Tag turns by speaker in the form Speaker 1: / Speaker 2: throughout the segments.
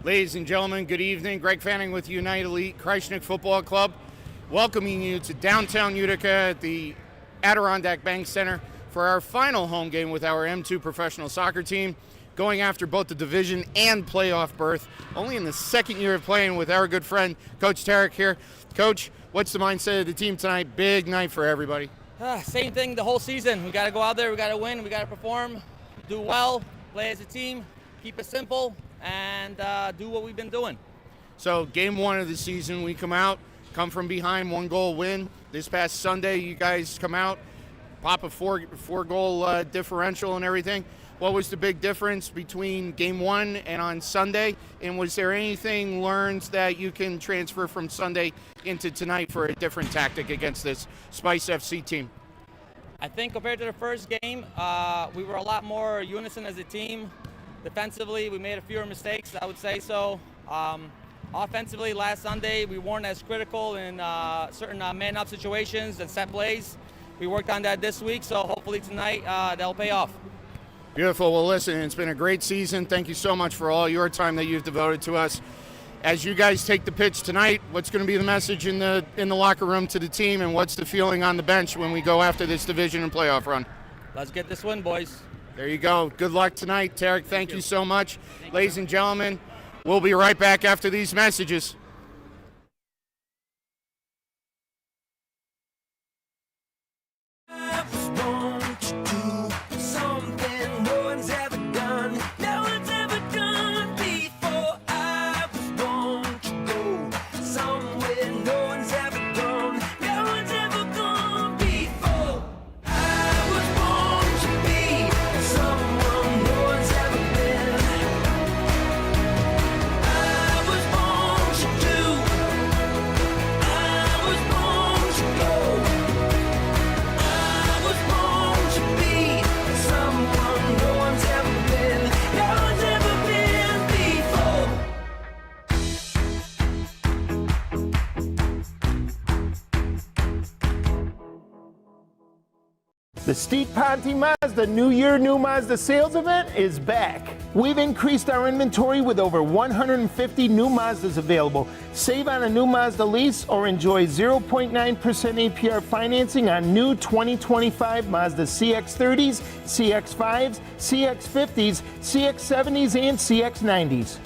Speaker 1: Ladies and gentlemen, good evening. Greg Fanning with United Elite Krajisnik Football Club, welcoming you to downtown Utica at the Adirondack Bank Center for our final home game with our M2 professional soccer team, going after both the division and playoff berth, only in the second year of playing with our good friend, Coach Tarek here. Coach, what's the mindset of the team tonight? Big night for everybody.
Speaker 2: Same thing the whole season. We got to go out there, we got to win, we got to perform, do well, play as a team, keep it simple, and do what we've been doing.
Speaker 1: So game one of the season, we come from behind, 1-goal win. This past Sunday, you guys come out, pop a four-goal differential and everything. What was the big difference between game one and on Sunday? And was there anything learned that you can transfer from Sunday into tonight for a different tactic against this Spice FC team?
Speaker 2: I think compared to the first game, we were a lot more unison as a team. Defensively, we made a fewer mistakes, I would say so. Offensively, last Sunday, we weren't as critical in certain man-up situations and set plays. We worked on that this week, so hopefully tonight that'll pay off.
Speaker 1: Beautiful. Well, listen, it's been a great season. Thank you so much for all your time that you've devoted to us. As you guys take the pitch tonight, what's going to be the message in the locker room to the team, and what's the feeling on the bench when we go after this division and playoff run?
Speaker 2: Let's get this win, boys.
Speaker 1: There you go. Good luck tonight, Tarek. Thank you so much. Ladies and gentlemen, we'll be right back after these messages.
Speaker 3: The Steve Ponte Mazda New Year New Mazda sales event is back. We've increased our inventory with over 150 new Mazdas available. Save on a new Mazda lease or enjoy 0.9% APR financing on new 2025 Mazda CX-30s, CX-5s, CX-50s, CX-70s, and CX-90s.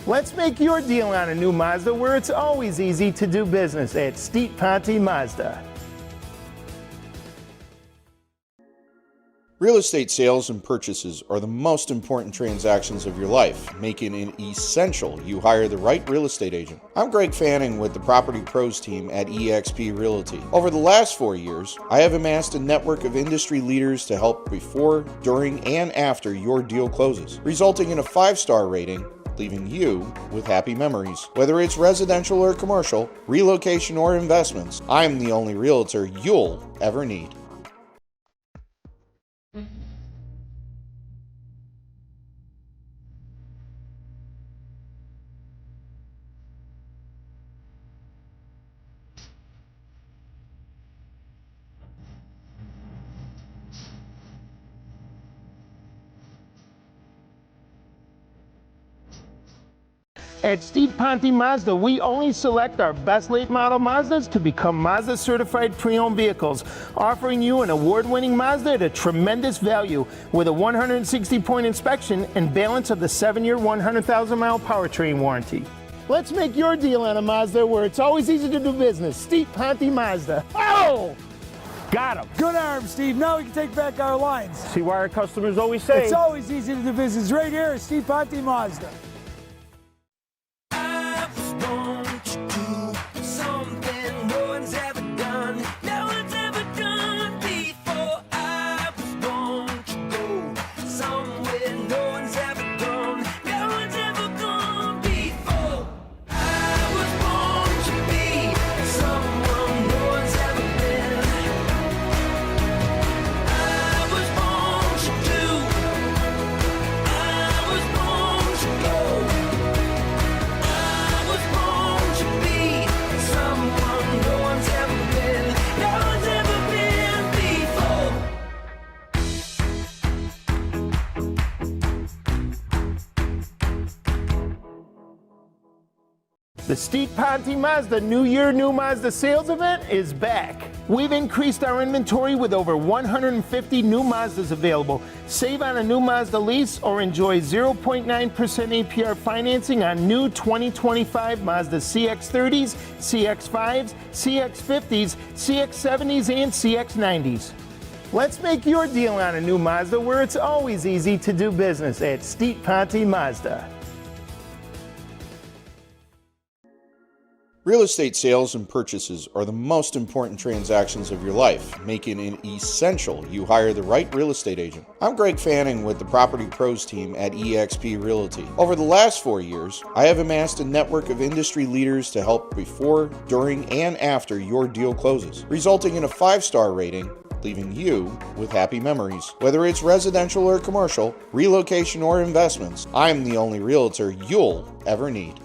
Speaker 3: Let's make your deal on a new Mazda where it's always easy to do business at Steve Ponte Mazda.
Speaker 4: Real estate sales and purchases are the most important transactions of your life, making it essential you hire the right real estate agent. I'm Greg Fanning with the Property Pros team at eXp Realty. Over the last 4 years, I have amassed a network of industry leaders to help before, during, and after your deal closes, resulting in a 5-star rating, leaving you with happy memories. Whether it's residential or commercial, relocation or investments, I'm the only realtor you'll ever need.
Speaker 3: At Steve Ponte Mazda, we only select our best late model Mazdas to become Mazda certified pre-owned vehicles, offering you an award-winning Mazda at a tremendous value with a 160-point inspection and balance of the 7-year, 100,000-mile powertrain warranty. Let's make your deal on a Mazda where it's always easy to do business. Steve Ponte Mazda. Oh! Got him.
Speaker 5: Good arm, Steve. Now we can take back our lines.
Speaker 3: See why our customers always say
Speaker 5: it's always easy to do business right here at Steve Ponte Mazda.
Speaker 6: Go!
Speaker 3: The Steve Ponte Mazda New Year, New Mazda sales event is back. We've increased our inventory with over 150 new Mazdas available. Save on a new Mazda lease or enjoy 0.9% APR financing on new 2025 Mazda CX-30s, CX-5s, CX-50s, CX-70s, and CX-90s. Let's make your deal on a new Mazda where it's always easy to do business at Steve Ponte Mazda.
Speaker 4: Real estate sales and purchases are the most important transactions of your life, making it essential you hire the right real estate agent. I'm Greg Fanning with the Property Pros team at eXp Realty. Over the last 4 years, I have amassed a network of industry leaders to help before, during, and after your deal closes, resulting in a 5-star rating, leaving you with happy memories. Whether it's residential or commercial, relocation or investments, I'm the only realtor you'll ever need.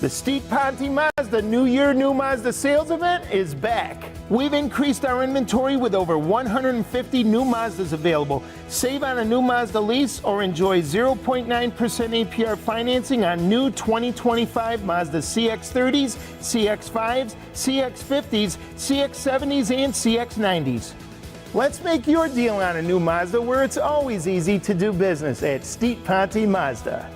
Speaker 3: The Steve Ponte Mazda New Year, New Mazda sales event is back. We've increased our inventory with over 150 new Mazdas available. Save on a new Mazda lease or enjoy 0.9% APR financing on new 2025 Mazda CX-30s, CX-5s, CX-50s, CX-70s, and CX-90s. Let's make your deal on a new Mazda where it's always easy to do business at Steve Ponte Mazda.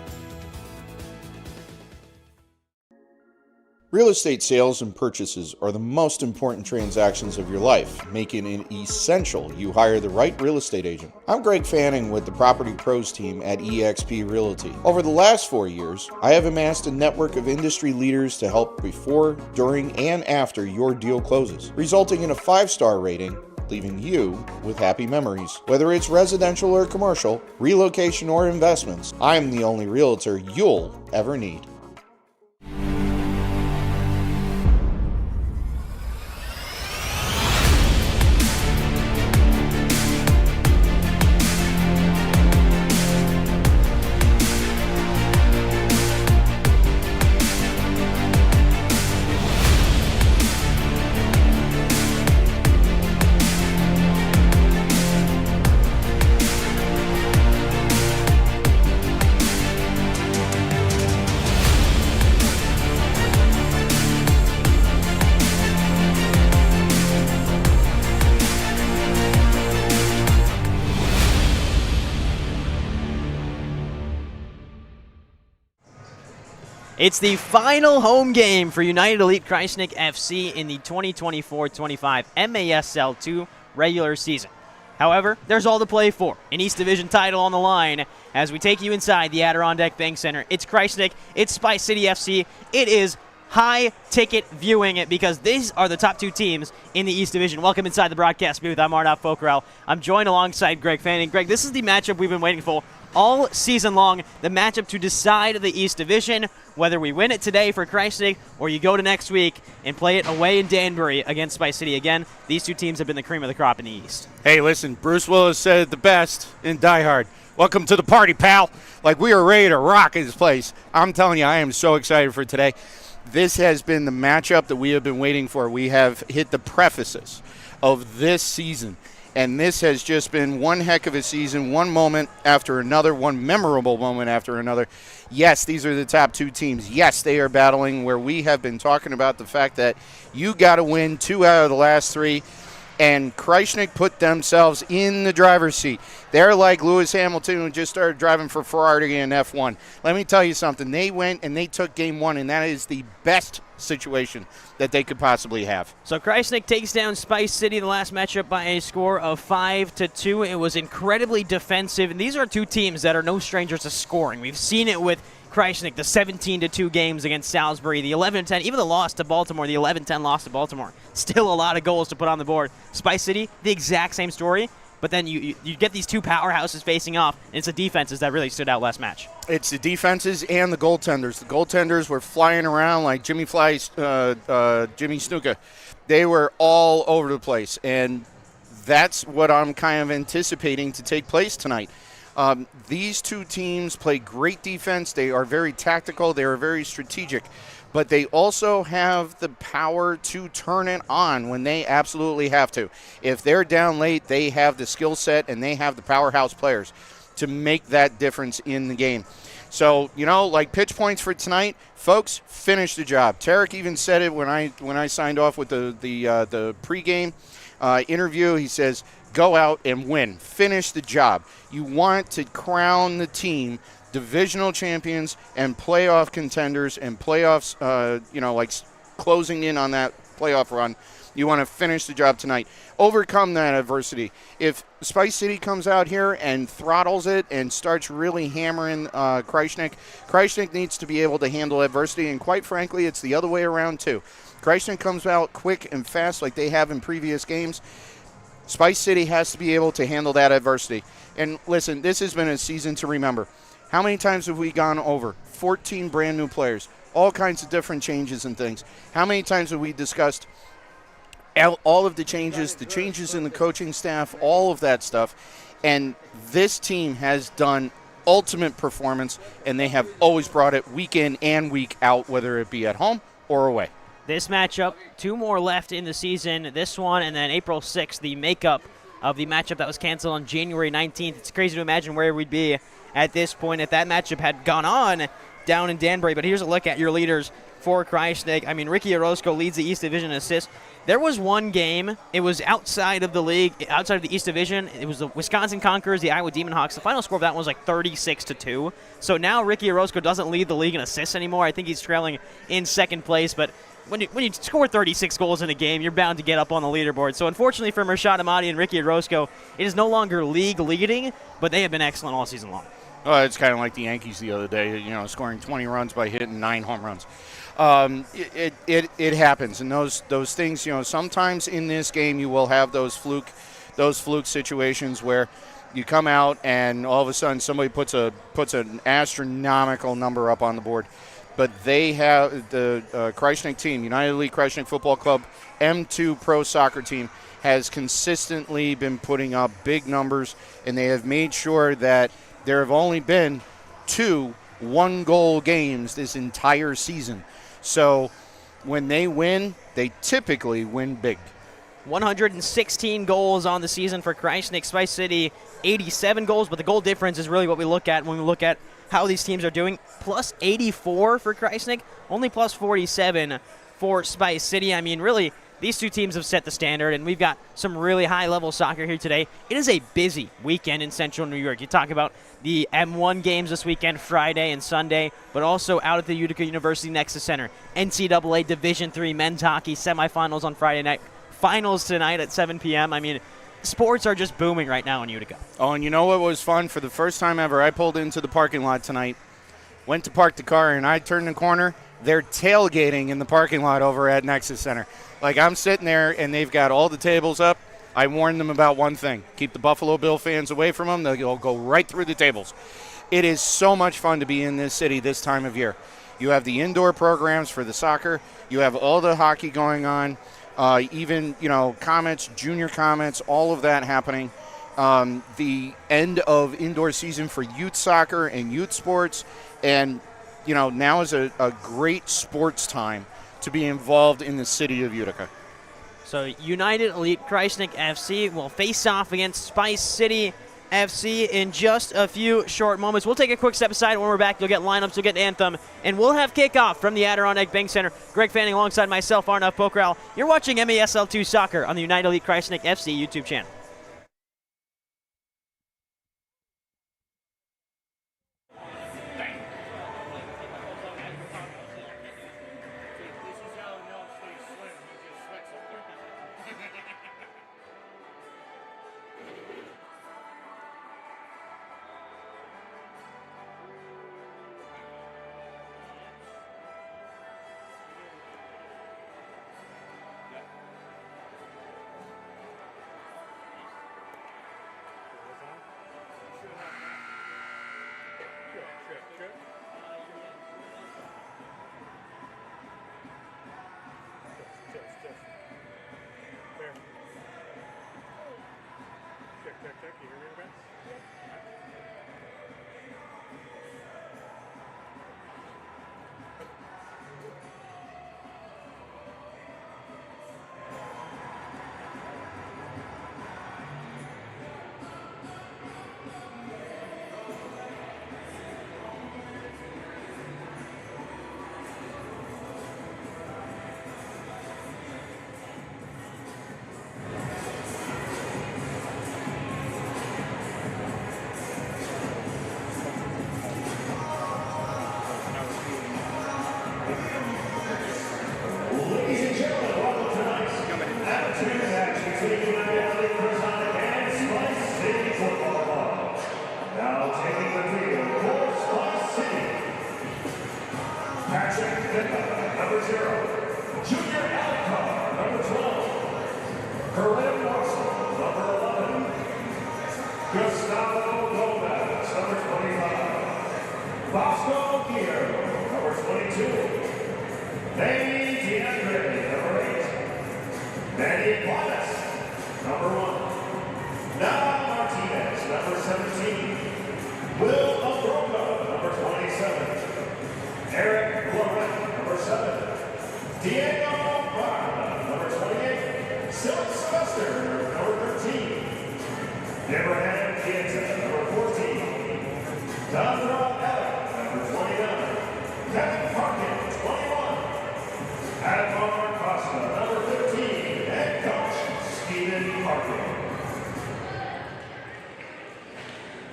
Speaker 4: Real estate sales and purchases are the most important transactions of your life, making it essential you hire the right real estate agent. I'm Greg Fanning with the Property Pros team at eXp Realty. Over the last 4 years, I have amassed a network of industry leaders to help before, during, and after your deal closes, resulting in a 5-star rating, leaving you with happy memories. Whether it's residential or commercial, relocation or investments, I'm the only realtor you'll ever need.
Speaker 6: It's the final home game for United Elite Krajisnik FC in the 2024-25 MASL2 regular season. However, there's all to play for. An East Division title on the line as we take you inside the Adirondack Bank Center. It's Krajisnik, it's Spice City FC. It is high-ticket viewing because these are the top two teams in the East Division. Welcome inside the broadcast booth. I'm Arnav Pokhrel. I'm joined alongside Greg Fanning. Greg, this is the matchup we've been waiting for all season long, the matchup to decide the East Division, whether we win it today for Krajisnik or you go to next week and play it away in Danbury against Spice City. Again, these two teams have been the cream of the crop in the East.
Speaker 1: Hey, listen, Bruce Willis said it the best in Die Hard. Welcome to the party, pal. Like, we are ready to rock in this place. I'm telling you, I am so excited for today. This has been the matchup that we have been waiting for. We have hit the prefaces of this season. And this has just been one heck of a season, one moment after another, one memorable moment after another. Yes, these are the top two teams. Yes, they are battling where we have been talking about the fact that you got to win 2 out of the last 3. And Krajisnik put themselves in the driver's seat. They're like Lewis Hamilton, who just started driving for Ferrari in F1. Let me tell you something. They went and they took game 1, and that is the best situation that they could possibly have.
Speaker 6: So Krajisnik takes down Spice City in the last matchup by a score of 5-2. It was incredibly defensive, and these are two teams that are no strangers to scoring. We've seen it with Krajisnik, the 17-2 games against Salisbury, the 11-10, even the loss to Baltimore, the 11-10 loss to Baltimore. Still a lot of goals to put on the board. Spice City, the exact same story, but then you get these two powerhouses facing off, and it's the defenses that really stood out last match.
Speaker 1: It's the defenses and the goaltenders. The goaltenders were flying around like Jimmy Snuka. They were all over the place, and that's what I'm kind of anticipating to take place tonight. These two teams play great defense. They are very tactical. They are very strategic. But they also have the power to turn it on when they absolutely have to. If they're down late, they have the skill set and they have the powerhouse players to make that difference in the game. So, like pitch points for tonight, folks, finish the job. Tarek even said it when I signed off with the pregame interview. He says, go out and win. Finish the job. You want to crown the team divisional champions and playoff contenders and playoffs, like closing in on that playoff run. You want to finish the job tonight. Overcome that adversity. If Spice City comes out here and throttles it and starts really hammering Krajisnik needs to be able to handle adversity, and quite frankly, it's the other way around too. Krajisnik comes out quick and fast like they have in previous games. Spice City has to be able to handle that adversity. And listen, this has been a season to remember. How many times have we gone over? 14 brand new players, all kinds of different changes and things. How many times have we discussed all of the changes in the coaching staff, all of that stuff? And this team has done ultimate performance, and they have always brought it week in and week out, whether it be at home or away.
Speaker 6: This matchup, 2 more left in the season. This one, and then April 6th, the makeup of the matchup that was canceled on January 19th. It's crazy to imagine where we'd be at this point if that matchup had gone on down in Danbury. But here's a look at your leaders for Krajisnik. I mean, Ricky Orozco leads the East Division in assists. There was one game, it was outside of the league, outside of the East Division. It was the Wisconsin Conquerors, the Iowa Demon Hawks. The final score of that one was like 36-2. So now Ricky Orozco doesn't lead the league in assists anymore. I think he's trailing in second place, but when you score 36 goals in a game, you're bound to get up on the leaderboard. So unfortunately for Mershad Ahmadi and Ricky Orozco, it is no longer league leading, but they have been excellent all season long.
Speaker 1: It's kind of like the Yankees the other day, scoring 20 runs by hitting 9 home runs. It happens, and those things, sometimes in this game you will have those fluke situations where you come out and all of a sudden somebody puts an astronomical number up on the board. But they have the Krajisnik team, United Elite Krajisnik Football Club, M2 Pro Soccer team, has consistently been putting up big numbers, and they have made sure that there have only been 2 one-goal games this entire season. So when they win, they typically win big.
Speaker 6: 116 goals on the season for Krajisnik. Spice City, 87 goals, but the goal difference is really what we look at when we look at how these teams are doing. Plus 84 for Krajisnik, only plus 47 for Spice City. I mean, really, these two teams have set the standard, and we've got some really high-level soccer here today. It is a busy weekend in Central New York. You talk about the M1 games this weekend, Friday and Sunday, but also out at the Utica University Nexus Center. NCAA Division III men's hockey semifinals on Friday night, finals tonight at 7 p.m. I mean, sports are just booming right now in Utica.
Speaker 1: Oh, and you know what was fun? For the first time ever, I pulled into the parking lot tonight, went to park the car, and I turned the corner. They're tailgating in the parking lot over at Nexus Center. Like, I'm sitting there, and they've got all the tables up. I warned them about one thing. Keep the Buffalo Bill fans away from them. They'll go right through the tables. It is so much fun to be in this city this time of year. You have the indoor programs for the soccer. You have all the hockey going on. Even, Comets, junior Comets, all of that happening. The end of indoor season for youth soccer and youth sports. And, now is a great sports time to be involved in the city of Utica.
Speaker 6: So United Elite Krajisnik FC will face off against Spice City FC in just a few short moments. We'll take a quick step aside. When we're back, you'll get lineups, you'll get anthem, and we'll have kickoff from the Adirondack Bank Center. Greg Fanning alongside myself, Arnav Pokhrel. You're watching MASL2 Soccer on the United Elite Krajisnik FC YouTube channel.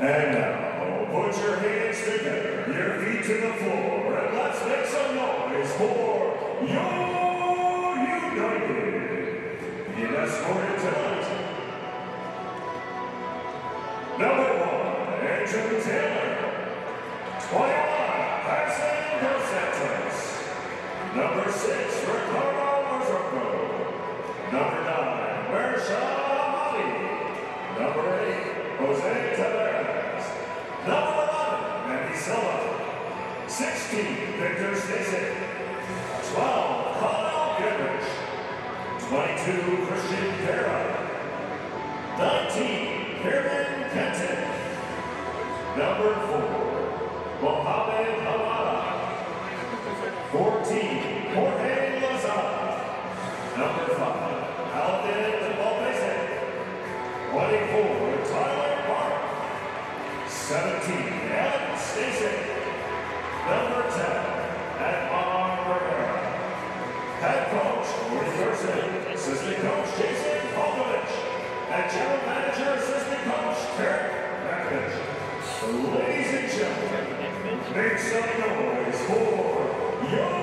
Speaker 7: And now, put your hands together, your feet to the floor, and let's make some noise for your United. Get escorted tonight. Number 1, Andrew Taylor. 21, Hassan Dos Santos. Number 6, Ricardo Mazurko. Number 9, Mershaw Ali. Number 8, Jose Taveras. Number 11, Manny Silva. 16, Victor Stasek. 12, Kyle Goodrich. 22, Christian Vera. 19, Kieran Kenton. Number 4, Mohamed Hamada. 14, Jorge Lozada. Number 5, Alvin Valvese. 24, Tyler Park. 17, Alex Stasek. Number 10, Edmond Rivera. Head coach, Woody Thurston, assistant coach, Jason Popovich, and general manager, assistant coach, Eric Makovich. Ladies and gentlemen, make some noise for your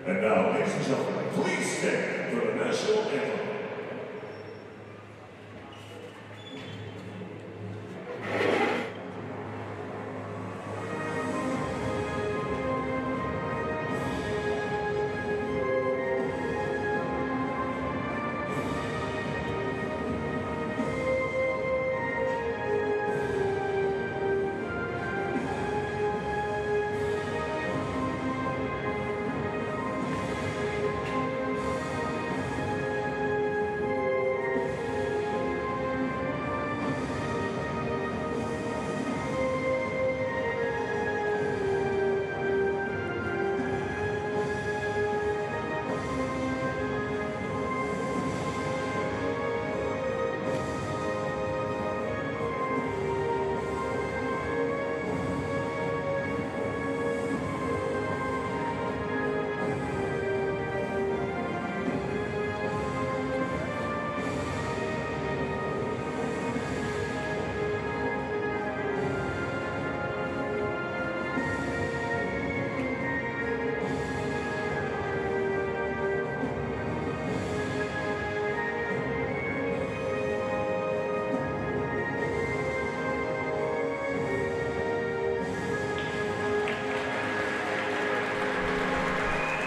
Speaker 7: And now, ladies and gentlemen, please stand for the national anthem.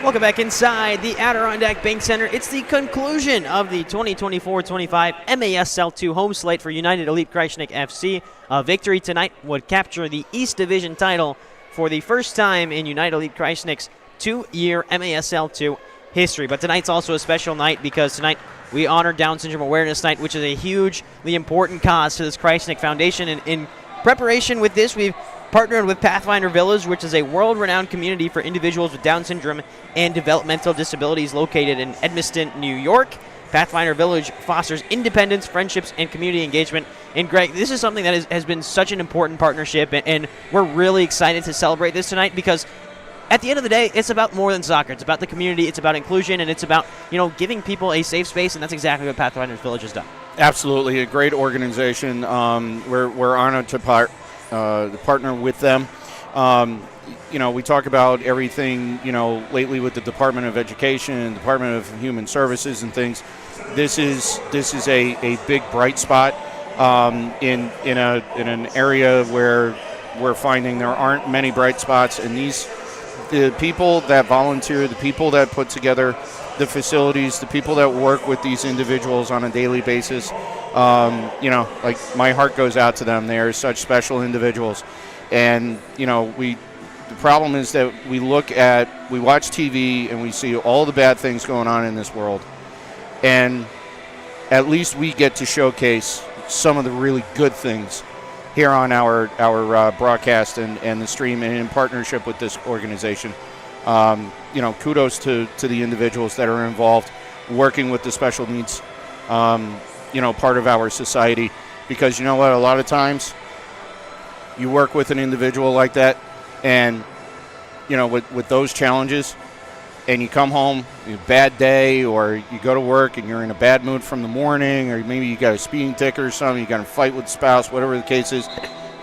Speaker 6: Welcome back inside the Adirondack Bank Center. It's the conclusion of the 2024-25 MASL2 home slate for United Elite Krajisnik FC. A victory tonight would capture the East Division title for the first time in United Elite Krajisnik's 2-year MASL2 history. But tonight's also a special night because tonight we honor Down Syndrome Awareness Night, which is a hugely important cause to this Krajisnik Foundation. And in preparation with this, we've partnered with Pathfinder Village, which is a world-renowned community for individuals with Down syndrome and developmental disabilities located in Edmiston, New York. Pathfinder Village fosters independence, friendships, and community engagement. And Greg, this is something that has been such an important partnership, and we're really excited to celebrate this tonight because at the end of the day, it's about more than soccer. It's about the community, it's about inclusion, and it's about, giving people a safe space, and that's exactly what Pathfinder Village has done.
Speaker 1: Absolutely, a great organization. We're honored to partner with them. We talk about everything, lately with the Department of Education, Department of Human Services and things. This is a big bright spot in an area where we're finding there aren't many bright spots, and the people that volunteer, the people that put together the facilities, the people that work with these individuals on a daily basis, like my heart goes out to them. They are such special individuals. And, the problem is that we watch TV and we see all the bad things going on in this world. And at least we get to showcase some of the really good things here on our broadcast and the stream, and in partnership with this organization. Kudos to the individuals that are involved working with the special needs, part of our society. Because you know what, a lot of times you work with an individual like that, and, with those challenges, and you come home, a bad day, or you go to work and you're in a bad mood from the morning, or maybe you got a speeding ticket or something, you got a fight with the spouse, whatever the case is,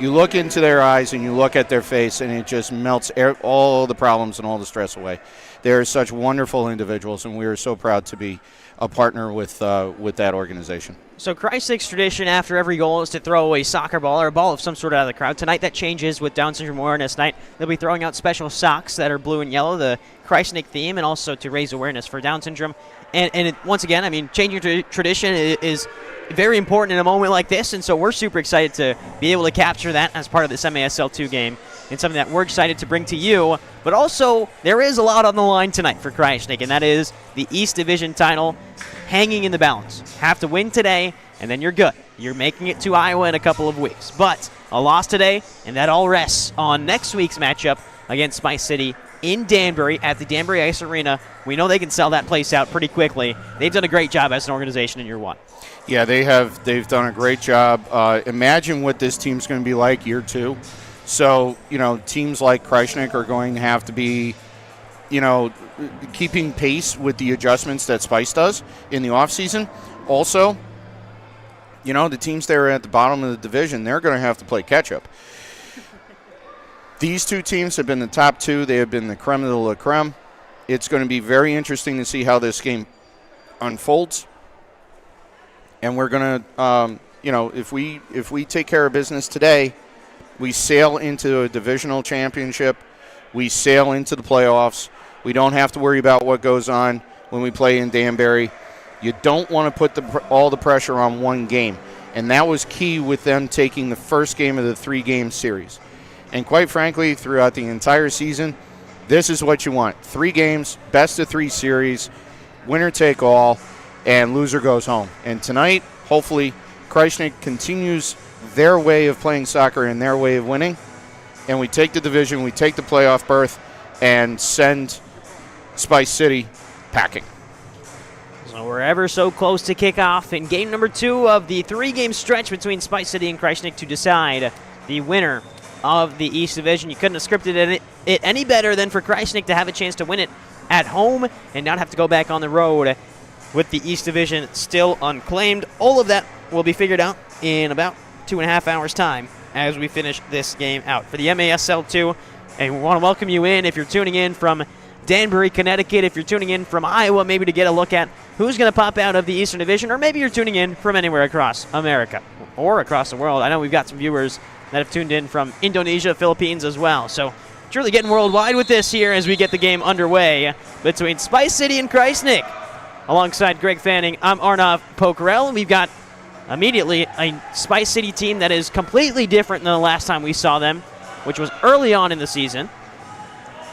Speaker 1: you look into their eyes and you look at their face, and it just melts all the problems and all the stress away. They're such wonderful individuals, and we are so proud to be a partner with that organization.
Speaker 6: So Krajisnik's tradition after every goal is to throw a soccer ball or a ball of some sort out of the crowd. Tonight that changes with Down Syndrome Awareness Night. They'll be throwing out special socks that are blue and yellow, the Krajisnik theme, and also to raise awareness for Down syndrome. And once again, I mean, changing tradition is very important in a moment like this, and so we're super excited to be able to capture that as part of this MASL2 game. And something that we're excited to bring to you. But also, there is a lot on the line tonight for Krajisnik, and that is the East Division title hanging in the balance. Have to win today, and then you're good. You're making it to Iowa in a couple of weeks. But a loss today, and that all rests on next week's matchup against Spice City in Danbury at the Danbury Ice Arena. We know they can sell that place out pretty quickly. They've done a great job as an organization in year one.
Speaker 1: Yeah, they have. They've done a great job. Imagine what this team's going to be like year two. So, teams like Krajisnik are going to have to be, keeping pace with the adjustments that Spice does in the offseason. Also, the teams that are at the bottom of the division, they're going to have to play catch-up. These two teams have been the top two. They have been the creme de la creme. It's going to be very interesting to see how this game unfolds. And we're going to, if we take care of business today, we sail into a divisional championship. We sail into the playoffs. We don't have to worry about what goes on when we play in Danbury. You don't want to put all the pressure on one game. And that was key with them taking the first game of the 3-game series. And quite frankly, throughout the entire season, this is what you want. 3 games, best of 3 series, winner take all, and loser goes home. And tonight, hopefully, Krajisnik continues their way of playing soccer and their way of winning, and we take the division, we take the playoff berth, and send Spice City packing.
Speaker 6: So we're ever so close to kickoff in game number 2 of the 3-game stretch between Spice City and Krajisnik to decide the winner of the East Division. You couldn't have scripted it any better than for Krajisnik to have a chance to win it at home and not have to go back on the road with the East Division still unclaimed. All of that will be figured out in about 2.5 hours' time as we finish this game out. For the MASL2, and we want to welcome you in if you're tuning in from Danbury, Connecticut, if you're tuning in from Iowa, maybe to get a look at who's going to pop out of the Eastern Division, or maybe you're tuning in from anywhere across America or across the world. I know we've got some viewers that have tuned in from Indonesia, Philippines as well. So it's really getting worldwide with this here as we get the game underway between Spice City and Krajisnik. Alongside Greg Fanning, I'm Arnav Pokhrel, and we've got immediately a Spice City team that is completely different than the last time we saw them, which was early on in the season,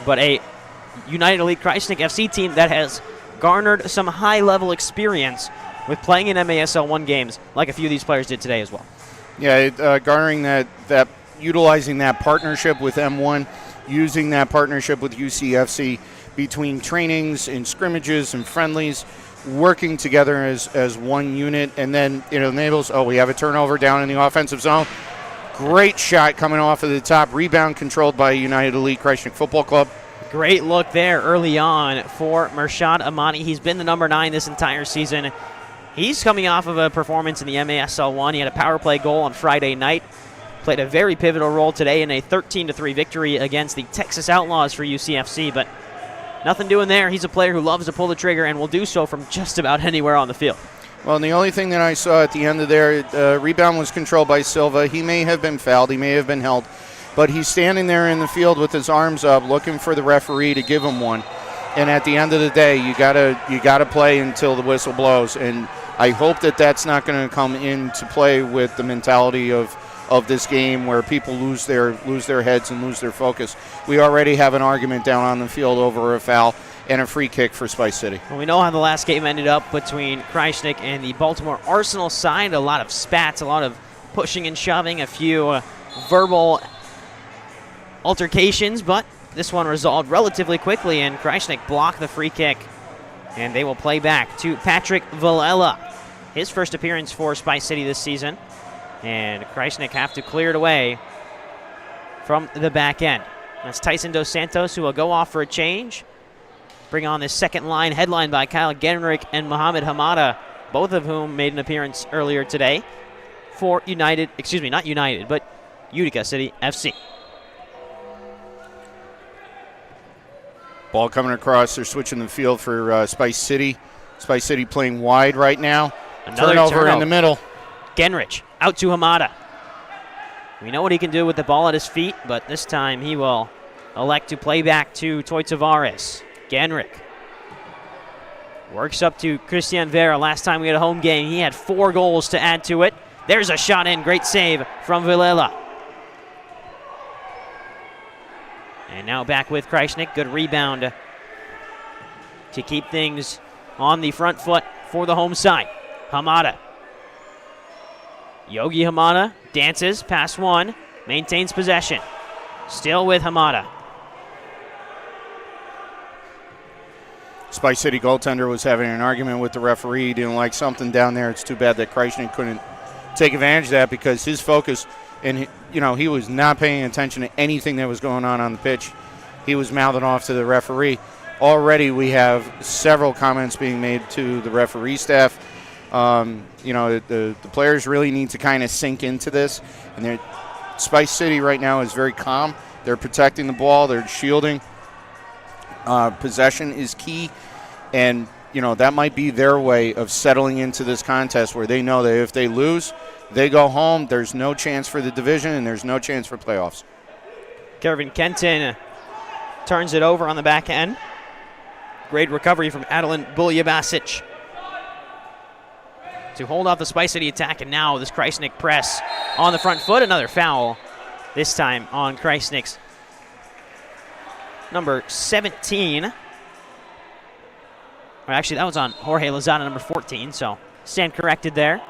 Speaker 6: but a United Elite Krajisnik FC team that has garnered some high-level experience with playing in MASL1 games, like a few of these players did today as well.
Speaker 1: Yeah, garnering that, utilizing that partnership with M1, using that partnership with UCFC between trainings and scrimmages and friendlies, working together as one unit, and then it enables, we have a turnover down in the offensive zone. Great shot coming off of the top. Rebound controlled by United Elite Krajisnik Football Club.
Speaker 6: Great look there early on for Mershad Amani. He's been the number 9 this entire season. He's coming off of a performance in the MASL1. He had a power play goal on Friday night. Played a very pivotal role today in a 13-3 victory against the Texas Outlaws for UCFC, but nothing doing there. He's a player who loves to pull the trigger and will do so from just about anywhere on the field.
Speaker 1: Well, and the only thing that I saw at the end of there, rebound was controlled by Silva. He may have been fouled. He may have been held. But he's standing there in the field with his arms up looking for the referee to give him one. And at the end of the day, you gotta play until the whistle blows. And I hope that that's not going to come into play with the mentality of this game where people lose their heads and lose their focus. We already have an argument down on the field over a foul and a free kick for Spice City.
Speaker 6: Well, we know how the last game ended up between Krajisnik and the Baltimore Arsenal side. A lot of spats, a lot of pushing and shoving, a few verbal altercations, but this one resolved relatively quickly, and Krajisnik blocked the free kick, and they will play back to Patrick Villela. His first appearance for Spice City this season, and Krajisnik have to clear it away from the back end. That's Tyson Dos Santos, who will go off for a change. Bring on this second line, headlined by Kyle Genrich and Mohamed Hamada, both of whom made an appearance earlier today for Utica City FC.
Speaker 1: Ball coming across. They're switching the field for Spice City. Spice City playing wide right now.
Speaker 6: Another
Speaker 1: turnover in the middle.
Speaker 6: Genrich out to Hamada. We know what he can do with the ball at his feet, but this time he will elect to play back to Toy Tavares. Genrich works up to Christian Vera. Last time we had a home game, he had 4 goals to add to it. There's a shot in. Great save from Vilela. And now back with Krajisnik. Good rebound to keep things on the front foot for the home side. Hamada. Yogi Hamada dances past one, maintains possession. Still with Hamada.
Speaker 1: Spice City goaltender was having an argument with the referee. He didn't like something down there. It's too bad that Krajisnik couldn't take advantage of that, because his focus, and he was not paying attention to anything that was going on the pitch. He was mouthing off to the referee. Already we have several comments being made to the referee staff. The players really need to kind of sink into this. And Spice City right now is very calm. They're protecting the ball. They're shielding. Possession is key. And, that might be their way of settling into this contest, where they know that if they lose, they go home. There's no chance for the division, and there's no chance for playoffs.
Speaker 6: Kevin Kenton turns it over on the back end. Great recovery from Adeline Buljabasic to hold off the Spice City attack, and now this Krajisnik press on the front foot. Another foul, this time on Krajisnik's number 17. Or actually, that was on Jorge Lozada, number 14, so stand corrected there.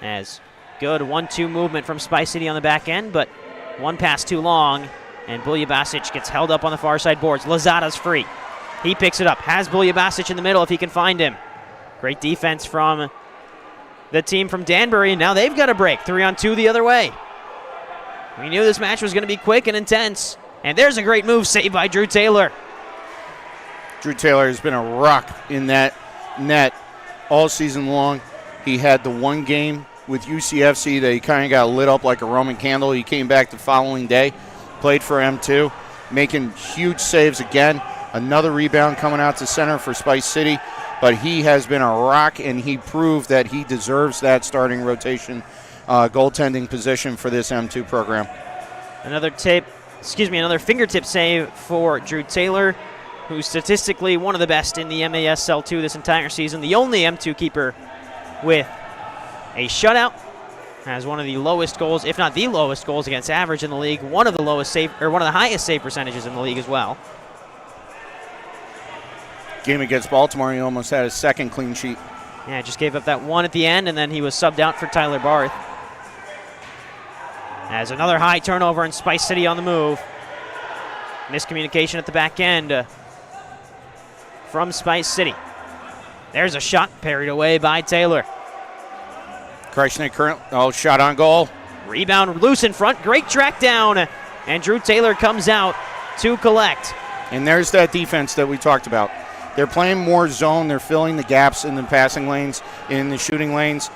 Speaker 6: As good 1-2 movement from Spice City on the back end, but one pass too long, and Buljabasic gets held up on the far side boards. Lozada's free. He picks it up, has Buljabasic in the middle if he can find him. Great defense from the team from Danbury, and now they've got a break. 3-on-2 the other way. We knew this match was going to be quick and intense, and there's a great move saved by Drew Taylor.
Speaker 1: Drew Taylor has been a rock in that net all season long. He had the one game with UCFC that he kind of got lit up like a Roman candle. He came back the following day, played for M2, making huge saves again. Another rebound coming out to center for Spice City, but he has been a rock, and he proved that he deserves that starting rotation goaltending position for this M2 program.
Speaker 6: Another fingertip save for Drew Taylor, who's statistically one of the best in the MASL2 this entire season. The only M2 keeper with a shutout, has one of the lowest goals, if not the lowest goals against average in the league, one of the highest save percentages in the league as well.
Speaker 1: Game against Baltimore, he almost had his second clean sheet.
Speaker 6: Yeah, just gave up that one at the end, and then he was subbed out for Tyler Barth. As another high turnover in Spice City on the move. Miscommunication at the back end from Spice City. There's a shot parried away by Taylor.
Speaker 1: Krajisnik shot on goal.
Speaker 6: Rebound loose in front, great track down, and Drew Taylor comes out to collect.
Speaker 1: And there's that defense that we talked about. They're playing more zone. They're filling the gaps in the passing lanes, in the shooting lanes.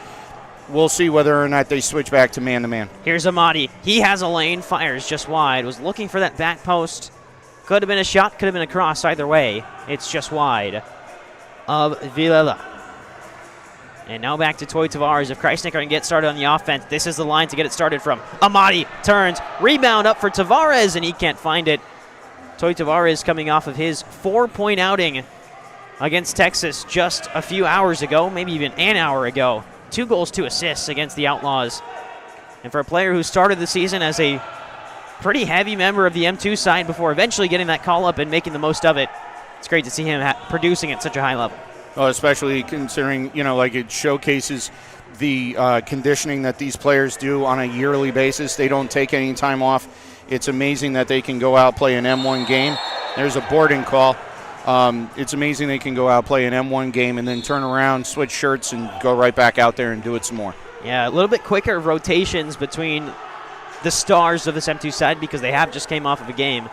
Speaker 1: We'll see whether or not they switch back to man-to-man.
Speaker 6: Here's Amadi. He has a lane, fires just wide. Was looking for that back post. Could have been a shot, could have been a cross. Either way, it's just wide of Vilela. And now back to Toy Tavares. If Krajisnik are going to get started on the offense, this is the line to get it started from. Amadi turns, rebound up for Tavares, and he can't find it. Toy Tavares coming off of his 4-point outing against Texas just a few hours ago, maybe even an hour ago. 2 goals, 2 assists against the Outlaws. And for a player who started the season as a pretty heavy member of the M2 side before eventually getting that call up and making the most of it, it's great to see him producing at such a high level.
Speaker 1: Oh, especially considering, it showcases the conditioning that these players do on a yearly basis. They don't take any time off. It's amazing that they can go out, play an M1 game. There's a boarding call. It's amazing they can go out, play an M1 game, and then turn around, switch shirts, and go right back out there and do it some more.
Speaker 6: Yeah, a little bit quicker rotations between the stars of this M2 side because they have just came off of a game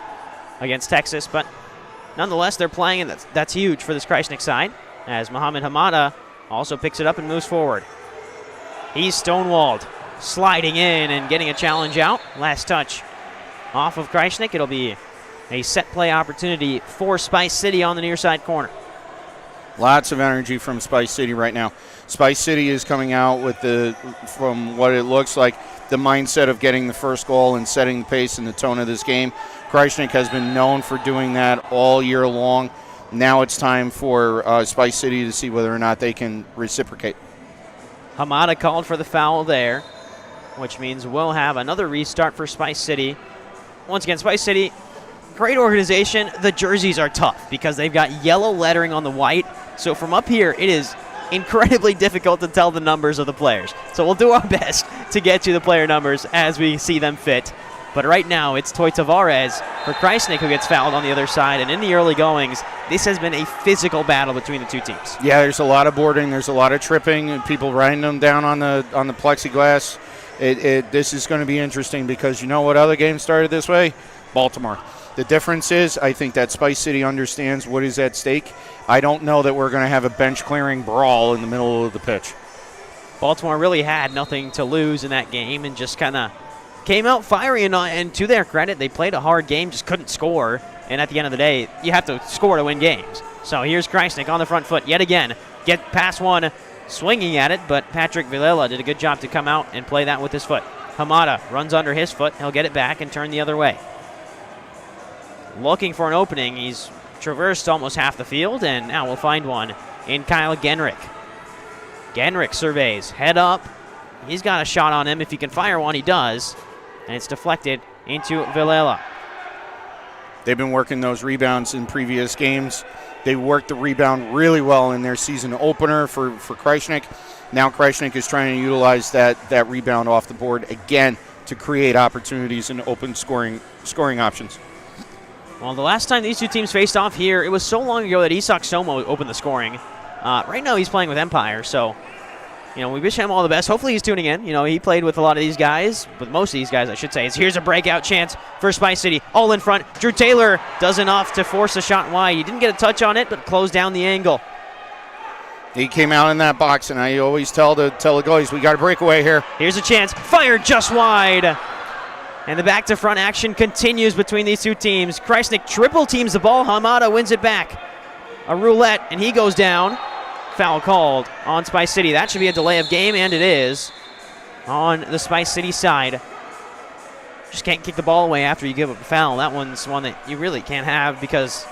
Speaker 6: against Texas. But nonetheless, they're playing, and that's huge for this Krajisnik side, as Mohamed Hamada also picks it up and moves forward. He's stonewalled, sliding in and getting a challenge out. Last touch off of Krajisnik. It'll be a set play opportunity for Spice City on the near side corner.
Speaker 1: Lots of energy from Spice City right now. Spice City is coming out with from what it looks like, the mindset of getting the first goal and setting the pace and the tone of this game. Krajisnik has been known for doing that all year long. Now it's time for Spice City to see whether or not they can reciprocate.
Speaker 6: Hamada called for the foul there, which means we'll have another restart for Spice City. Once again, Spice City, great organization. The jerseys are tough because they've got yellow lettering on the white. So from up here, it is incredibly difficult to tell the numbers of the players. So we'll do our best to get you the player numbers as we see them fit. But right now, it's Toy Tavares for Krajisnik who gets fouled on the other side. And in the early goings, this has been a physical battle between the two teams.
Speaker 1: Yeah, there's a lot of boarding. There's a lot of tripping, and people riding them down on the plexiglass. This is going to be interesting because you know what other game started this way? Baltimore. The difference is I think that Spice City understands what is at stake. I don't know that we're going to have a bench-clearing brawl in the middle of the pitch.
Speaker 6: Baltimore really had nothing to lose in that game and just kind of came out fiery, and to their credit, they played a hard game, just couldn't score. And at the end of the day, you have to score to win games. So here's Krajisnik on the front foot yet again. Get past one, swinging at it, but Patrick Villela did a good job to come out and play that with his foot. Hamada runs under his foot. He'll get it back and turn the other way. Looking for an opening. He's traversed almost half the field, and now we'll find one in Kyle Genrich. Genrich surveys, head up. He's got a shot on him. If he can fire one, he does. And it's deflected into Villela.
Speaker 1: They've been working those rebounds in previous games. They worked the rebound really well in their season opener for Krajisnik. Now Krajisnik is trying to utilize that rebound off the board again to create opportunities and open scoring options.
Speaker 6: Well, the last time these two teams faced off here, it was so long ago that Isak Somo opened the scoring. Right now he's playing with Empire, so we wish him all the best. Hopefully he's tuning in. He played with a lot of these guys, with most of these guys, I should say. Here's a breakout chance for Spice City. All in front. Drew Taylor does enough to force a shot wide. He didn't get a touch on it, but closed down the angle.
Speaker 1: He came out in that box, and I always tell the goalies, we got a breakaway here.
Speaker 6: Here's a chance. Fired just wide. And the back-to-front action continues between these two teams. Krajisnik triple teams the ball. Hamada wins it back. A roulette, and he goes down. Foul called on Spice City. That should be a delay of game, and it is on the Spice City side. Just can't kick the ball away after you give up a foul. That one's one that you really can't have because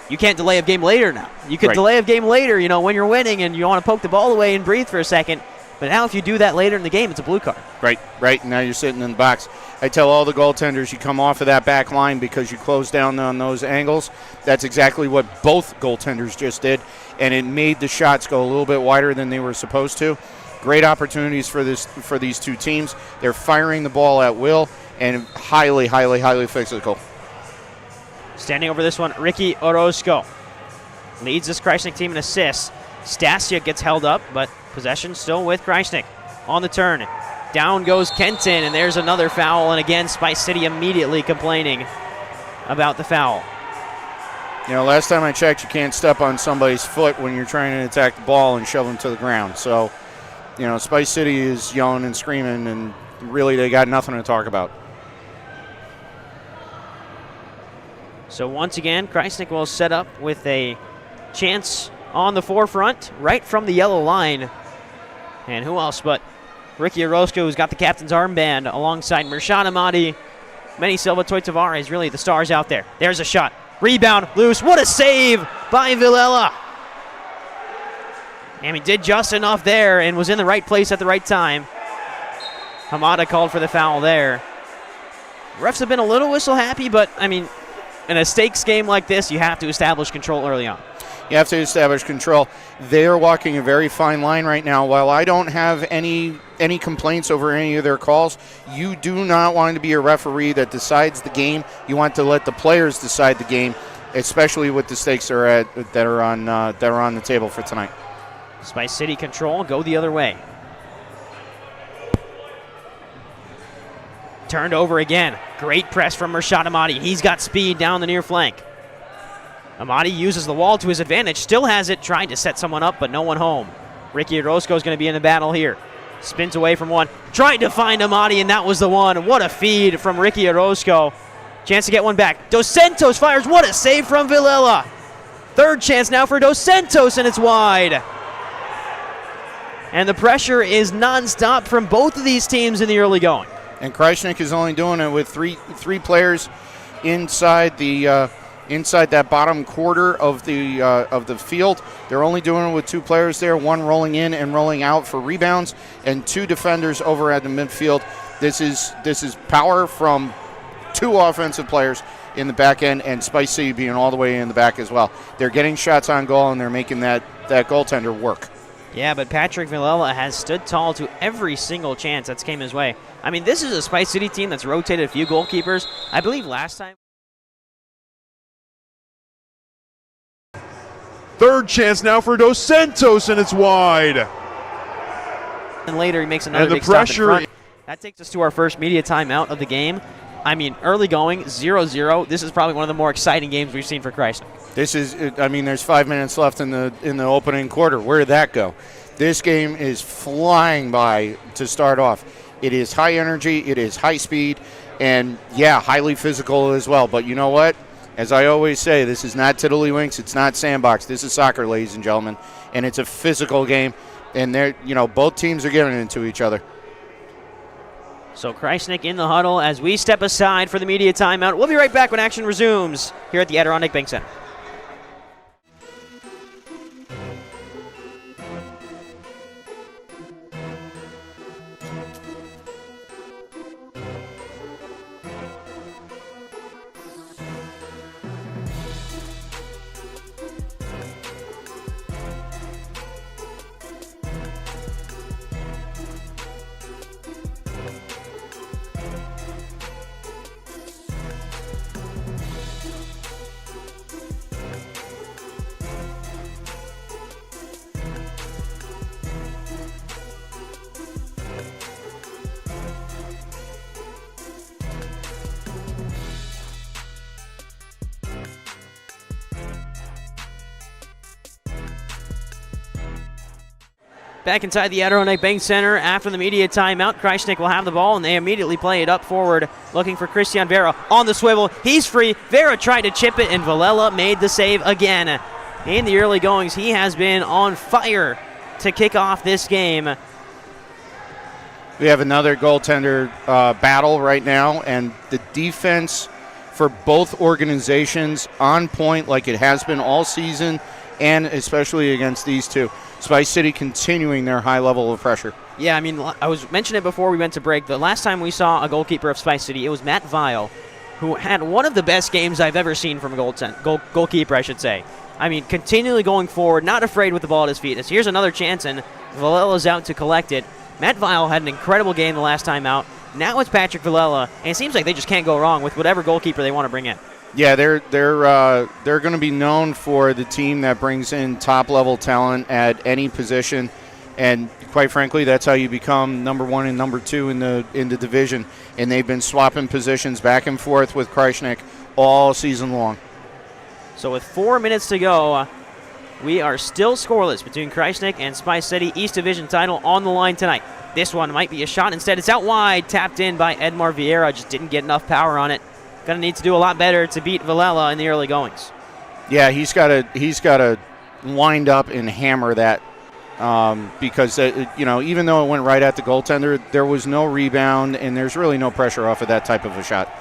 Speaker 6: you can't delay a game later now. You could delay a game later, when you're winning and you want to poke the ball away and breathe for a second. But now if you do that later in the game, it's a blue card.
Speaker 1: Right. Now you're sitting in the box. I tell all the goaltenders, you come off of that back line because you close down on those angles. That's exactly what both goaltenders just did, and it made the shots go a little bit wider than they were supposed to. Great opportunities for these two teams. They're firing the ball at will and highly, highly, highly physical.
Speaker 6: Standing over this one, Ricky Orozco leads this Krajisnik team in assists. Stasia gets held up, but possession still with Krajisnik. On the turn, down goes Kenton, and there's another foul, and again, Spice City immediately complaining about the foul.
Speaker 1: Last time I checked, you can't step on somebody's foot when you're trying to attack the ball and shove them to the ground. So, Spice City is yelling and screaming, and really they got nothing to talk about.
Speaker 6: So once again, Krajisnik will set up with a chance on the forefront, right from the yellow line. And who else but Ricky Orozco, who's got the captain's armband, alongside Mirshan Amadi, Manny Silva, Toy Tavares, really the stars out there. There's a shot. Rebound, loose. What a save by Villela. And he did just enough there and was in the right place at the right time. Hamada called for the foul there. Refs have been a little whistle happy, but, in a stakes game like this, you have to establish control early on.
Speaker 1: You have to establish control. They are walking a very fine line right now. While I don't have any complaints over any of their calls, you do not want to be a referee that decides the game. You want to let the players decide the game, especially with the stakes that are on the table for tonight.
Speaker 6: Spice City control, go the other way. Turned over again. Great press from Mirshan Amadi. He's got speed down the near flank. Amadi uses the wall to his advantage, still has it, trying to set someone up, but no one home. Ricky Orozco is going to be in the battle here. Spins away from one, tried to find Amadi, and that was the one. What a feed from Ricky Orozco. Chance to get one back. Dos Santos fires. What a save from Villela. Third chance now for Dos Santos, and it's wide. And the pressure is nonstop from both of these teams in the early going.
Speaker 1: And Krajisnik is only doing it with three players inside that bottom quarter of the field. They're only doing it with 2 players there, one rolling in and rolling out for rebounds, and 2 defenders over at the midfield. This is power from 2 offensive players in the back end, and Spice City being all the way in the back as well. They're getting shots on goal, and they're making that goaltender work.
Speaker 6: Yeah, but Patrick Villela has stood tall to every single chance that's came his way. I mean, this is a Spice City team that's rotated a few goalkeepers. I believe last time.
Speaker 8: Third chance now for Dos Santos, and it's wide.
Speaker 6: And later he makes another big stop in front. That takes us to our first media timeout of the game. I mean, early going, 0-0. This is probably one of the more exciting games we've seen for Krajisnik.
Speaker 1: There's 5 minutes left in the opening quarter. Where did that go? This game is flying by to start off. It is high energy, it is high speed, and yeah, highly physical as well. But you know what? As I always say, this is not tiddlywinks, it's not sandbox. This is soccer, ladies and gentlemen, and it's a physical game. And both teams are giving it to each other.
Speaker 6: So Krajisnik in the huddle as we step aside for the media timeout. We'll be right back when action resumes here at the Adirondack Bank Center. Back inside the Adirondack Bank Center after the media timeout. Krajisnik will have the ball, and they immediately play it up forward, looking for Christian Vera on the swivel. He's free. Vera tried to chip it, and Villela made the save again. In the early goings, he has been on fire to kick off this game.
Speaker 1: We have another goaltender battle right now, and the defense for both organizations on point like it has been all season, and especially against these two. Spice City continuing their high level of pressure.
Speaker 6: Yeah, I mean, I was mentioning it before we went to break. The last time we saw a goalkeeper of Spice City, it was Matt Weil, who had one of the best games I've ever seen from a goalkeeper, I should say. I mean, continually going forward, not afraid with the ball at his feet. As here's another chance, and Villella's out to collect it. Matt Weil had an incredible game the last time out. Now it's Patrick Villela, and it seems like they just can't go wrong with whatever goalkeeper they want to bring in.
Speaker 1: Yeah, they're going to be known for the team that brings in top-level talent at any position, and quite frankly, that's how you become number 1 and number 2 in the division. And they've been swapping positions back and forth with Krajisnik all season long.
Speaker 6: So with 4 minutes to go, we are still scoreless between Krajisnik and Spice City. East Division title on the line tonight. This one might be a shot. Instead, it's out wide, tapped in by Edmar Vieira. Just didn't get enough power on it. Going to need to do a lot better to beat Villela in the early goings.
Speaker 1: Yeah, he's got to wind up and hammer that because even though it went right at the goaltender, there was no rebound and there's really no pressure off of that type of a shot.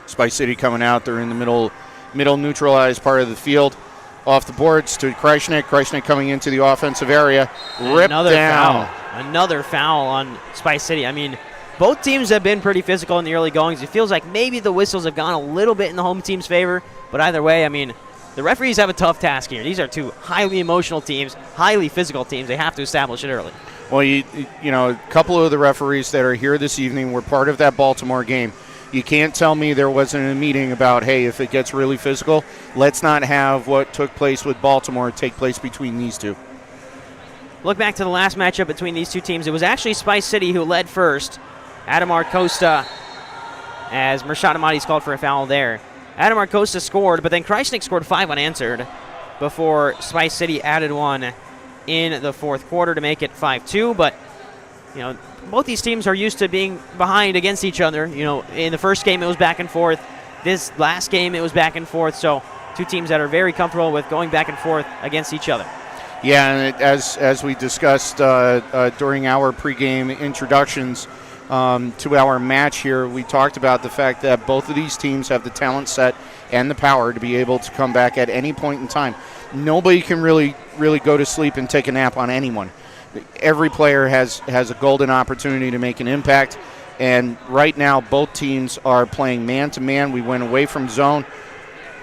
Speaker 1: Spice City coming out. They're in the middle neutralized part of the field. Off the boards to Krajisnik. Krajisnik coming into the offensive area. Ripped down.
Speaker 6: Another foul on Spice City. I mean, both teams have been pretty physical in the early goings. It feels like maybe the whistles have gone a little bit in the home team's favor. But either way, I mean, the referees have a tough task here. These are two highly emotional teams, highly physical teams. They have to establish it early.
Speaker 1: Well, a couple of the referees that are here this evening were part of that Baltimore game. You can't tell me there wasn't a meeting about, hey, if it gets really physical, let's not have what took place with Baltimore take place between these two.
Speaker 6: Look back to the last matchup between these two teams. It was actually Spice City who led first. Adamar Costa, as Mershad Ahmadi's called for a foul there. Adamar Costa scored, but then Krajisnik scored 5 unanswered before Spice City added one in the fourth quarter to make it 5-2. But, both these teams are used to being behind against each other. You know, in the first game it was back and forth. This last game it was back and forth. So two teams that are very comfortable with going back and forth against each other.
Speaker 1: Yeah, and as we discussed during our pregame introductions to our match here, we talked about the fact that both of these teams have the talent set and the power to be able to come back at any point in time. Nobody can really go to sleep and take a nap on anyone. Every player has a golden opportunity to make an impact, and right now both teams are playing man-to-man. We went away from zone.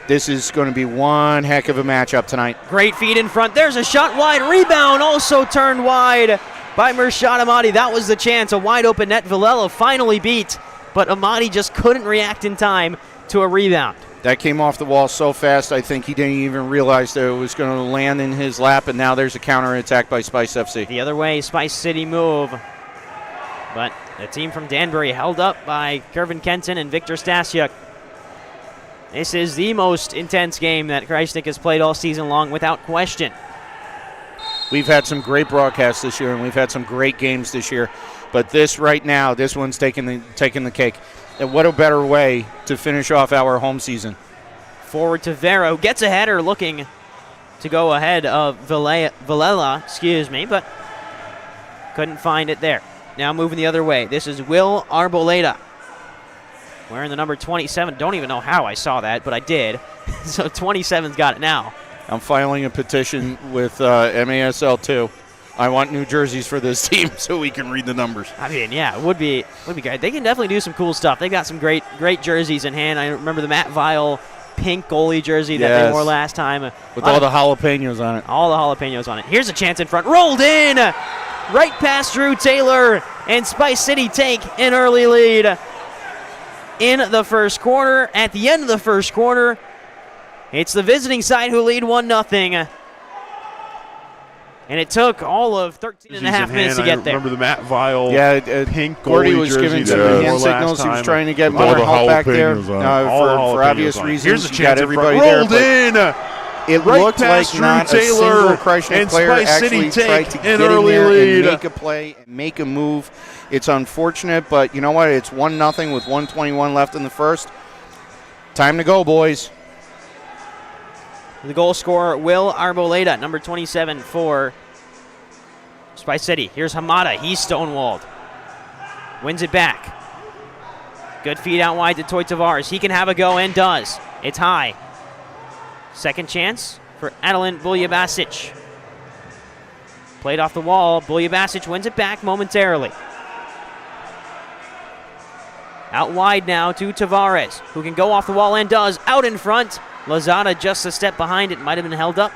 Speaker 1: This is going to be one heck of a matchup tonight.
Speaker 6: Great feed in front. There's a shot wide. Rebound also turned wide by Mershad Ahmadi. That was the chance. A wide open net. Villela finally beat, but Ahmadi just couldn't react in time to a rebound.
Speaker 1: That came off the wall so fast, I think he didn't even realize that it was going to land in his lap, and now there's a counterattack by Spice FC.
Speaker 6: The other way, Spice City move. But the team from Danbury held up by Kervin Kenton and Victor Stasiuk. This is the most intense game that Krajisnik has played all season long, without question.
Speaker 1: We've had some great broadcasts this year, and we've had some great games this year. But this right now, this one's taking the cake. And what a better way to finish off our home season.
Speaker 6: Forward to Vera, who gets a header, looking to go ahead of Villela, but couldn't find it there. Now moving the other way. This is Will Arboleda, wearing the number 27. Don't even know how I saw that, but I did. So 27's got it now.
Speaker 1: I'm filing a petition with MASL2. I want new jerseys for this team so we can read the numbers.
Speaker 6: I mean, yeah, it would be great. They can definitely do some cool stuff. They got some great jerseys in hand. I remember the Matt Vile pink goalie jersey that they wore last time.
Speaker 1: With all the jalapenos on it.
Speaker 6: All the jalapenos on it. Here's a chance in front. Rolled in! Right past Drew Taylor, and Spice City take an early lead in the first quarter. At the end of the first quarter, it's the visiting side who lead 1-0. And it took all of 13 and a half minutes to get there.
Speaker 8: Remember the Matt Vile pink
Speaker 1: Gordy
Speaker 8: goalie
Speaker 1: was
Speaker 8: jersey
Speaker 1: giving some hand signals. He was trying to get more help back there for obvious reasons.
Speaker 8: Here's a chance.
Speaker 1: Got everybody
Speaker 8: rolled
Speaker 1: there,
Speaker 8: in.
Speaker 1: It
Speaker 8: right
Speaker 1: looked like not a single Krajisnik player actually tried to get in there and make a play and make a move. It's unfortunate, but you know what? It's 1-0 with 1:21 left in the first. Time to go, boys.
Speaker 6: The goal scorer, Will Arboleda, number 27 for Spice City. Here's Hamada. He's stonewalled. Wins it back. Good feed out wide to Toy Tavares. He can have a go and does. It's high. Second chance for Adeline Buljabasic. Played off the wall. Buljabasic wins it back momentarily. Out wide now to Tavares, who can go off the wall and does. Out in front. Lozada just a step behind. It might have been held up.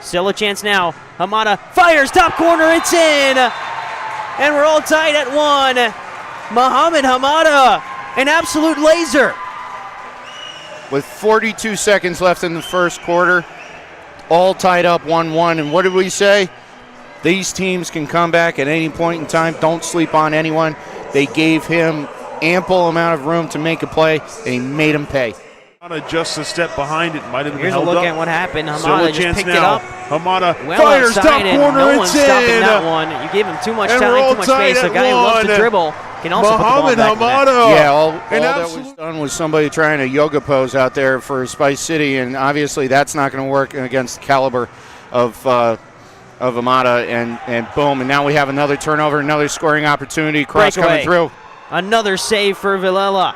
Speaker 6: Still a chance now. Hamada fires, top corner, it's in! And we're all tied at 1. Mohamed Hamada, an absolute laser.
Speaker 1: With 42 seconds left in the first quarter, all tied up 1-1. And what did we say? These teams can come back at any point in time. Don't sleep on anyone. They gave him ample amount of room to make a play, and he made him pay.
Speaker 8: Just a step behind it. Might have been
Speaker 6: Here's
Speaker 8: held
Speaker 6: a look
Speaker 8: up.
Speaker 6: at what happened. Hamada just picked it up.
Speaker 8: Hamada
Speaker 6: well
Speaker 8: fires top corner.
Speaker 6: No one's
Speaker 8: it's
Speaker 6: stopping
Speaker 8: in.
Speaker 6: that one. You gave him too much
Speaker 8: And
Speaker 6: time, too much space. The guy who loves to dribble can also
Speaker 8: Mohamed
Speaker 6: put the ball back in the
Speaker 8: Hamada.
Speaker 6: net.
Speaker 1: Yeah, all that was done was somebody trying a yoga pose out there for Spice City, and obviously that's not going to work against the caliber of Hamada, and boom, and now we have another turnover, another scoring opportunity. Cross coming through.
Speaker 6: Another save for Villela.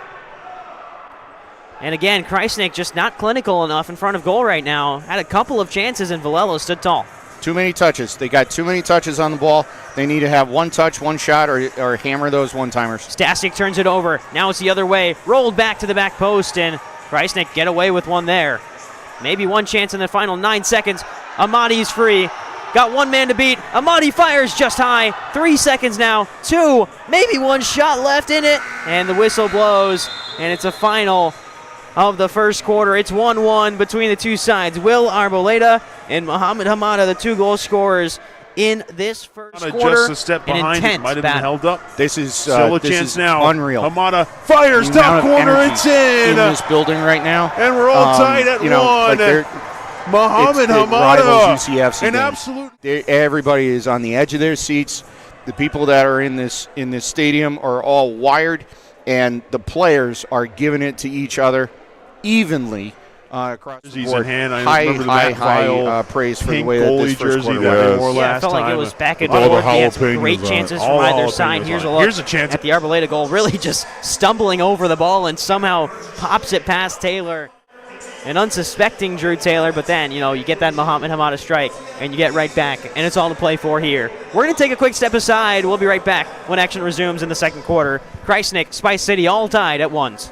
Speaker 6: And again, Krajisnik just not clinical enough in front of goal right now. Had a couple of chances, and Villela stood tall.
Speaker 1: Too many touches. They got too many touches on the ball. They need to have one touch, one shot, or hammer those one-timers.
Speaker 6: Stasiuk turns it over. Now it's the other way. Rolled back to the back post, and Krajisnik get away with one there. Maybe one chance in the final 9 seconds. Ahmadi's free. Got one man to beat. Ahmadi fires just high. 3 seconds now. 2. Maybe one shot left in it. And the whistle blows, and it's a final of the first quarter. It's 1-1 between the two sides. Will Arboleda and Mohamed Hamada, the 2 goal scorers in this first quarter.
Speaker 8: Just a step behind it. Might have been held up.
Speaker 1: This is
Speaker 8: still a
Speaker 1: this
Speaker 8: chance
Speaker 1: is
Speaker 8: now.
Speaker 1: Unreal.
Speaker 8: Hamada fires top corner. It's in
Speaker 1: this building right now.
Speaker 8: And we're all tied at 1.
Speaker 1: Like
Speaker 8: Mohamed Hamada,
Speaker 1: rivals UCFC
Speaker 8: an
Speaker 1: game.
Speaker 8: absolute.
Speaker 1: Everybody is on the edge of their seats. the people that are in this stadium are all wired, and the players are giving it to each other evenly across the board.
Speaker 8: In hand. I
Speaker 1: high
Speaker 8: remember the Matt Vile
Speaker 1: praise for the
Speaker 8: pink
Speaker 1: way that this
Speaker 8: goalie
Speaker 1: first
Speaker 8: jersey
Speaker 1: quarter
Speaker 8: that
Speaker 1: was.
Speaker 8: he wore
Speaker 6: Yeah, it
Speaker 8: last
Speaker 6: felt like
Speaker 8: time.
Speaker 6: it was back and
Speaker 8: All the
Speaker 6: forth. He had some
Speaker 8: jalapenos
Speaker 6: great
Speaker 8: on it.
Speaker 6: chances
Speaker 8: All
Speaker 6: from
Speaker 8: the
Speaker 6: either side.
Speaker 8: jalapenos
Speaker 6: Here's a
Speaker 8: on it.
Speaker 6: look
Speaker 8: Here's a chance.
Speaker 6: at the Arboleda goal, really just stumbling over the ball and somehow pops it past Taylor. An unsuspecting Drew Taylor, but then, you get that Muhammad Hamada strike, and you get right back, and it's all to play for here. We're going to take a quick step aside. We'll be right back when action resumes in the second quarter. Krajisnik, Spice City all tied at 1-1.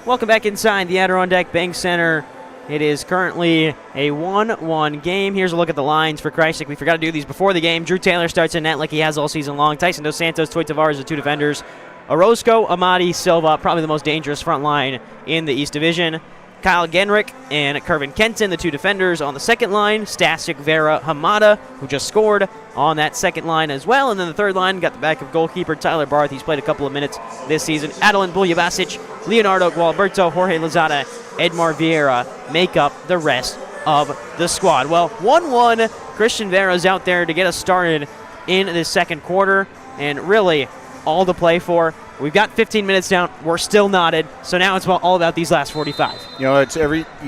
Speaker 6: Welcome back inside the Adirondack Bank Center. It is currently a 1-1 game. Here's a look at the lines for Krajisnik. We forgot to do these before the game. Drew Taylor starts in net like he has all season long. Tyson Dos Santos, Toy Tavares, the two defenders. Orozco, Amadi, Silva, probably the most dangerous front line in the East Division. Kyle Genrick and Kervin Kenton, the two defenders on the second line. Stasic, Vera, Hamada, who just scored on that second line as well. And then the third line got the back of goalkeeper Tyler Barth. He's played a couple of minutes this season. Adelan Buljabasic, Leonardo Gualberto, Jorge Lozada, Edmar Vieira make up the rest of the squad. Well, 1-1. Christian Vera's out there to get us started in this second quarter. And really, all to play for. We've got 15 minutes down. We're still knotted. So now it's all about these last 45.
Speaker 1: You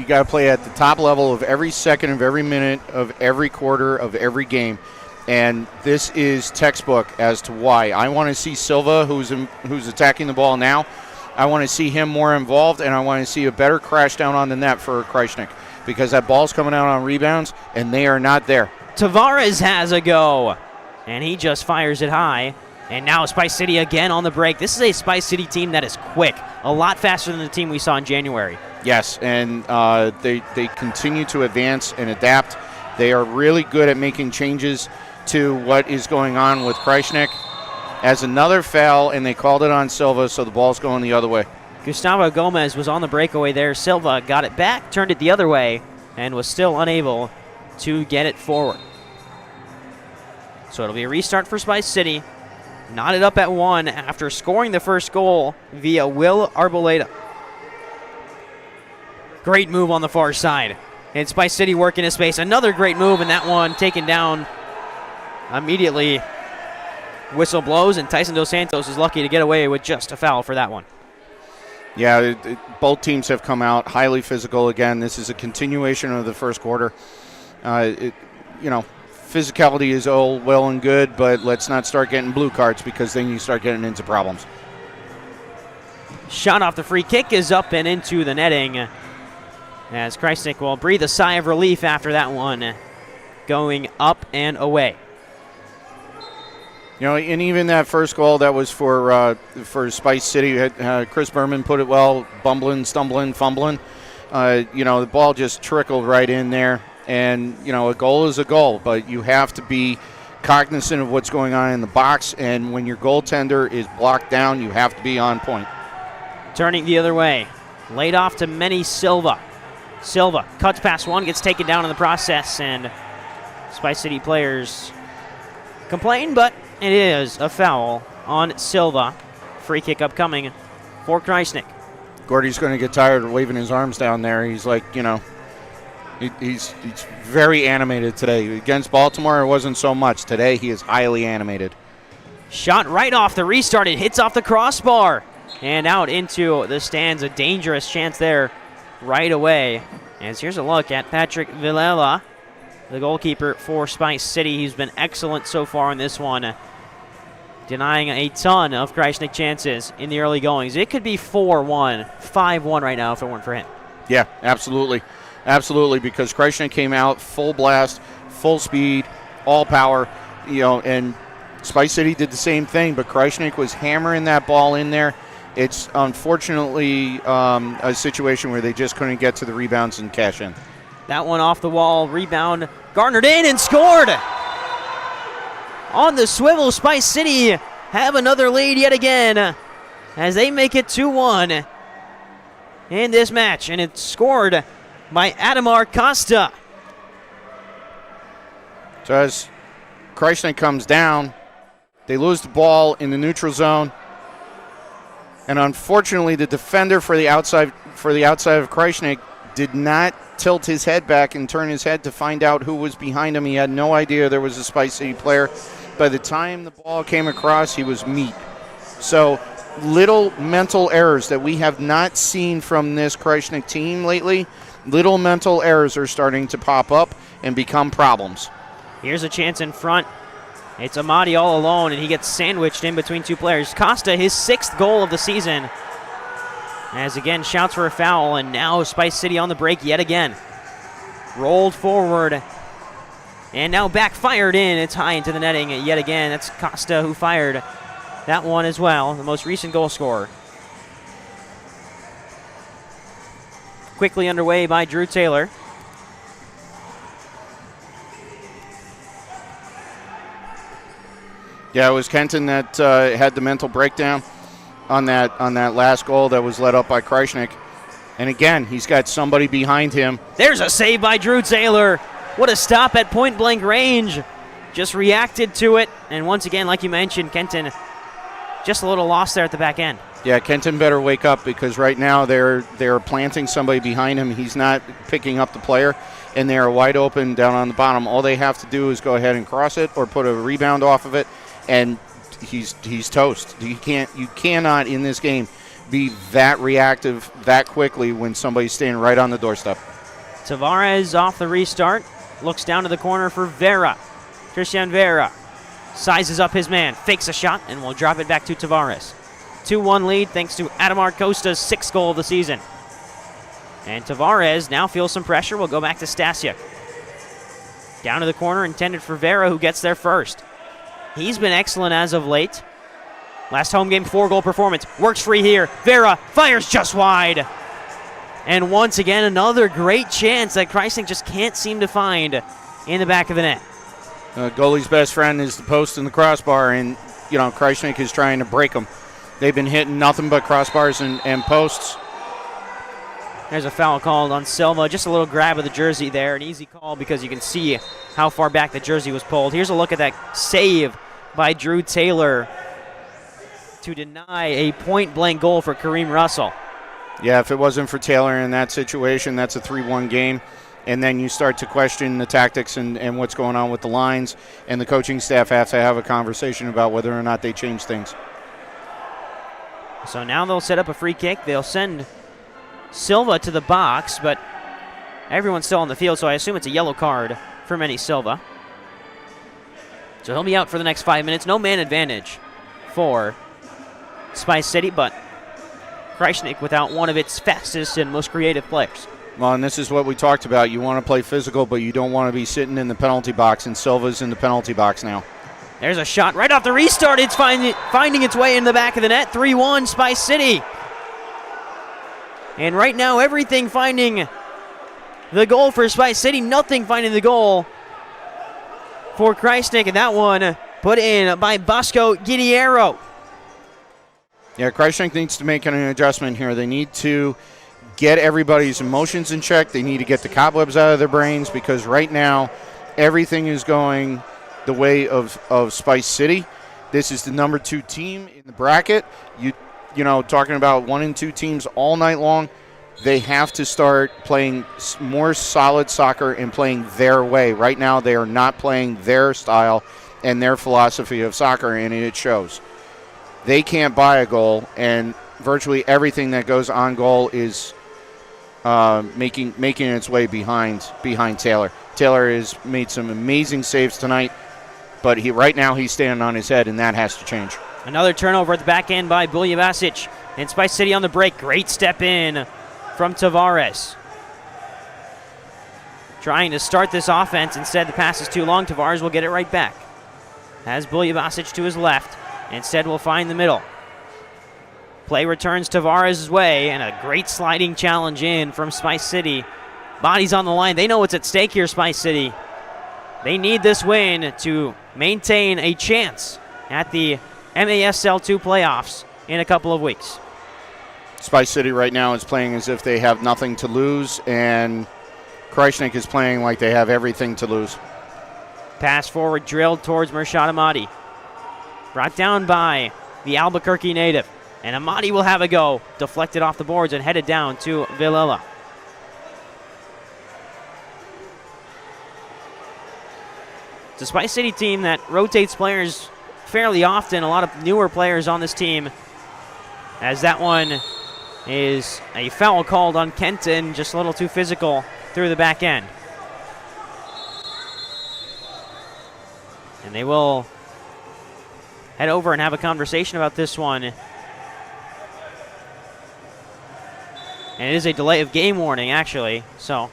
Speaker 1: got to play at the top level of every second of every minute of every quarter of every game. And this is textbook as to why. I want to see Silva, who's attacking the ball now. I want to see him more involved, and I want to see a better crash down on the net for Krajisnik, because that ball's coming out on rebounds, and they are not there.
Speaker 6: Tavares has a go, and he just fires it high. And now Spice City again on the break. This is a Spice City team that is quick, a lot faster than the team we saw in January.
Speaker 1: Yes, and they continue to advance and adapt. They are really good at making changes to what is going on with Krajisnik. As another foul, and they called it on Silva, so the ball's going the other way.
Speaker 6: Gustavo Gomez was on the breakaway there. Silva got it back, turned it the other way, and was still unable to get it forward. So it'll be a restart for Spice City. Knotted up at 1 after scoring the first goal via Will Arboleda. Great move on the far side. And Spice City working his space. Another great move, and that one taken down immediately. Whistle blows, and Tyson Dos Santos is lucky to get away with just a foul for that one.
Speaker 1: Yeah, both teams have come out highly physical again. This is a continuation of the first quarter. Physicality is all well and good, but let's not start getting blue cards, because then you start getting into problems.
Speaker 6: Shot off the free kick is up and into the netting, as Krajisnik will breathe a sigh of relief after that one going up and away.
Speaker 1: And even that first goal that was for Spice City, Chris Berman put it well, bumbling, stumbling, fumbling. The ball just trickled right in there. And, a goal is a goal, but you have to be cognizant of what's going on in the box. And when your goaltender is blocked down, you have to be on point.
Speaker 6: Turning the other way. Laid off to Manny Silva. Silva cuts past one, gets taken down in the process, and Spice City players complain, but it is a foul on Silva. Free kick upcoming for Krajisnik.
Speaker 1: Gordy's going to get tired of waving his arms down there. He's like, he's very animated today. Against Baltimore, it wasn't so much. Today, he is highly animated.
Speaker 6: Shot right off the restart. It hits off the crossbar and out into the stands. A dangerous chance there right away. As here's a look at Patrick Villela, the goalkeeper for Spice City. He's been excellent so far in this one, denying a ton of Krajisnik chances in the early goings. It could be 4-1, 5-1 right now if it weren't for him.
Speaker 1: Yeah, absolutely. Absolutely, because Krajisnik came out full blast, full speed, all power,
Speaker 4: and Spice City did the same thing, but Krajisnik was hammering that ball in there. It's unfortunately a situation where they just couldn't get to the rebounds and cash in.
Speaker 6: That one off the wall, rebound, garnered in and scored. On the swivel, Spice City have another lead yet again as they make it 2-1 in this match, and it's scored by Adamar Costa.
Speaker 4: So as Krajisnik comes down, they lose the ball in the neutral zone, and unfortunately the defender for the outside of Krajisnik did not tilt his head back and turn his head to find out who was behind him. He had no idea there was a Spice City player. By the time the ball came across, he was meat. So little mental errors that we have not seen from this Krajisnik team lately. Little mental errors are starting to pop up and become problems.
Speaker 6: Here's a chance in front. It's Amadi all alone, and he gets sandwiched in between two players. Costa, his 6th goal of the season. As again, shouts for a foul, and now Spice City on the break yet again. Rolled forward, and now backfired in. It's high into the netting yet again. That's Costa who fired that one as well, the most recent goal scorer. Quickly underway by Drew Taylor.
Speaker 4: Yeah, it was Kenton that had the mental breakdown on that last goal that was led up by Krajisnik. And again, he's got somebody behind him.
Speaker 6: There's a save by Drew Taylor. What a stop at point-blank range. Just reacted to it. And once again, like you mentioned, Kenton just a little lost there at the back end.
Speaker 4: Yeah, Kenton better wake up, because right now they're planting somebody behind him. He's not picking up the player, and they are wide open down on the bottom. All they have to do is go ahead and cross it or put a rebound off of it, and he's toast. You cannot in this game be that reactive that quickly when somebody's standing right on the doorstep.
Speaker 6: Tavares off the restart, looks down to the corner for Vera. Christian Vera sizes up his man, fakes a shot, and will drop it back to Tavares. 2-1 lead thanks to Adamar Costa's 6th goal of the season. And Tavares now feels some pressure. Will go back to Stasiuk. Down to the corner, intended for Vera, who gets there first. He's been excellent as of late. Last home game, 4-goal performance. Works free here. Vera fires just wide. And once again, another great chance that Krajisnik just can't seem to find in the back of the net.
Speaker 4: Goalie's best friend is the post and the crossbar, and Krajisnik is trying to break them. They've been hitting nothing but crossbars and posts.
Speaker 6: There's a foul called on Silva. Just a little grab of the jersey there. An easy call because you can see how far back the jersey was pulled. Here's a look at that save by Drew Taylor to deny a point-blank goal for Kareem Russell.
Speaker 4: Yeah, if it wasn't for Taylor in that situation, that's a 3-1 game. And then you start to question the tactics and what's going on with the lines, and the coaching staff have to have a conversation about whether or not they change things.
Speaker 6: So now they'll set up a free kick. They'll send Silva to the box, but everyone's still on the field, so I assume it's a yellow card for Manny Silva. So he'll be out for the next 5 minutes. No man advantage for Spice City, but Krajisnik without one of its fastest and most creative players.
Speaker 4: Well, and this is what we talked about. You want to play physical, but you don't want to be sitting in the penalty box, and Silva's in the penalty box now.
Speaker 6: There's a shot right off the restart. It's finding its way in the back of the net. 3-1 Spice City. And right now, everything finding the goal for Spice City. Nothing finding the goal for Krajisnik. And that one put in by Bosco Guidiero.
Speaker 4: Yeah, Krajisnik needs to make an adjustment here. They need to get everybody's emotions in check. They need to get the cobwebs out of their brains, because right now, everything is going the way of Spice City. This is the number 2 team in the bracket. You know, talking about 1 and 2 teams all night long. They have to start playing more solid soccer and playing their way. Right now, they are not playing their style and their philosophy of soccer, and it shows. They can't buy a goal, and virtually everything that goes on goal is making its way behind Taylor. Taylor has made some amazing saves tonight, but right now he's standing on his head, and that has to change.
Speaker 6: Another turnover at the back end by Buljavacic, and Spice City on the break. Great step in from Tavares. Trying to start this offense. Instead, the pass is too long. Tavares will get it right back. Has Buljubasic to his left. Instead will find the middle. Play returns Tavares' way, and a great sliding challenge in from Spice City. Bodies on the line. They know what's at stake here, Spice City. They need this win to maintain a chance at the MASL2 playoffs in a couple of weeks.
Speaker 1: Spice City right now is playing as if they have nothing to lose, and Krajisnik is playing like they have everything to lose.
Speaker 6: Pass forward drilled towards Mershad Amadi. Brought down by the Albuquerque native. And Amadi will have a go. Deflected off the boards and headed down to Villela. It's a Spice City team that rotates players fairly often. A lot of newer players on this team. As that one is a foul called on Kenton. Just a little too physical through the back end. And they will head over and have a conversation about this one. And it is a delay of game warning, actually. So,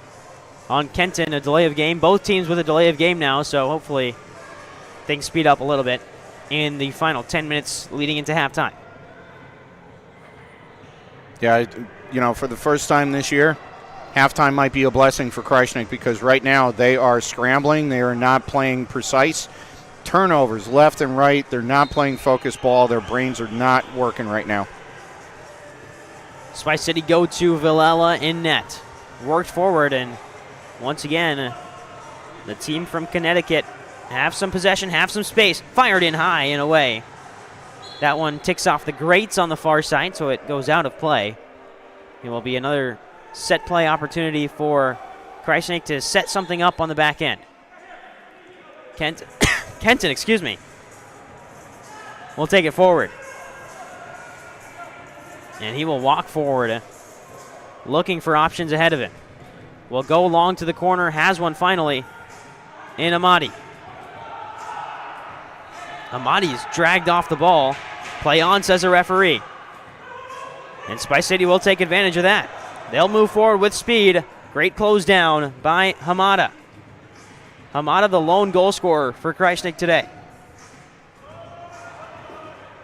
Speaker 6: on Kenton, a delay of game. Both teams with a delay of game now, so hopefully things speed up a little bit in the final 10 minutes leading into halftime.
Speaker 1: Yeah, for the first time this year, halftime might be a blessing for Krajisnik because right now they are scrambling. They are not playing precise. Turnovers left and right. They're not playing focus ball. Their brains are not working right now.
Speaker 6: Spice City go to Villela in net. Worked forward, and once again, the team from Connecticut have some possession, have some space. Fired in high and away. That one ticks off the grates on the far side, so it goes out of play. It will be another set play opportunity for Krajisnik to set something up on the back end. Kenton, excuse me. We'll take it forward. And he will walk forward, looking for options ahead of him. Will go long to the corner, has one finally in Amadi. Amadi's dragged off the ball. Play on, says the referee. And Spice City will take advantage of that. They'll move forward with speed. Great close down by Hamada. Hamada, the lone goal scorer for Krajisnik today.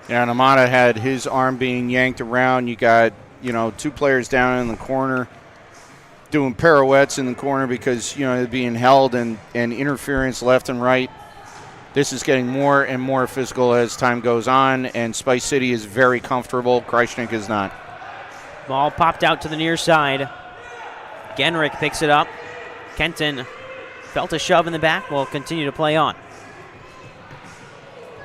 Speaker 1: Yeah, and Amada had his arm being yanked around. You got, two players down in the corner doing pirouettes in the corner because, they're being held and interference left and right. This is getting more and more physical as time goes on, and Spice City is very comfortable. Krajisnik is not.
Speaker 6: Ball popped out to the near side. Genrick picks it up. Kenton felt a shove in the back. Will continue to play on.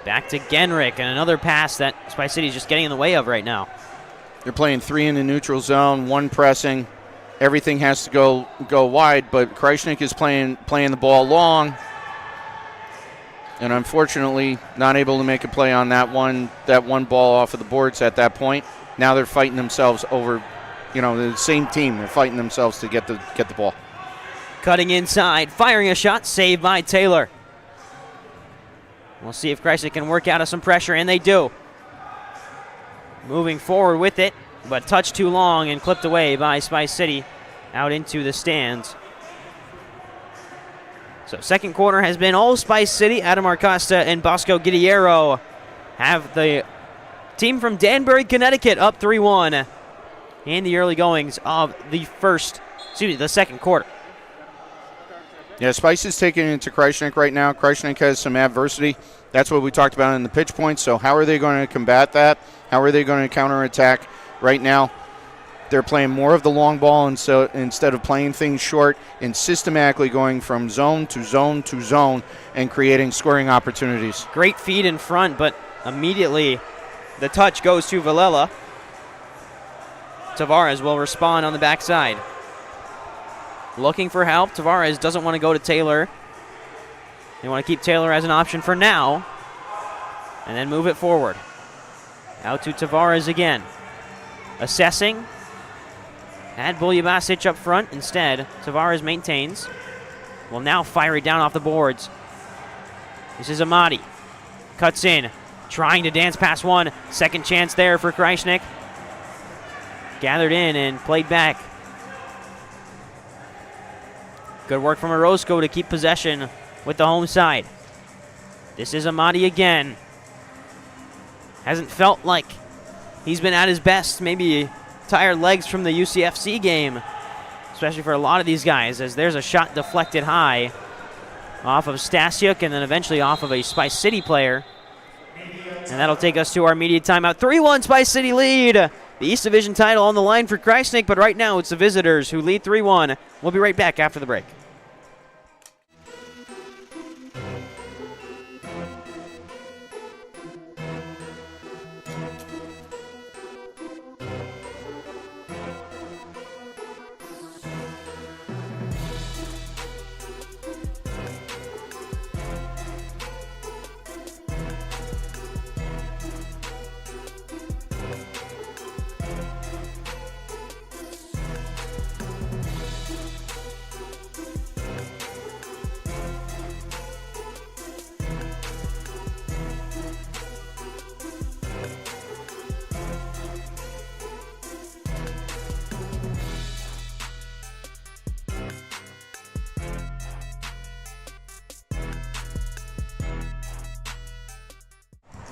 Speaker 6: Back to Genrick, and another pass that Spice City is just getting in the way of right now.
Speaker 1: They're playing 3 in the neutral zone, 1 pressing. Everything has to go wide, but Krajisnik is playing the ball long, and unfortunately not able to make a play on that one ball off of the boards at that point. Now they're fighting themselves over, the same team. They're fighting themselves to get the ball.
Speaker 6: Cutting inside, firing a shot, saved by Taylor. We'll see if Krajisnik can work out of some pressure, and they do. Moving forward with it, but touched too long and clipped away by Spice City out into the stands. So second quarter has been all Spice City. Adam Arcosta and Bosco Guidiero have the team from Danbury, Connecticut up 3-1 in the early goings of the second quarter.
Speaker 1: Yeah, Spice is taking it to Krajisnik right now. Krajisnik has some adversity. That's what we talked about in the pitch points. So how are they going to combat that? How are they going to counterattack? Right now, they're playing more of the long ball, and so instead of playing things short and systematically going from zone to zone to zone and creating scoring opportunities.
Speaker 6: Great feed in front, but immediately the touch goes to Villela. Tavares will respond on the backside. Looking for help. Tavares doesn't want to go to Taylor. They want to keep Taylor as an option for now. And then move it forward. Out to Tavares again. Assessing. Had Buljubasic up front. Instead, Tavares maintains. Will now fire it down off the boards. This is Amadi. Cuts in. Trying to dance past one. Second chance there for Krajisnik. Gathered in and played back. Good work from Orozco to keep possession with the home side. This is Amadi again. Hasn't felt like he's been at his best. Maybe tired legs from the UCFC game, especially for a lot of these guys, as there's a shot deflected high off of Stasiuk and then eventually off of a Spice City player. And that'll take us to our immediate timeout. 3-1 Spice City lead. The East Division title on the line for Krajisnik, but right now it's the visitors who lead 3-1. We'll be right back after the break.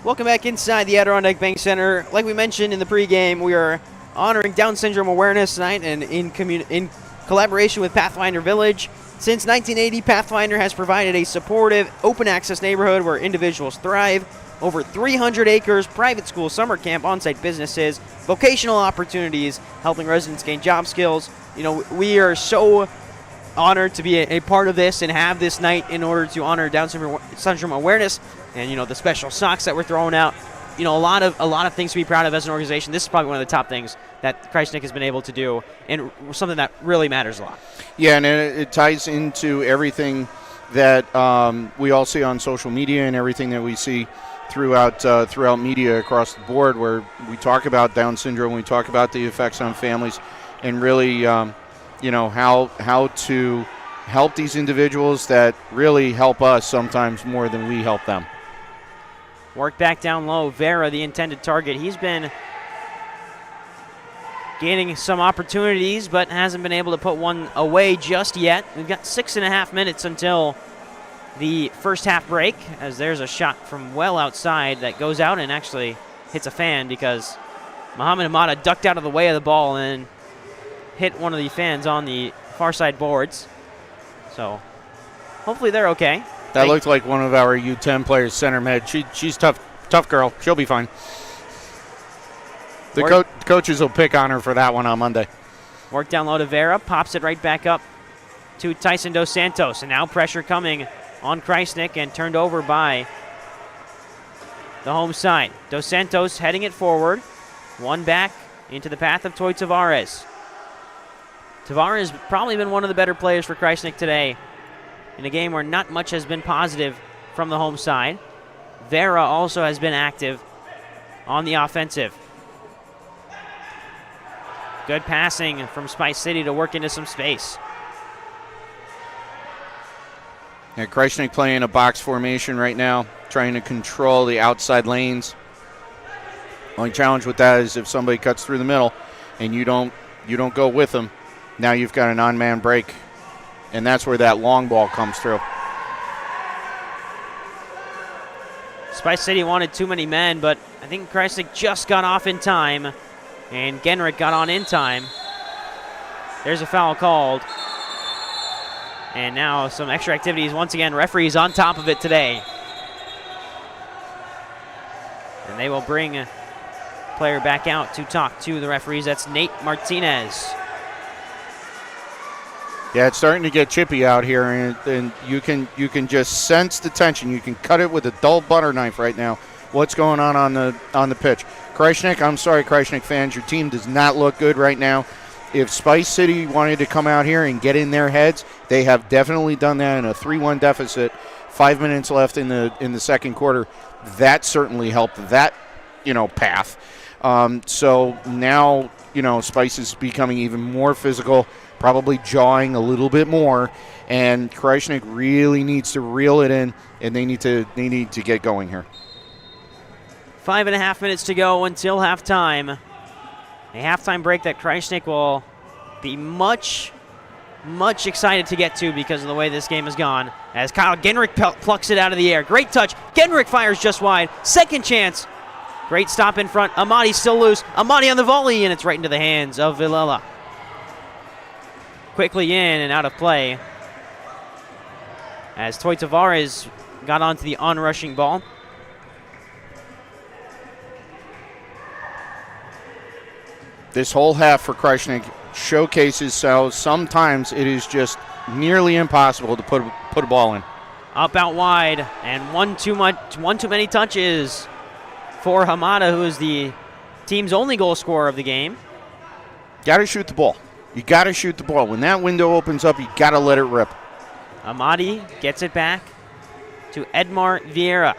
Speaker 6: Welcome back inside the Adirondack Bank Center. Like we mentioned in the pregame, we are honoring Down Syndrome Awareness Night and in collaboration with Pathfinder Village. Since 1980, Pathfinder has provided a supportive, open-access neighborhood where individuals thrive. Over 300 acres, private school, summer camp, on-site businesses, vocational opportunities, helping residents gain job skills. You know, we are so honored to be a part of this and have this night in order to honor Down Syndrome Awareness. And, you know, the special socks that we're throwing out, you know, a lot of things to be proud of as an organization. This is probably one of the top things that Krajisnik has been able to do, and something that really matters a lot.
Speaker 4: Yeah, and it ties into everything that we all see on social media and everything that we see throughout media across the board, where we talk about Down syndrome, we talk about the effects on families, and really, you know, how to help these individuals that really help us sometimes more than we help them.
Speaker 6: Work back down low. Vera, the intended target. He's been gaining some opportunities, but hasn't been able to put one away just yet. We've got 6.5 minutes until the first half break, as there's a shot from well outside that goes out and actually hits a fan because Muhammad Amada ducked out of the way of the ball and hit one of the fans on the far side boards. So hopefully they're okay.
Speaker 4: That looked like one of our U10 players, center mid. She's tough girl. She'll be fine. The coaches will pick on her for that one on Monday.
Speaker 6: Work down low to Vera, pops it right back up to Tyson Dos Santos, and now pressure coming on Krajisnik and turned over by the home side. Dos Santos heading it forward, one back into the path of Toy Tavares. Tavares probably been one of the better players for Krajisnik today in a game where not much has been positive from the home side. Vera also has been active on the offensive. Good passing from Spice City to work into some space.
Speaker 4: Yeah, Krajisnik playing a box formation right now, trying to control the outside lanes. Only challenge with that is if somebody cuts through the middle and you don't go with them, now you've got an on-man break, and that's where that long ball comes through.
Speaker 6: Spice City wanted too many men, but I think Krajisnik just got off in time, and Genrick got on in time. There's a foul called. And now some extra activities. Once again, referees on top of it today. And they will bring a player back out to talk to the referees. That's Nate Martinez.
Speaker 4: Yeah, it's starting to get chippy out here, and you can just sense the tension. You can cut it with a dull butter knife right now. What's going on the pitch? Krajisnik, I'm sorry, Krajisnik fans, your team does not look good right now. If Spice City wanted to come out here and get in their heads, they have definitely done that in a 3-1 deficit. 5 minutes left in the second quarter. That certainly helped that, path. So now, Spice is becoming even more physical, probably jawing a little bit more, and Krajisnik really needs to reel it in, and they need to get going here.
Speaker 6: 5.5 minutes to go until halftime. A halftime break that Krajisnik will be much much excited to get to because of the way this game has gone. As Kyle Genrich plucks it out of the air. Great touch. Genrich fires just wide. Second chance. Great stop in front. Amadi still loose. Amadi on the volley, and it's right into the hands of Villela. Quickly in and out of play. As Toy Tavares got onto the onrushing ball.
Speaker 1: This whole half for Krajisnik showcases how sometimes it is just nearly impossible to put a ball in.
Speaker 6: Up out wide, and one too many touches for Hamada, who is the team's only goal scorer of the game.
Speaker 1: Got to shoot the ball. You got to shoot the ball. When that window opens up, you got to let it rip.
Speaker 6: Amadi gets it back to Edmar Vieira.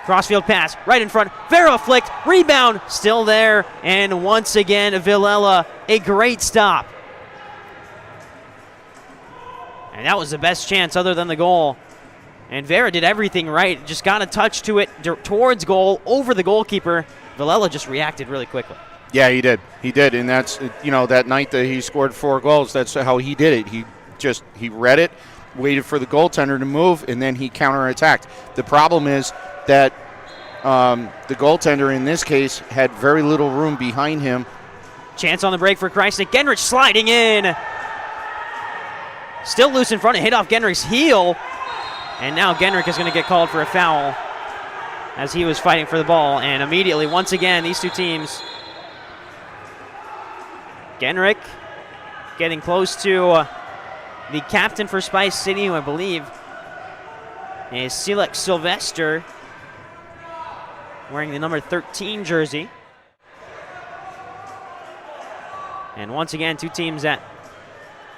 Speaker 6: Crossfield pass, right in front. Vera flicked, rebound, still there. And once again, Villela, a great stop. And that was the best chance other than the goal. And Vera did everything right. Just got a touch to it towards goal, over the goalkeeper. Villela just reacted really quickly.
Speaker 1: Yeah, he did. He did. And that's, that night that he scored 4 goals, that's how he did it. He read it, waited for the goaltender to move, and then he counterattacked. The problem is that the goaltender in this case had very little room behind him.
Speaker 6: Chance on the break for Krajisnik. Genrich sliding in. Still loose in front. It hit off Genrich's heel. And now Genrich is going to get called for a foul as he was fighting for the ball. And immediately, once again, these two teams. Genrich getting close to the captain for Spice City, who I believe is Silek Sylvester, wearing the number 13 jersey. And once again, two teams that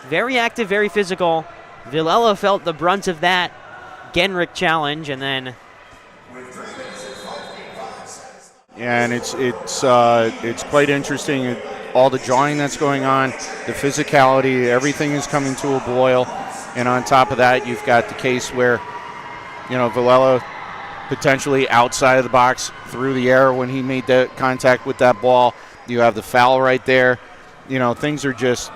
Speaker 6: very active, very physical. Villela felt the brunt of that Genrich challenge, and then.
Speaker 1: Yeah, and it's quite interesting. All the jawing that's going on, the physicality, everything is coming to a boil. And on top of that, you've got the case where, Villela potentially outside of the box through the air when he made that contact with that ball. You have the foul right there. Things are just,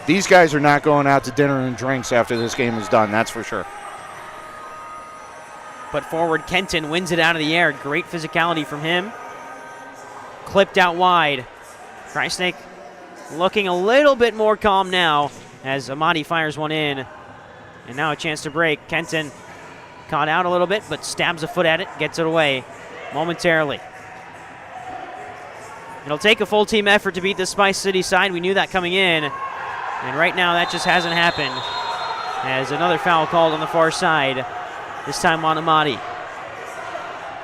Speaker 1: these guys are not going out to dinner and drinks after this game is done, that's for sure.
Speaker 6: But forward, Kenton wins it out of the air. Great physicality from him. Clipped out wide. Krajisnik looking a little bit more calm now as Amadi fires one in. And now a chance to break. Kenton caught out a little bit, but stabs a foot at it, gets it away momentarily. It'll take a full team effort to beat the Spice City side. We knew that coming in. And right now that just hasn't happened. As another foul called on the far side, this time on Amadi.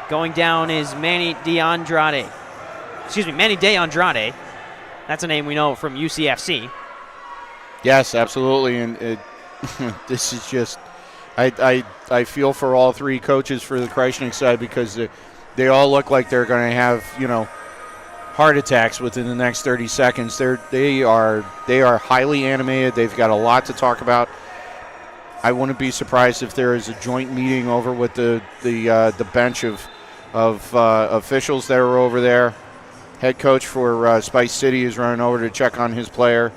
Speaker 6: Going down is Manny De Andrade. That's a name we know from UCFC.
Speaker 1: Yes, absolutely. And this is just, I feel for all three coaches for the Krajisnik side because they all look like they're going to have, heart attacks within the next 30 seconds. They are highly animated. They've got a lot to talk about. I wouldn't be surprised if there is a joint meeting over with the bench of officials that are over there. Head coach for Spice City is running over to check on his player.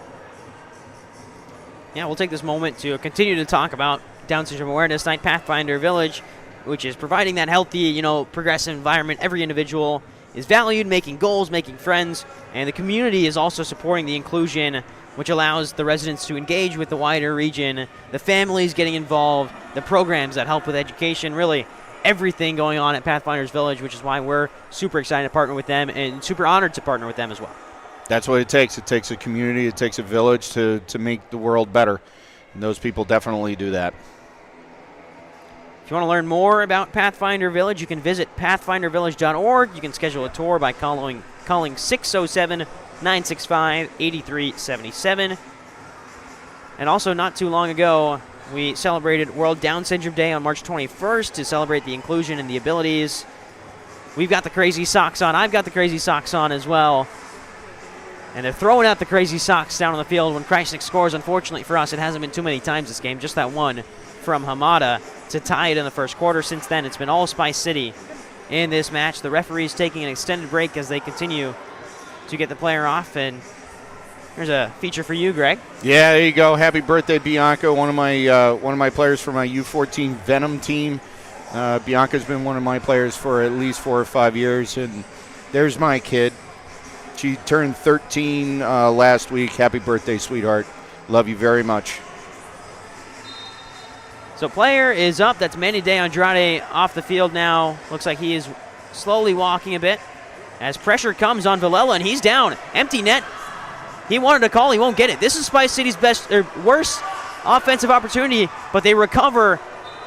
Speaker 6: Yeah, we'll take this moment to continue to talk about Down Syndrome Awareness Night, Pathfinder Village, which is providing that healthy, progressive environment. Every individual is valued, making goals, making friends, and the community is also supporting the inclusion, which allows the residents to engage with the wider region, the families getting involved, the programs that help with education, really everything going on at Pathfinders Village, which is why we're super excited to partner with them and super honored to partner with them as well.
Speaker 1: That's what it takes. It takes a community, it takes a village to make the world better. And those people definitely do that.
Speaker 6: If you want to learn more about Pathfinder Village, you can visit pathfindervillage.org. You can schedule a tour by calling 607-965-8377. And also, not too long ago, we celebrated World Down Syndrome Day on March 21st to celebrate the inclusion and the abilities. We've got the crazy socks on. I've got the crazy socks on as well. And they're throwing out the crazy socks down on the field when Krajisnik scores. Unfortunately for us, it hasn't been too many times this game. Just that one from Hamada to tie it in the first quarter. Since then, it's been all Spice City in this match. The referee's taking an extended break as they continue to get the player off. And Here's a feature for you, Greg.
Speaker 1: Yeah, there you go. Happy birthday, Bianca, one of my players for my U14 Venom team. Bianca's been one of my players for at least 4 or 5 years, and there's my kid. She turned 13 last week. Happy birthday, sweetheart. Love you very much.
Speaker 6: So player is up. That's Manny De Andrade off the field now. Looks like he is slowly walking a bit as pressure comes on Villela, and he's down. Empty net. He wanted a call. He won't get it. This is Spice City's worst offensive opportunity, but they recover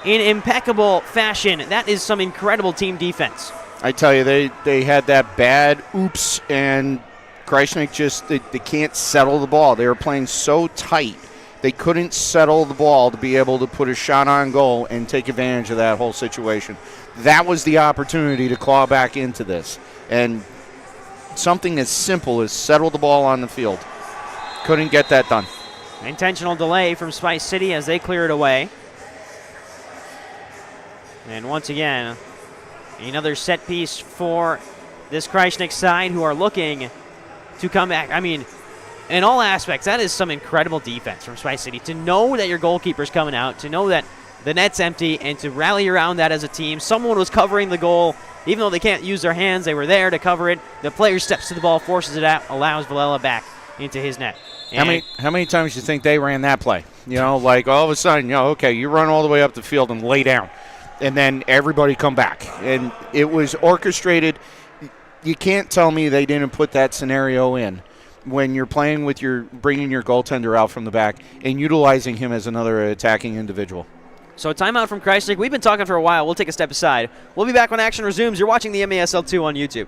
Speaker 6: in impeccable fashion. That is some incredible team defense.
Speaker 1: I tell you, they had that bad oops, and Krajisnik just they can't settle the ball. They were playing so tight. They couldn't settle the ball to be able to put a shot on goal and take advantage of that whole situation. That was the opportunity to claw back into this. And something as simple as settle the ball on the field. Couldn't get that done.
Speaker 6: Intentional delay from Spice City as they clear it away. And once again, another set piece for this Krajisnik side who are looking to come back. I mean, in all aspects, that is some incredible defense from Spice City. To know that your goalkeeper's coming out, to know that the net's empty, and to rally around that as a team. Someone was covering the goal. Even though they can't use their hands, they were there to cover it. The player steps to the ball, forces it out, allows Villela back into his net.
Speaker 1: How many times do you think they ran that play? You know, like all of a sudden, okay, you run all the way up the field and lay down, and then everybody come back. And it was orchestrated. You can't tell me they didn't put that scenario in when you're playing with bringing your goaltender out from the back and utilizing him as another attacking individual.
Speaker 6: So a timeout from Krajisnik. We've been talking for a while. We'll take a step aside. We'll be back when action resumes. You're watching the MASL2 on YouTube.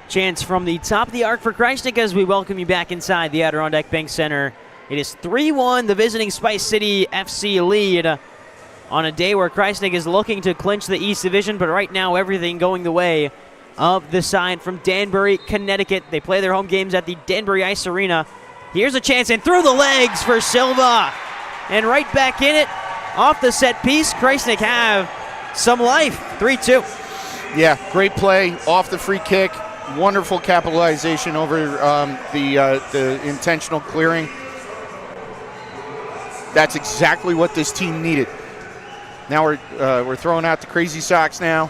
Speaker 6: Chance from the top of the arc for Krajisnik as we welcome you back inside the Adirondack Bank Center. It is 3-1, the visiting Spice City FC lead on a day where Krajisnik is looking to clinch the East Division, but right now everything going the way of the side from Danbury, Connecticut. They play their home games at the Danbury Ice Arena. Here's a chance, and through the legs for Silva. And right back in it, off the set piece, Krajisnik have some life, 3-2.
Speaker 1: Yeah, great play off the free kick. Wonderful capitalization over the intentional clearing. That's exactly what this team needed. Now we're throwing out the crazy socks now,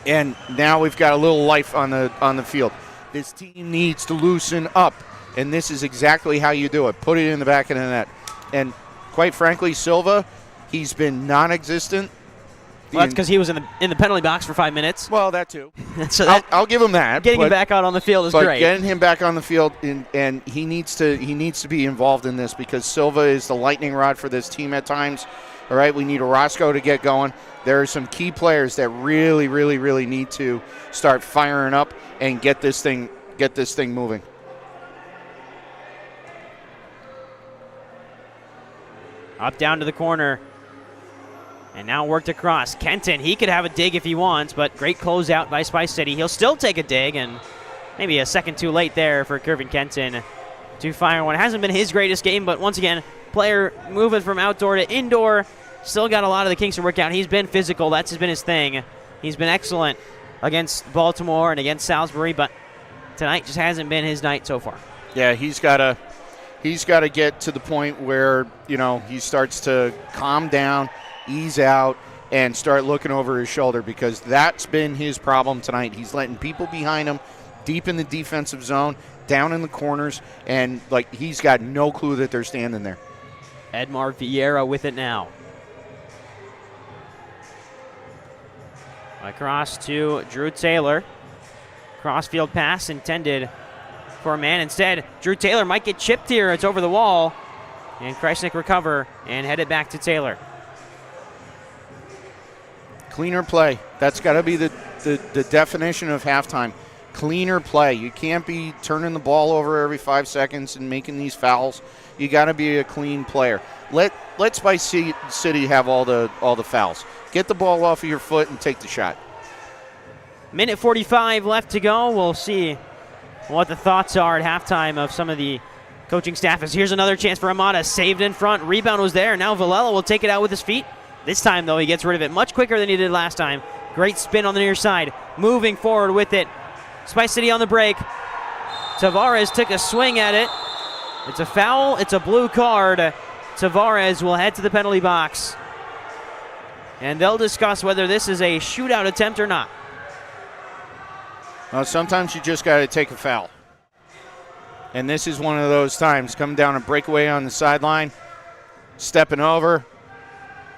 Speaker 1: and now we've got a little life on the field. This team needs to loosen up, and this is exactly how you do it. Put it in the back of the net. And quite frankly, Silva, he's been non-existent.
Speaker 6: Well, that's because he was in the penalty box for 5 minutes.
Speaker 1: Well, that too.
Speaker 6: So
Speaker 1: I'll give him that.
Speaker 6: Getting him back out on the field is great.
Speaker 1: Getting him back on the field, and he needs to be involved in this because Silva is the lightning rod for this team at times. All right, we need Orozco to get going. There are some key players that really, really, really need to start firing up and get this thing moving.
Speaker 6: Up down to the corner. And now worked across. Kenton, he could have a dig if he wants, but great closeout by Spice City. He'll still take a dig, and maybe a second too late there for Kervin Kenton to fire one. It hasn't been his greatest game, but once again, player moving from outdoor to indoor. Still got a lot of the kinks to work out. He's been physical. That's been his thing. He's been excellent against Baltimore and against Salisbury, but tonight just hasn't been his night so far.
Speaker 1: Yeah, he's got to get to the point where, he starts to calm down, ease out, and start looking over his shoulder, because that's been his problem tonight. He's letting people behind him deep in the defensive zone, down in the corners, and like he's got no clue that they're standing there.
Speaker 6: Edmar Vieira with it now. Across to Drew Taylor. Crossfield pass intended for a man. Instead, Drew Taylor might get chipped here. It's over the wall. And Krajisnik recover and head it back to Taylor.
Speaker 1: Cleaner play. That's got to be the definition of halftime. Cleaner play. You can't be turning the ball over every 5 seconds and making these fouls. You got to be a clean player. Let Spice City have all the fouls. Get the ball off of your foot and take the shot.
Speaker 6: Minute 45 left to go. We'll see what the thoughts are at halftime of some of the coaching staff. As here's another chance for Amada. Saved in front. Rebound was there. Now Villela will take it out with his feet. This time, though, he gets rid of it much quicker than he did last time. Great spin on the near side. Moving forward with it. Spice City on the break. Tavares took a swing at it. It's a foul. It's a blue card. Tavares will head to the penalty box. And they'll discuss whether this is a shootout attempt or not.
Speaker 1: Well, sometimes you just got to take a foul. And this is one of those times. Coming down a breakaway on the sideline, stepping over.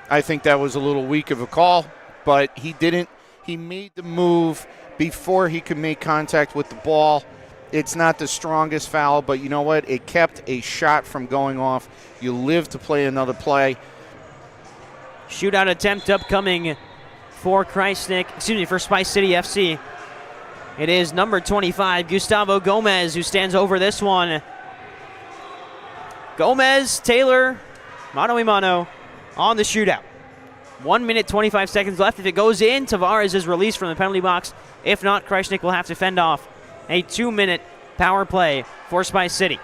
Speaker 1: I think that was a little weak of a call, but he didn't. He made the move before he could make contact with the ball. It's not the strongest foul, but you know what? It kept a shot from going off. You live to play another play.
Speaker 6: Shootout attempt upcoming for for Spice City FC. It is number 25, Gustavo Gomez, who stands over this one. Gomez, Taylor, mano a mano on the shootout. 1 minute, 25 seconds left. If it goes in, Tavares is released from the penalty box. If not, Krajisnik will have to fend off a 2-minute power play for Spice City.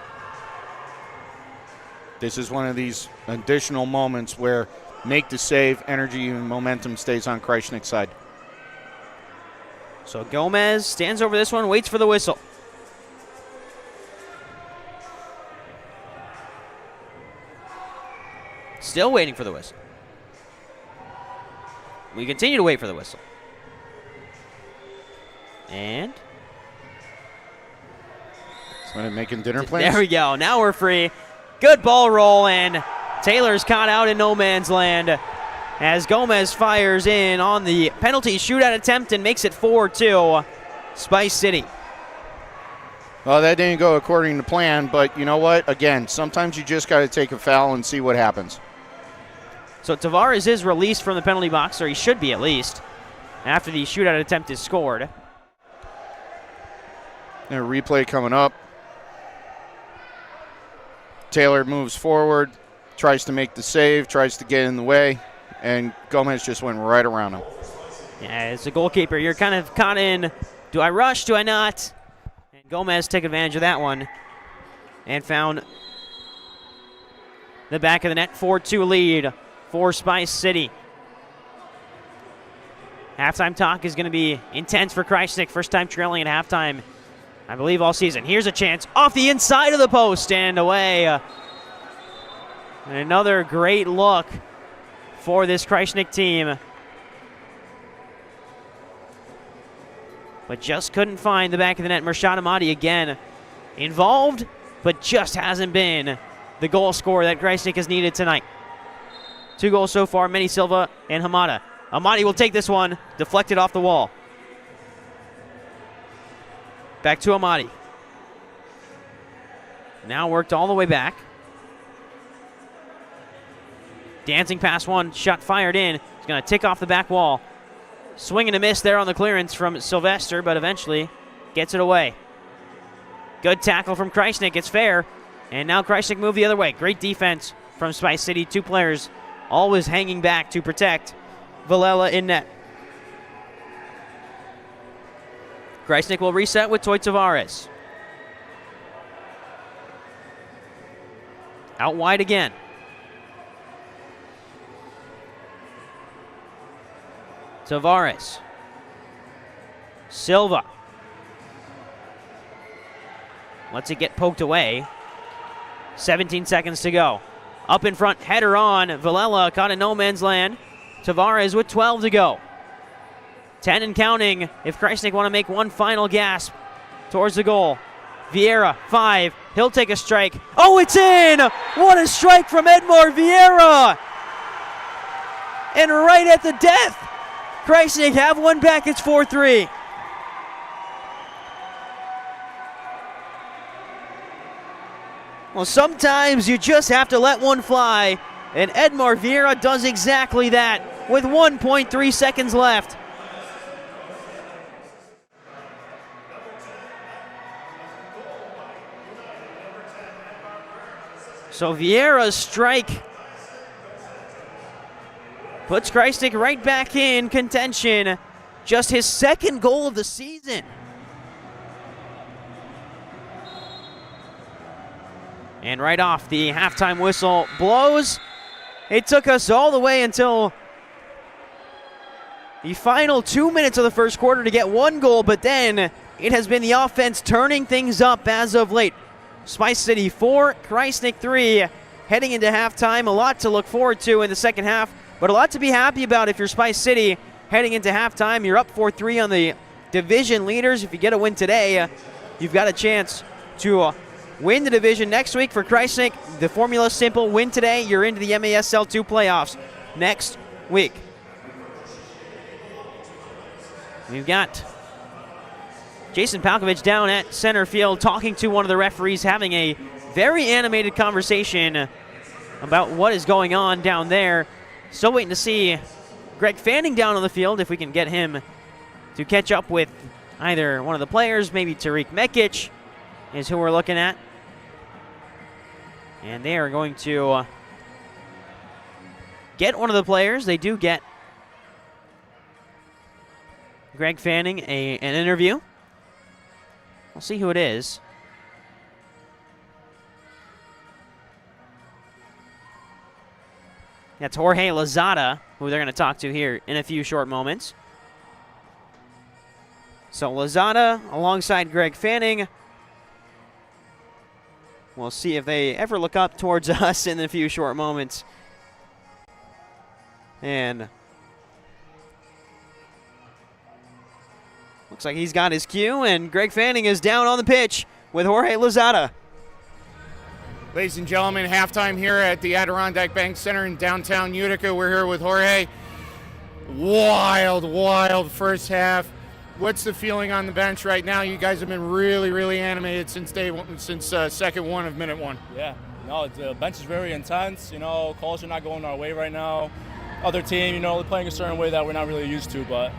Speaker 1: This is one of these additional moments where make the save, energy and momentum stays on Krajisnik's side.
Speaker 6: So Gomez stands over this one, waits for the whistle. Still waiting for the whistle. We continue to wait for the whistle. And
Speaker 1: Somebody making dinner plans?
Speaker 6: there we go. Now we're free. Good ball roll, and Taylor's caught out in no man's land as Gomez fires in on the penalty shootout attempt and makes it 4-2 Spice City.
Speaker 1: Well, that didn't go according to plan, but you know what? Again, sometimes you just got to take a foul and see what happens.
Speaker 6: So Tavares is released from the penalty box, or he should be at least, after the shootout attempt is scored.
Speaker 1: And a replay coming up. Taylor moves forward, tries to make the save, tries to get in the way, and Gomez just went right around him.
Speaker 6: Yeah, as a goalkeeper, you're kind of caught in, do I rush, do I not? And Gomez took advantage of that one and found the back of the net. 4-2 lead for Spice City. Halftime talk is going to be intense for Krajisnik. First time trailing at halftime, I believe, all season. Here's a chance off the inside of the post and away. And another great look for this Krajisnik team. But just couldn't find the back of the net. Mershad Amadi again involved, but just hasn't been the goal scorer that Krajisnik has needed tonight. 2 goals so far, Manny Silva and Hamada. Amadi will take this one, deflected off the wall. Back to Amadi. Now worked all the way back. Dancing past one, shot fired in. He's going to tick off the back wall. Swing and a miss there on the clearance from Sylvester, but eventually gets it away. Good tackle from Krajisnik. It's fair. And now Krajisnik move the other way. Great defense from Spice City. 2 players always hanging back to protect Villela in net. Krajisnik will reset with Toy Tavares. Out wide again. Tavares. Silva. Lets it get poked away. 17 seconds to go. Up in front, header on. Villela caught in no man's land. Tavares with 12 to go. 10 and counting if Krajisnik want to make one final gasp towards the goal. Vieira, 5. He'll take a strike. Oh, it's in! What a strike from Edmar Vieira! And right at the death, Krajisnik have one back. It's 4-3. Well, sometimes you just have to let one fly, and Edmar Vieira does exactly that with 1.3 seconds left. So Vieira's strike puts Krajisnik right back in contention. Just his second goal of the season. And right off, the halftime whistle blows. It took us all the way until the final 2 minutes of the first quarter to get one goal, but then it has been the offense turning things up as of late. Spice City 4, Krajisnik 3, heading into halftime. A lot to look forward to in the second half, but a lot to be happy about if you're Spice City heading into halftime. You're up 4-3 on the division leaders. If you get a win today, you've got a chance to win the division next week for Krajisnik. The formula is simple. Win today, you're into the MASL2 playoffs next week. We've got Jason Palkovich down at center field talking to one of the referees, having a very animated conversation about what is going on down there. Still waiting to see Greg Fanning down on the field, if we can get him to catch up with either one of the players. Maybe Tariq Mekic is who we're looking at. And they are going to get one of the players. They do get Greg Fanning an interview. We'll see who it is. That's Jorge Lozada, who they're going to talk to here in a few short moments. So Lozada alongside Greg Fanning. We'll see if they ever look up towards us in a few short moments. And looks like he's got his cue, and Greg Fanning is down on the pitch with Jorge Lozada.
Speaker 1: Ladies and gentlemen, halftime here at the Adirondack Bank Center in downtown Utica. We're here with Jorge. Wild first half. What's the feeling on the bench right now? You guys have been really animated since day one, since second one of minute one.
Speaker 9: Yeah, no, the bench is very intense. You know, calls are not going our way right now. Other team, you know, they're playing a certain way that we're not really used to, but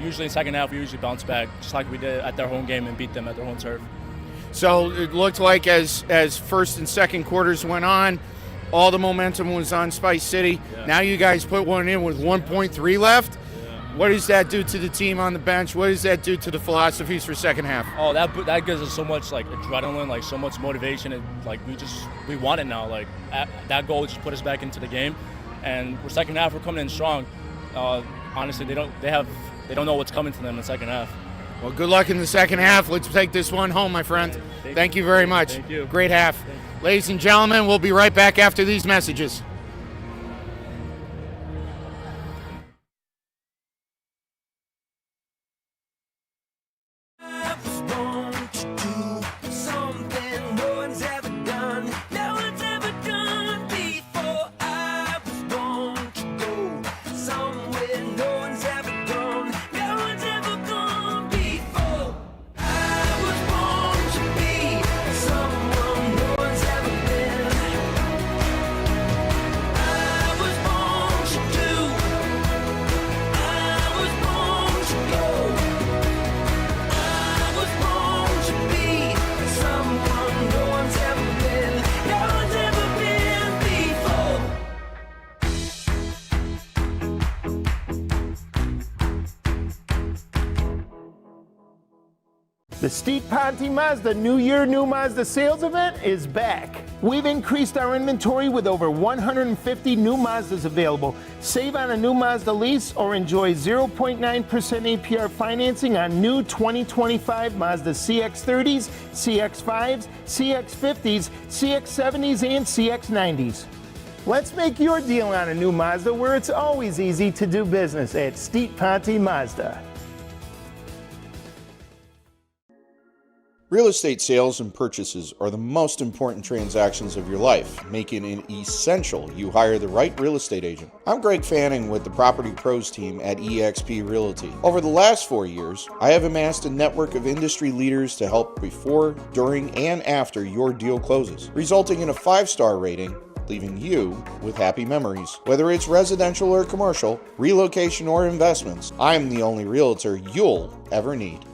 Speaker 9: usually in second half we usually bounce back, just like we did at their home game and beat them at their home turf.
Speaker 1: So it looked like as first and second quarters went on, all the momentum was on Spice City. Yeah. Now you guys put one in with 1.3 left. Yeah. What does that do to the team on the bench? What does that do to the philosophies for second half?
Speaker 9: Oh, that gives us so much like adrenaline, like so much motivation, and like we want it now. Like that goal just put us back into the game, and for second half we're coming in strong. Honestly, they don't know what's coming to them in the second half.
Speaker 1: Well, good luck in the second half. Let's take this one home, my friend. Thank you very much.
Speaker 9: Thank you.
Speaker 1: Great half. Ladies and gentlemen, we'll be right back after these messages.
Speaker 3: The Steve Ponte Mazda New Year, New Mazda sales event is back. We've increased our inventory with over 150 new Mazdas available. Save on a new Mazda lease or enjoy 0.9% APR financing on new 2025 Mazda CX-30s, CX-5s, CX-50s, CX-70s, and CX-90s. Let's make your deal on a new Mazda where it's always easy to do business at Steve Ponte Mazda.
Speaker 4: Real estate sales and purchases are the most important transactions of your life, making it essential you hire the right real estate agent. I'm Greg Fanning with the Property Pros team at eXp Realty. Over the last 4 years, I have amassed a network of industry leaders to help before, during, and after your deal closes, resulting in a 5-star rating, leaving you with happy memories. Whether it's residential or commercial, relocation or investments, I'm the only realtor you'll ever need.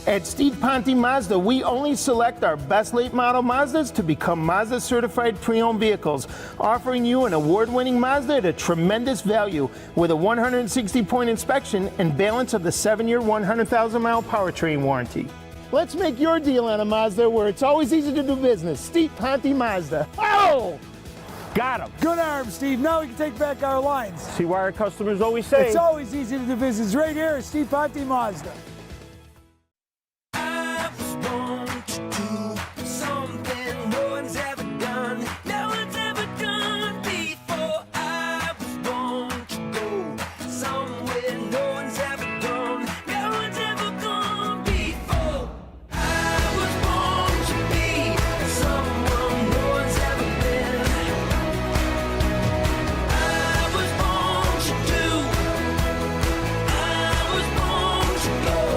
Speaker 3: At Steve Ponte Mazda, we only select our best late model Mazdas to become Mazda certified pre-owned vehicles, offering you an award-winning Mazda at a tremendous value with a 160-point inspection and balance of the 7-year, 100,000-mile powertrain warranty. Let's make your deal on a Mazda where it's always easy to do business. Steve Ponte Mazda. Oh! Got him.
Speaker 5: Good arm, Steve. Now we can take back our lines.
Speaker 3: See why our customers always say
Speaker 5: It's always easy to do business right here at Steve Ponte Mazda.
Speaker 7: Go!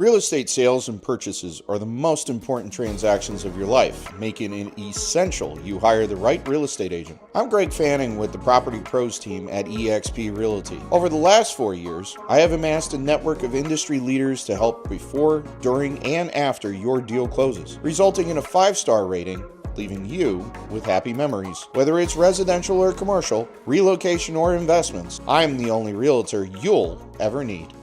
Speaker 4: Real estate sales and purchases are the most important transactions of your life, making it essential you hire the right real estate agent. I'm Greg Fanning with the Property Pros team at eXp Realty. Over the last 4 years, I have amassed a network of industry leaders to help before, during, and after your deal closes, resulting in a 5-star rating, leaving you with happy memories. Whether it's residential or commercial, relocation or investments, I'm the only realtor you'll ever need.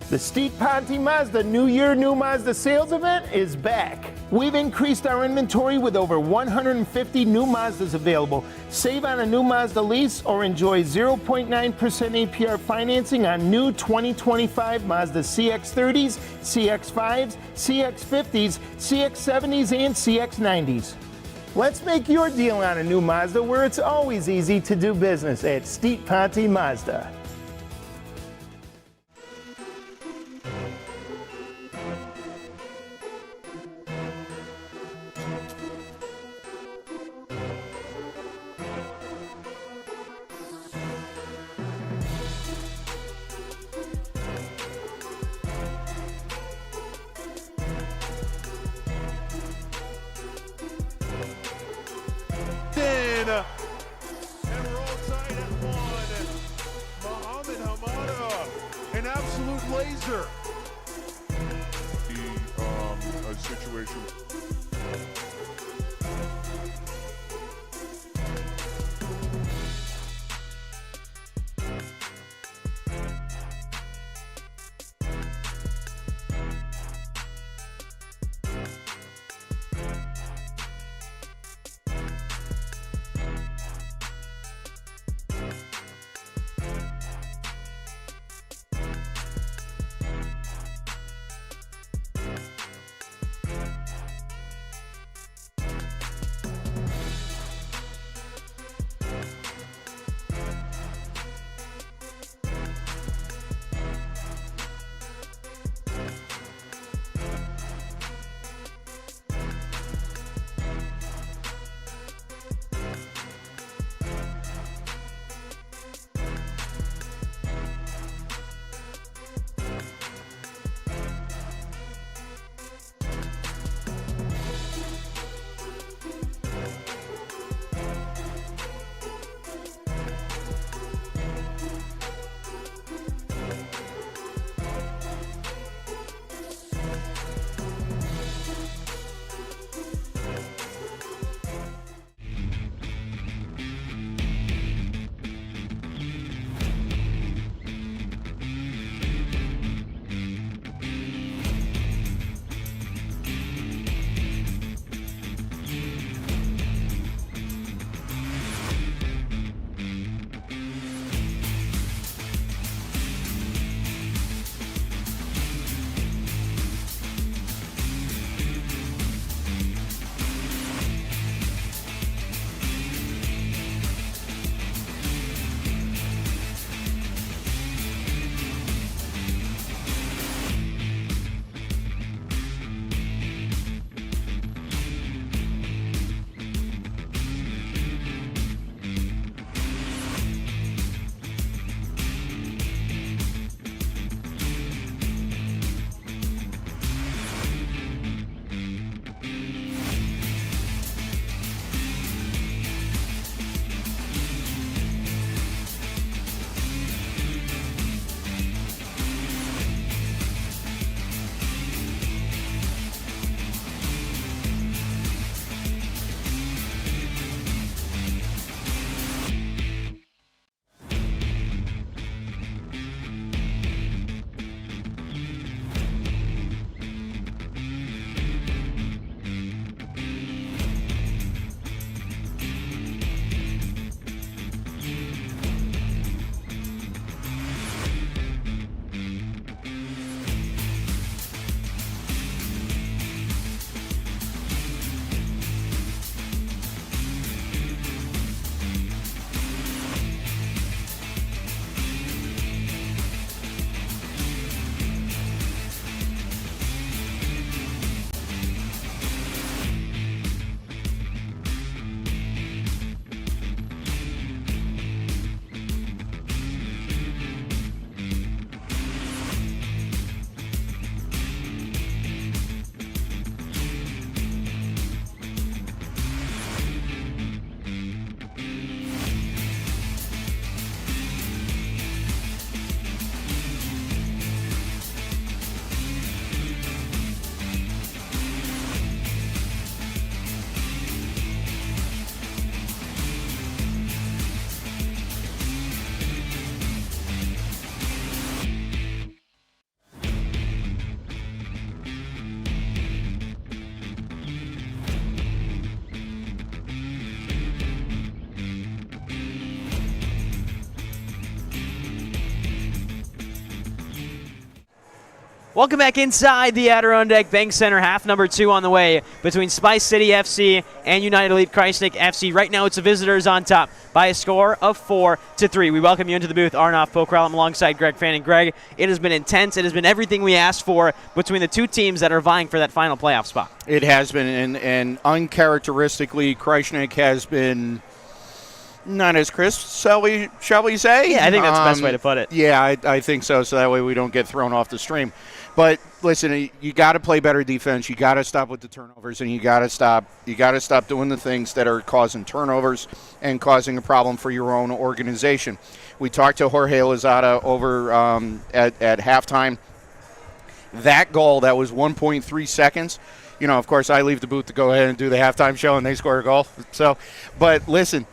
Speaker 3: The Steve Ponte Mazda New Year, New Mazda sales event is back. We've increased our inventory with over 150 new Mazdas available. Save on a new Mazda lease or enjoy 0.9% APR financing on new 2025 Mazda CX-30s, CX-5s, CX-50s, CX-70s, and CX-90s. Let's make your deal on a new Mazda where it's always easy to do business at Steve Ponte Mazda.
Speaker 8: And we're all tied at 1. Mohamed Hamada, an absolute laser. A situation.
Speaker 6: Welcome back inside the Adirondack Bank Center. Half number 2 on the way between Spice City FC and United Elite Krajisnik FC. Right now it's the visitors on top by a score of 4-3. We welcome you into the booth, Arnav Pokhrel. I'm alongside Greg Fanning. Greg, it has been intense. It has been everything we asked for between the two teams that are vying for that final playoff spot.
Speaker 1: It has been, and uncharacteristically, Krajisnik has been not as crisp, shall we say?
Speaker 6: Yeah, I think that's the best way to put it.
Speaker 1: Yeah, I think so, so that way we don't get thrown off the stream. But listen, you got to play better defense. You got to stop with the turnovers, and you got to stop doing the things that are causing turnovers and causing a problem for your own organization. We talked to Jorge Lozada over at halftime. That goal, that was 1.3 seconds. You know, of course, I leave the booth to go ahead and do the halftime show, and they score a goal. So, but listen,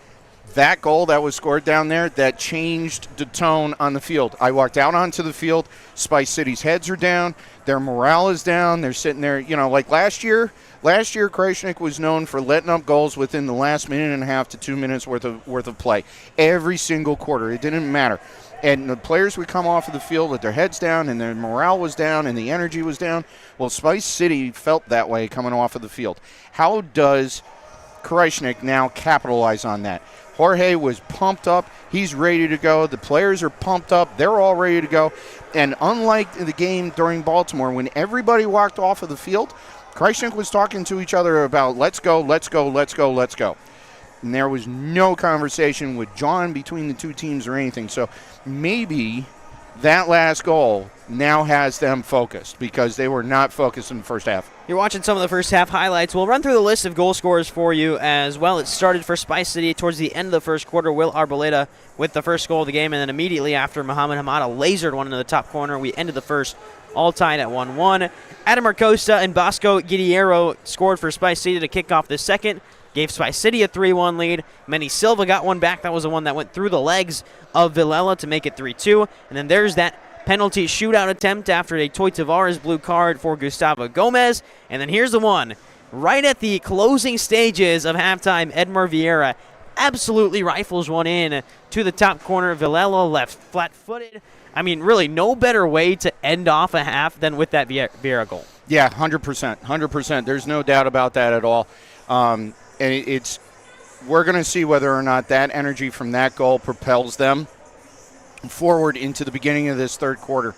Speaker 1: that goal that was scored down there, that changed the tone on the field. I walked out onto the field. Spice City's heads are down. Their morale is down. They're sitting there, you know, like last year, Krajisnik was known for letting up goals within the last minute and a half to 2 minutes worth of play. Every single quarter. It didn't matter. And the players would come off of the field with their heads down and their morale was down and the energy was down. Well, Spice City felt that way coming off of the field. How does Krajisnik now capitalize on that? Jorge was pumped up. He's ready to go. The players are pumped up. They're all ready to go. And unlike the game during Baltimore, when everybody walked off of the field, Krajisnik was talking to each other about let's go, let's go, let's go, let's go. And there was no conversation with John between the two teams or anything. So maybe that last goal now has them focused because they were not focused in the first half.
Speaker 6: You're watching some of the first half highlights. We'll run through the list of goal scorers for you as well. It started for Spice City towards the end of the first quarter. Will Arboleda with the first goal of the game, and then immediately after, Mohamed Hamada lasered one into the top corner. We ended the first all tied at 1-1. Adamar Costa and Bosco Guerriero scored for Spice City to kick off the second. Gave Spice City a 3-1 lead. Manny Silva got one back. That was the one that went through the legs of Villela to make it 3-2. And then there's that penalty shootout attempt after a Toy Tavares blue card for Gustavo Gomez. And then here's the one. Right at the closing stages of halftime, Edmar Vieira absolutely rifles one in to the top corner. Villela left flat-footed. I mean, really no better way to end off a half than with that Vieira goal.
Speaker 1: Yeah, 100%. 100%. There's no doubt about that at all. And we're going to see whether or not that energy from that goal propels them forward into the beginning of this third quarter.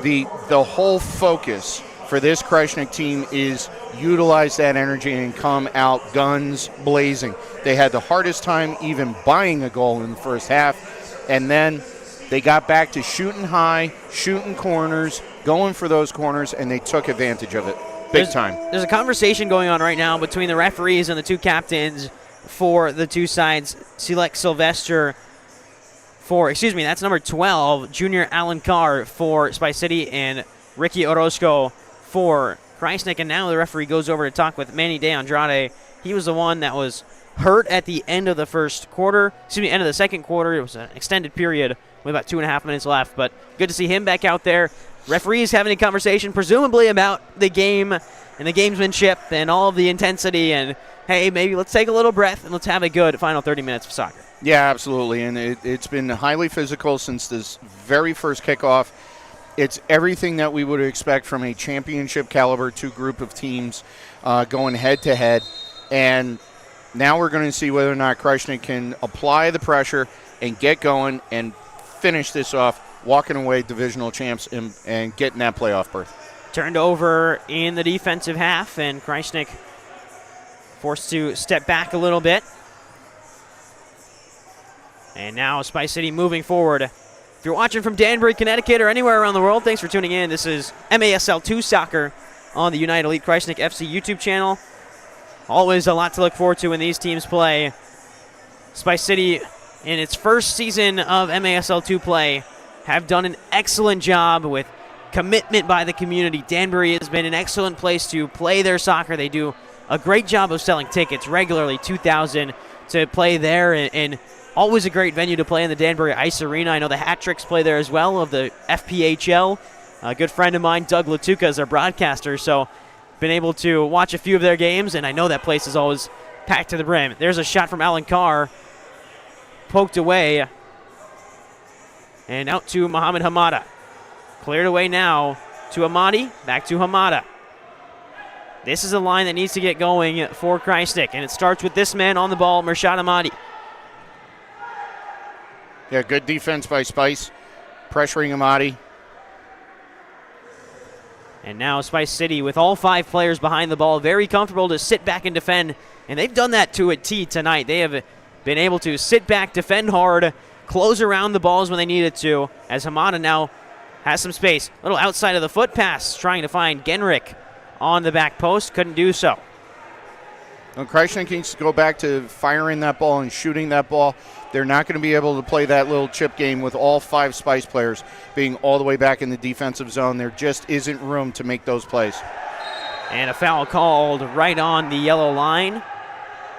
Speaker 1: The whole focus for this Krajisnik team is utilize that energy and come out guns blazing. They had the hardest time even buying a goal in the first half, and then they got back to shooting high, shooting corners, going for those corners, and they took advantage of it big time.
Speaker 6: There's a conversation going on right now between the referees and the two captains for the two sides. Silek Sylvester that's number 12, Junior Alan Carr for Spice City, and Ricky Orozco for Krajisnik. And now the referee goes over to talk with Manny De Andrade. He was the one that was hurt at the end of the end of the second quarter. It was an extended period with about 2.5 minutes left, but good to see him back out there. Referees having a conversation, presumably about the game and the gamesmanship and all of the intensity, and hey, maybe let's take a little breath and let's have a good final 30 minutes of soccer.
Speaker 1: Yeah, absolutely, and it's been highly physical since this very first kickoff. It's everything that we would expect from a championship caliber two group of teams going head-to-head, and now we're going to see whether or not Krajisnik can apply the pressure and get going and finish this off, walking away divisional champs and getting that playoff berth.
Speaker 6: Turned over in the defensive half, and Krajisnik forced to step back a little bit. And now Spice City moving forward. If you're watching from Danbury, Connecticut, or anywhere around the world, thanks for tuning in. This is MASL2 Soccer on the United Elite Krajisnik FC YouTube channel. Always a lot to look forward to when these teams play. Spice City, in its first season of MASL2 play, have done an excellent job with commitment by the community. Danbury has been an excellent place to play their soccer. They do a great job of selling tickets regularly, 2,000 to play there, and always a great venue to play in the Danbury Ice Arena. I know the Hat Tricks play there as well of the FPHL. A good friend of mine, Doug Latuca, is our broadcaster, so been able to watch a few of their games, and I know that place is always packed to the brim. There's a shot from Alan Carr, poked away, and out to Mohamed Hamada. Cleared away now to Amadi, back to Hamada. This is a line that needs to get going for Krajisnik, and it starts with this man on the ball, Mershad Amadi.
Speaker 1: Yeah, good defense by Spice, pressuring Amadi.
Speaker 6: And now Spice City with all 5 players behind the ball, very comfortable to sit back and defend, and they've done that to a T tonight. They have been able to sit back, defend hard, close around the balls when they needed to, as Hamada now has some space. A little outside of the foot pass, trying to find Genrick on the back post, couldn't do so.
Speaker 1: When Krajisnik needs to go back to firing that ball and shooting that ball, they're not going to be able to play that little chip game with all 5 Spice players being all the way back in the defensive zone. There just isn't room to make those plays.
Speaker 6: And a foul called right on the yellow line.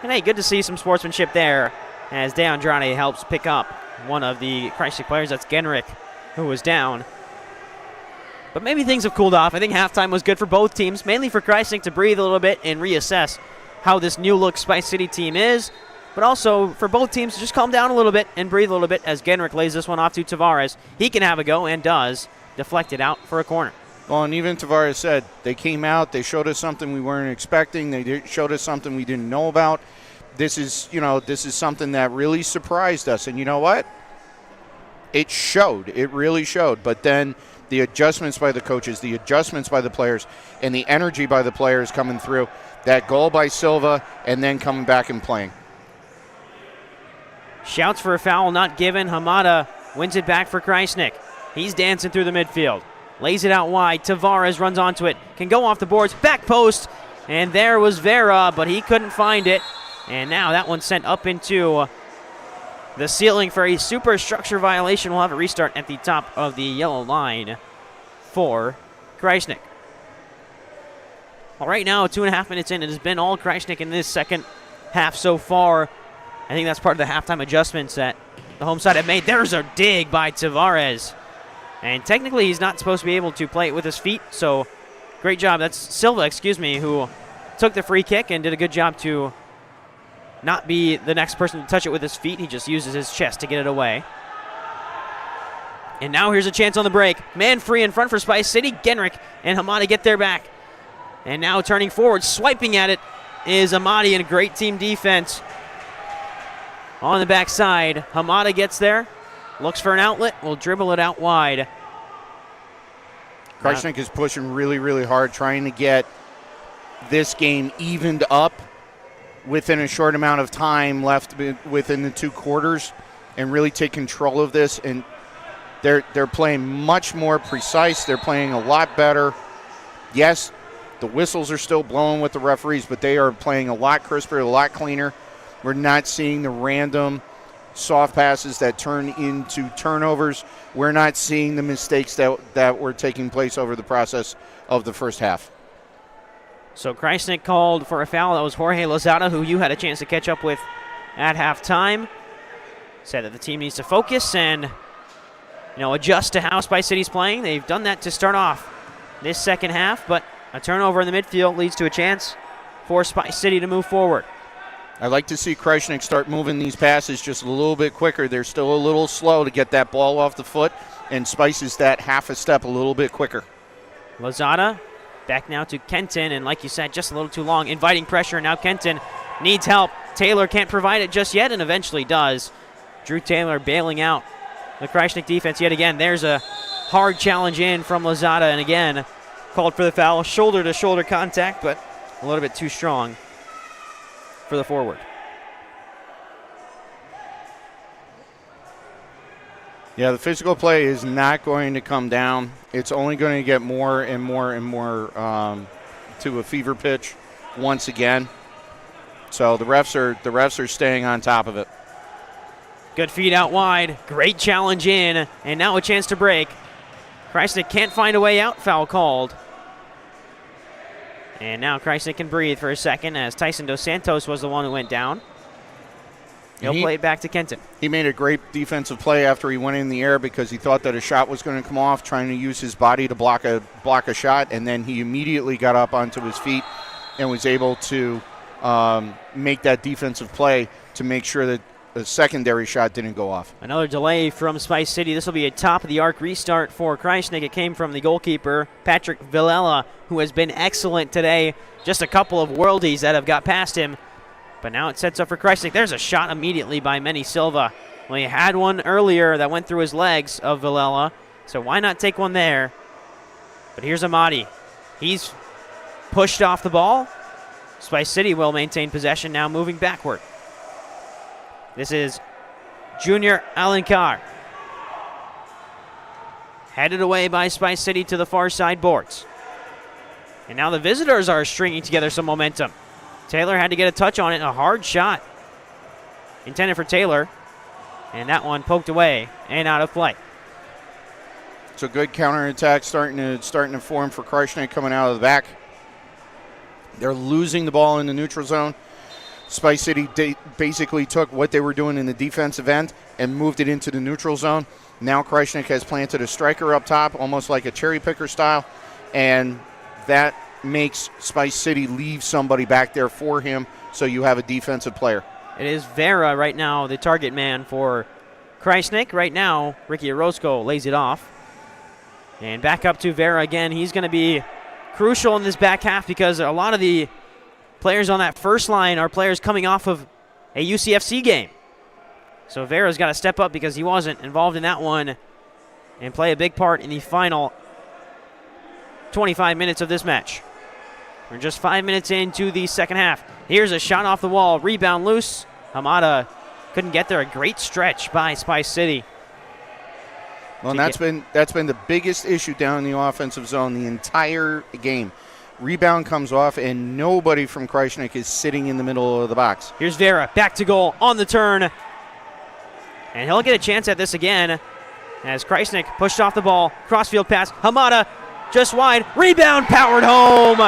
Speaker 6: And hey, good to see some sportsmanship there as De Andrade helps pick up one of the Krajisnik players. That's Genrick, who was down. But maybe things have cooled off. I think halftime was good for both teams, mainly for Krajisnik to breathe a little bit and reassess how this new-look Spice City team is, but also for both teams to just calm down a little bit and breathe a little bit as Genrick lays this one off to Tavares. He can have a go and does, deflect it out for a corner.
Speaker 1: Well, and even Tavares said they came out, they showed us something we weren't expecting, showed us something we didn't know about. This is something that really surprised us, and you know what? It showed. It really showed. But then the adjustments by the coaches, the adjustments by the players, and the energy by the players coming through. That goal by Silva, and then coming back and playing.
Speaker 6: Shouts for a foul not given. Hamada wins it back for Krajisnik. He's dancing through the midfield. Lays it out wide. Tavares runs onto it. Can go off the boards. Back post. And there was Vera, but he couldn't find it. And now that one's sent up into the ceiling for a superstructure violation. We'll have a restart at the top of the yellow line for Krajisnik. Well, right now, 2.5 minutes in, it has been all Krajisnik in this second half so far. I think that's part of the halftime adjustments that the home side have made. There's a dig by Tavares. And technically, he's not supposed to be able to play it with his feet, so great job. That's Silva, who took the free kick and did a good job to not be the next person to touch it with his feet. He just uses his chest to get it away. And now here's a chance on the break. Man free in front for Spice City. Genrick and Hamada get their back. And now turning forward, swiping at it is Amadi, and a great team defense on the backside. Hamada gets there, looks for an outlet, will dribble it out wide.
Speaker 1: Krajisnik is pushing really, really hard, trying to get this game evened up within a short amount of time left within the 2 quarters and really take control of this. And they're playing much more precise. They're playing a lot better. Yes, the whistles are still blowing with the referees, but they are playing a lot crisper, a lot cleaner. We're not seeing the random soft passes that turn into turnovers. We're not seeing the mistakes that were taking place over the process of the first half.
Speaker 6: So Krajisnik called for a foul. That was Jorge Lozada, who you had a chance to catch up with at halftime. Said that the team needs to focus and adjust to how Spice City's playing. They've done that to start off this second half, but a turnover in the midfield leads to a chance for Spice City to move forward.
Speaker 1: I'd like to see Krajisnik start moving these passes just a little bit quicker. They're still a little slow to get that ball off the foot, and Spice is that half a step a little bit quicker.
Speaker 6: Lozada back now to Kenton, and like you said, just a little too long. Inviting pressure, now Kenton needs help. Taylor can't provide it just yet, and eventually does. Drew Taylor bailing out the Krajisnik defense yet again. There's a hard challenge in from Lozada, and again, called for the foul. Shoulder-to-shoulder contact, but a little bit too strong for the forward.
Speaker 1: Yeah, the physical play is not going to come down. It's only going to get more and more and more to a fever pitch once again. So the refs are staying on top of it.
Speaker 6: Good feed out wide. Great challenge in, and now a chance to break. Krajisnik can't find a way out. Foul called. And now Krajisnik can breathe for a second as Tyson Dos Santos was the one who went down. He'll play it back to Kenton.
Speaker 1: He made a great defensive play after he went in the air because he thought that a shot was going to come off, trying to use his body to block a shot, and then he immediately got up onto his feet and was able to make that defensive play to make sure that secondary shot didn't go off.
Speaker 6: Another delay from Spice City. This will be a top-of-the-arc restart for Krajisnik. It came from the goalkeeper, Patrick Villela, who has been excellent today. Just a couple of worldies that have got past him. But now it sets up for Krajisnik. There's a shot immediately by Manny Silva. Well, he had one earlier that went through his legs of Villela, so why not take one there? But here's Amadi. He's pushed off the ball. Spice City will maintain possession now, moving backward. This is Junior Alankar. Headed away by Spice City to the far side boards. And now the visitors are stringing together some momentum. Taylor had to get a touch on it. A hard shot intended for Taylor. And that one poked away and out of play.
Speaker 1: It's a good counterattack starting to form for Krajisnik coming out of the back. They're losing the ball in the neutral zone. Spice City basically took what they were doing in the defensive end and moved it into the neutral zone. Now Krajisnik has planted a striker up top, almost like a cherry picker style, and that makes Spice City leave somebody back there for him, so you have a defensive player.
Speaker 6: It is Vera right now, the target man for Krajisnik. Right now, Ricky Orozco lays it off. And back up to Vera again. He's going to be crucial in this back half because a lot of the players on that first line are players coming off of a UCFC game. So Vera's got to step up because he wasn't involved in that one and play a big part in the final 25 minutes of this match. We're just 5 minutes into the second half. Here's a shot off the wall, rebound loose. Hamada couldn't get there. A great stretch by Spice City.
Speaker 1: Well, and that's been the biggest issue down in the offensive zone the entire game. Rebound comes off, and nobody from Krajisnik is sitting in the middle of the box.
Speaker 6: Here's Vera, back to goal, on the turn. And he'll get a chance at this again as Krajisnik pushed off the ball. Crossfield pass, Hamada just wide. Rebound powered home.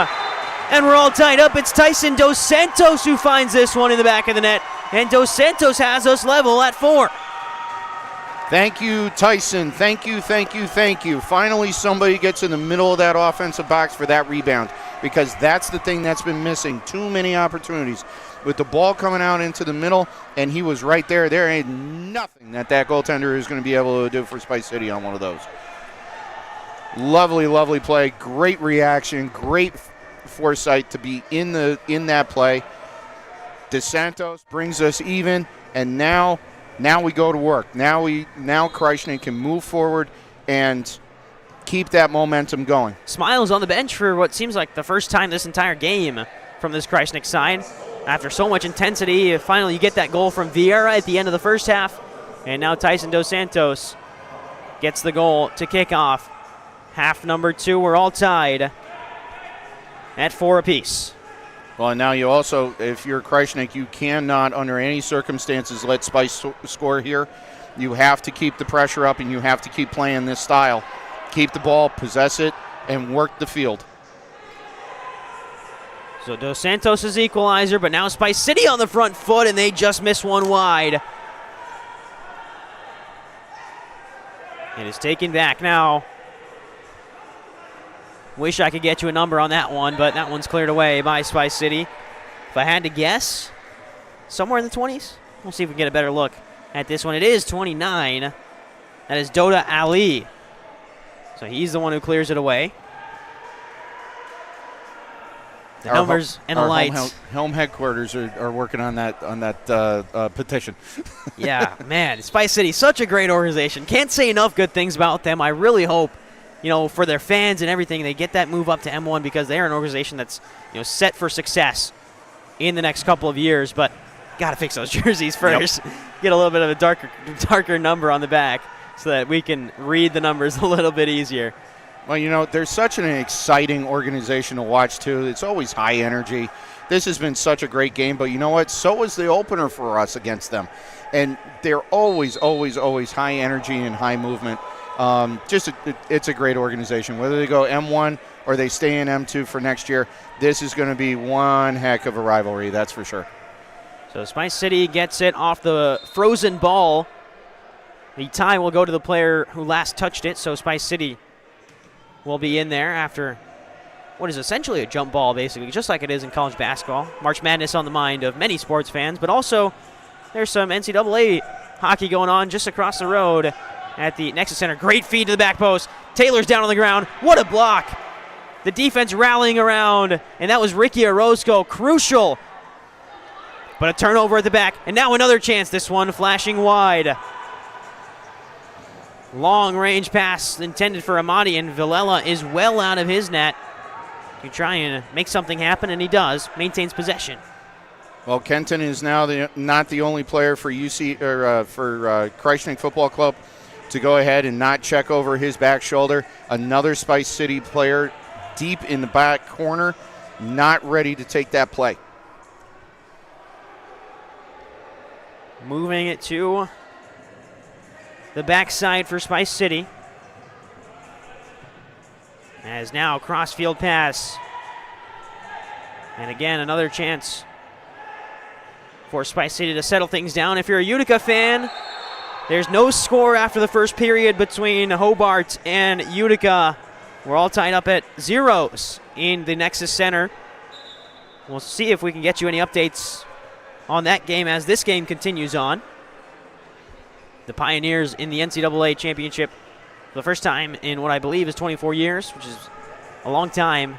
Speaker 6: And we're all tied up. It's Tyson Dos Santos who finds this one in the back of the net. And Dos Santos has us level at 4.
Speaker 1: Thank you, Tyson. Thank you, thank you, thank you. Finally, somebody gets in the middle of that offensive box for that rebound, because that's the thing that's been missing. Too many opportunities. With the ball coming out into the middle, and he was right there. There ain't nothing that goaltender is going to be able to do for Spice City on one of those. Lovely, lovely play. Great reaction. Great foresight to be in that play. Dos Santos brings us even, and now we go to work. Now Krajisnik can move forward and keep that momentum going.
Speaker 6: Smiles on the bench for what seems like the first time this entire game from this Krajisnik side. After so much intensity, finally you get that goal from Vieira at the end of the first half, and now Tyson Dos Santos gets the goal to kick off half number 2. We're all tied at 4 apiece.
Speaker 1: Well, and now you also, if you're Krajisnik, you cannot under any circumstances let Spice score here. You have to keep the pressure up, and you have to keep playing this style. Keep the ball, possess it, and work the field.
Speaker 6: So Dos Santos is equalizer, but now Spice City on the front foot, and they just miss one wide. It is taken back now. Wish I could get you a number on that one, but that one's cleared away by Spice City. If I had to guess, somewhere in the 20s. We'll see if we can get a better look at this one. It is 29. That is Doda Ali. So he's the one who clears it away. The numbers and the lights.
Speaker 1: Helm headquarters are working on that petition.
Speaker 6: Yeah, man, Spice City, such a great organization. Can't say enough good things about them. I really hope, for their fans and everything, they get that move up to M1 because they are an organization that's, set for success in the next couple of years. But got to fix those jerseys first. Yep. Get a little bit of a darker number on the back so that we can read the numbers a little bit easier.
Speaker 1: Well, they're such an exciting organization to watch, too. It's always high energy. This has been such a great game, but you know what? So was the opener for us against them. And they're always, always, always high energy and high movement. It's a great organization. Whether they go M1 or they stay in M2 for next year, this is going to be one heck of a rivalry, that's for sure.
Speaker 6: So Spice City gets it off the frozen ball. The tie will go to the player who last touched it, so Spice City will be in there after what is essentially a jump ball, basically, just like it is in college basketball. March Madness on the mind of many sports fans, but also There's some NCAA hockey going on just across the road at the Nexus Center. Great feed to the back post. Taylor's down on the ground. What a block. The defense rallying around, and that was Ricky Orozco. Crucial. But a turnover at the back, and now another chance. This one flashing wide. Long range pass intended for Amati, and Villela is well out of his net to try and make something happen, and he does. Maintains possession.
Speaker 1: Well, Kenton is now not the only player for Krajisnik Football Club to go ahead and not check over his back shoulder. Another Spice City player deep in the back corner, not ready to take that play.
Speaker 6: Moving it to the backside for Spice City. As now crossfield pass. And again, another chance for Spice City to settle things down. If you're a Utica fan, there's no score after the first period between Hobart and Utica. We're all tied up at zeros in the Nexus Center. We'll see if we can get you any updates on that game as this game continues on. The Pioneers in the NCAA championship for the first time in what I believe is 24 years, which is a long time.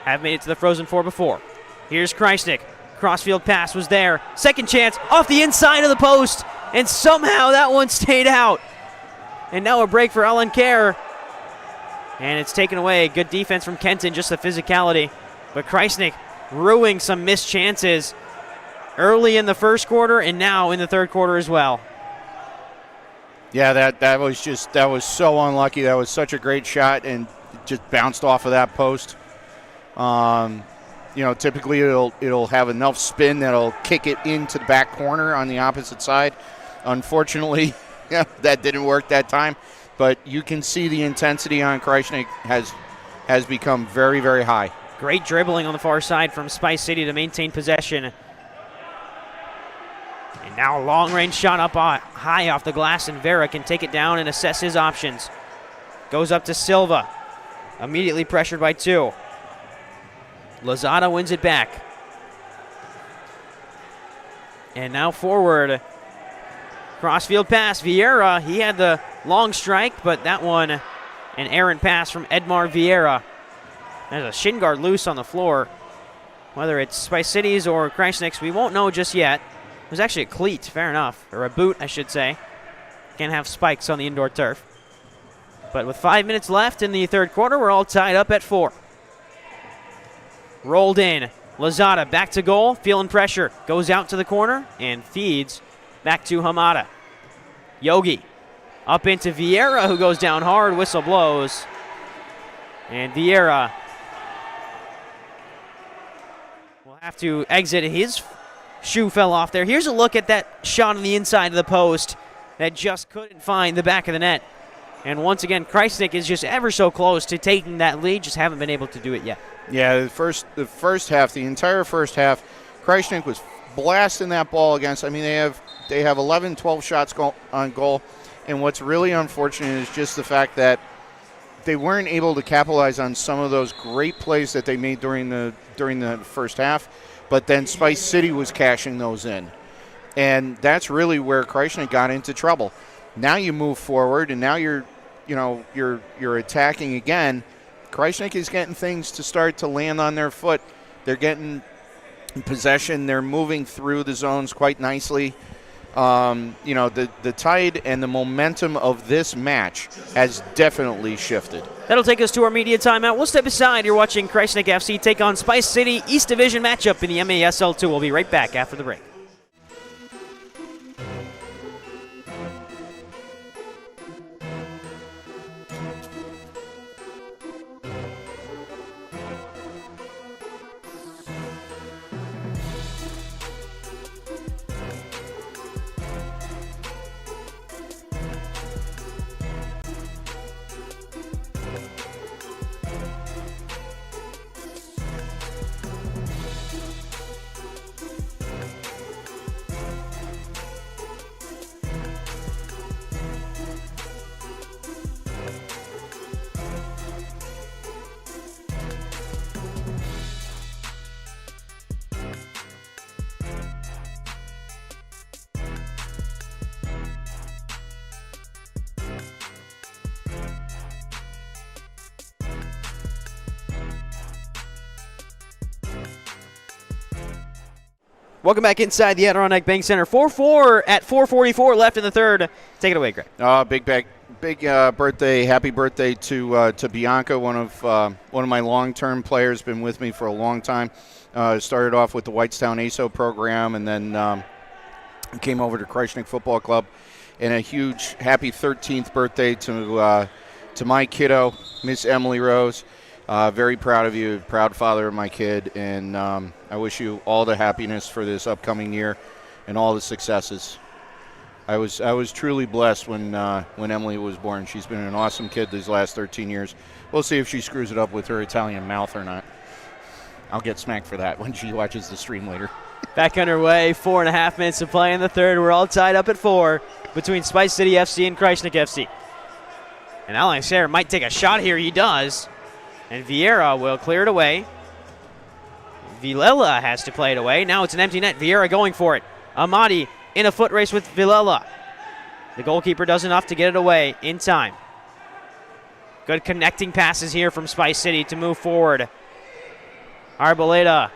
Speaker 6: Have made it to the Frozen Four before. Here's Krajisnik. Crossfield pass was there. Second chance off the inside of the post, and somehow that one stayed out. And now a break for Alan Kerr. And it's taken away. Good defense from Kenton, just the physicality. But Krajisnik ruining some missed chances early in the first quarter and now in the third quarter as well.
Speaker 1: Yeah, that was so unlucky. That was such a great shot and just bounced off of that post. Typically it'll have enough spin that'll kick it into the back corner on the opposite side. Unfortunately, that didn't work that time. But you can see the intensity on Krajisnik has become very, very high.
Speaker 6: Great dribbling on the far side from Spice City to maintain possession. And now a long-range shot up high off the glass, and Vera can take it down and assess his options. Goes up to Silva. Immediately pressured by two. Lozada wins it back. And now forward. Crossfield pass. Vieira, he had the long strike, but that one, an errant pass from Edmar Vieira. There's a shin guard loose on the floor. Whether it's Spice City's or Krajisnik's, we won't know just yet. It was actually a cleat, fair enough, or a boot, I should say. Can't have spikes on the indoor turf. But with 5 minutes left in the third quarter, we're all tied up at 4. Rolled in. Lozada back to goal, feeling pressure. Goes out to the corner and feeds back to Hamada. Yogi up into Vieira, who goes down hard. Whistle blows. And Vieira will have to exit. His shoe fell off there. Here's a look at that shot on the inside of the post that just couldn't find the back of the net. And once again, Krajisnik is just ever so close to taking that lead, just haven't been able to do it yet.
Speaker 1: Yeah, the first half, the entire first half, Krajisnik was blasting that ball against. I mean, they have 11, 12 shots on goal, and what's really unfortunate is just the fact that they weren't able to capitalize on some of those great plays that they made during the first half, but then Spice City was cashing those in, and that's really where Krajisnik got into trouble. Now you move forward, and now you're attacking again. Krajisnik is getting things to start to land on their foot. They're getting possession. They're moving through the zones quite nicely. The tide and the momentum of this match has definitely shifted.
Speaker 6: That'll take us to our media timeout. We'll step aside. You're watching Krajisnik FC take on Spice City, East Division matchup in the MASL2. We'll be right back after the break. Welcome back inside the Adirondack Bank Center. 4-4 at 4:44 left in the third. Take it away, Greg.
Speaker 4: Big birthday! Happy birthday to Bianca, one of my long-term players. Been with me for a long time. Started off with the Whitestown ASO program, and then came over to Krajisnik Football Club. And a huge happy 13th birthday to my kiddo, Miss Emily Rose. Very proud of you, proud father of my kid, and I wish you all the happiness for this upcoming year and all the successes. I was truly blessed when Emily was born. She's been an awesome kid these last 13 years. We'll see if she screws it up with her Italian mouth or not. I'll get smacked for that when she watches the stream later.
Speaker 6: Back underway, 4.5 minutes to play in the third. We're all tied up at 4 between Spice City FC and Krajisnik FC. And Alex Sayre might take a shot here. He does. And Vieira will clear it away. Vilela has to play it away. Now it's an empty net. Vieira going for it. Amadi in a foot race with Vilela. The goalkeeper does enough to get it away in time. Good connecting passes here from Spice City to move forward. Arboleda,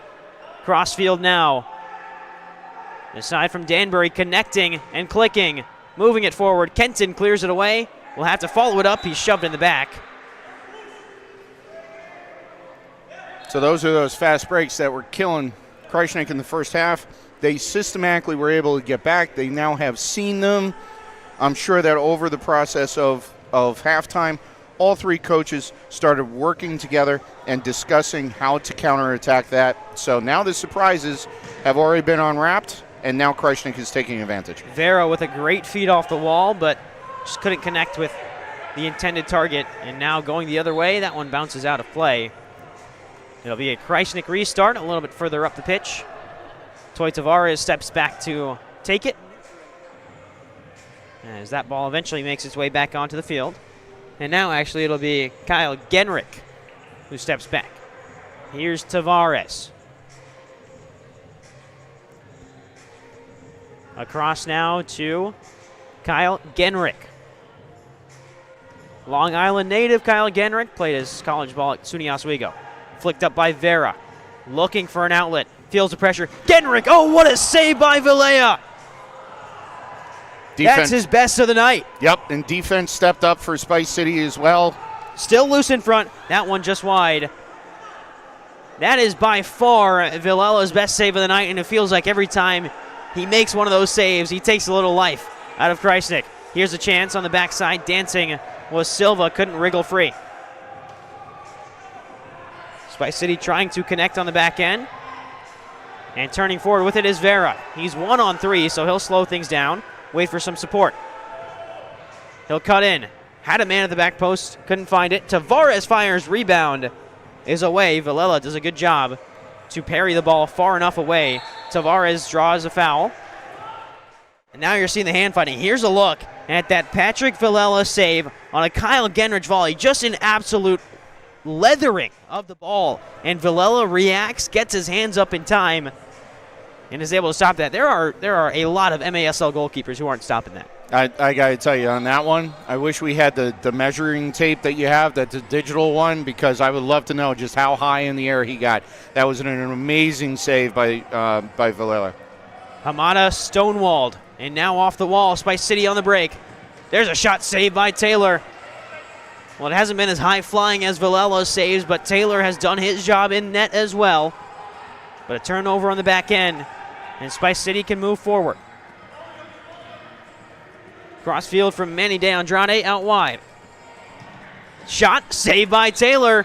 Speaker 6: crossfield now. Aside from Danbury, connecting and clicking. Moving it forward. Kenton clears it away. Will have to follow it up. He's shoved in the back.
Speaker 4: So those are those fast breaks that were killing Krajisnik in the first half. They systematically were able to get back. They now have seen them. I'm sure that over the process of halftime, all three coaches started working together and discussing how to counterattack that. So now the surprises have already been unwrapped, and now Krajisnik is taking advantage.
Speaker 6: Vera with a great feed off the wall, but just couldn't connect with the intended target. And now going the other way, that one bounces out of play. It'll be a Krajisnik restart a little bit further up the pitch. Toy Tavares steps back to take it, as that ball eventually makes its way back onto the field. And now actually it'll be Kyle Genrick who steps back. Here's Tavares. Across now to Kyle Genrick. Long Island native Kyle Genrick played his college ball at SUNY Oswego. Flicked up by Vera. Looking for an outlet. Feels the pressure. Genrick, oh, what a save by Vilea. That's his best of the night.
Speaker 4: Yep, and defense stepped up for Spice City as well.
Speaker 6: Still loose in front. That one just wide. That is by far Vilela's best save of the night, and it feels like every time he makes one of those saves, he takes a little life out of Krajisnik. Here's a chance on the backside. Dancing was Silva. Couldn't wriggle free. Spice City trying to connect on the back end. And turning forward with it is Vera. He's 1-on-3, so he'll slow things down. Wait for some support. He'll cut in. Had a man at the back post. Couldn't find it. Tavares fires. Rebound is away. Vilela does a good job to parry the ball far enough away. Tavares draws a foul. And now you're seeing the hand fighting. Here's a look at that Patrick Vilela save on a Kyle Genrich volley. Just an absolute leathering of the ball, and Vilela reacts, gets his hands up in time, and is able to stop that. There are a lot of MASL goalkeepers who aren't stopping that.
Speaker 4: I got to tell you, on that one, I wish we had the measuring tape that you have, that's a digital one, because I would love to know just how high in the air he got. That was an amazing save by Vilela.
Speaker 6: Hamada stonewalled, and now off the wall. Spice City on the break. There's a shot saved by Taylor. Well, it hasn't been as high-flying as Vilela's saves, but Taylor has done his job in net as well. But a turnover on the back end, and Spice City can move forward. Crossfield from Manny De Andrade out wide. Shot, saved by Taylor.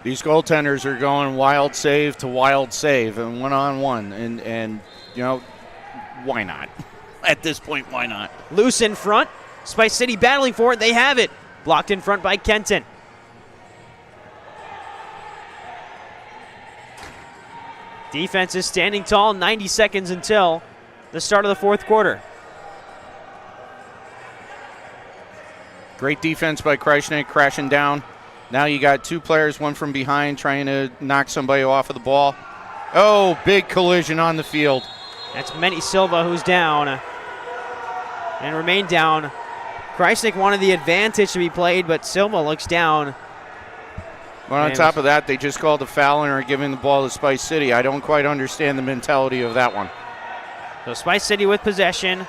Speaker 4: These goaltenders are going wild save to wild save and one-on-one, and you know, why not? At this point, why not?
Speaker 6: Loose in front. Spice City battling for it. They have it. Blocked in front by Kenton. Defense is standing tall. 90 seconds until the start of the fourth quarter.
Speaker 4: Great defense by Krajisnik, crashing down. Now you got two players, one from behind, trying to knock somebody off of the ball. Oh, big collision on the field.
Speaker 6: That's Menny Silva who's down and remained down. Krajisnik wanted the advantage to be played, but Silva looks down.
Speaker 1: Well, on top of that, they just called a foul and are giving the ball to Spice City. I don't quite understand the mentality of that one.
Speaker 6: So Spice City with possession.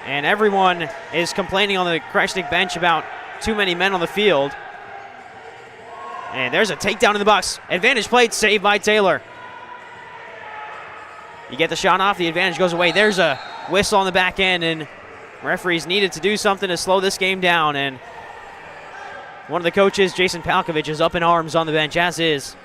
Speaker 6: And everyone is complaining on the Krajisnik bench about too many men on the field. And there's a takedown in the box. Advantage played, saved by Taylor. You get the shot off, the advantage goes away. There's a whistle on the back end, and referees needed to do something to slow this game down. And one of the coaches, Jason Palkovich, is up in arms on the bench, as is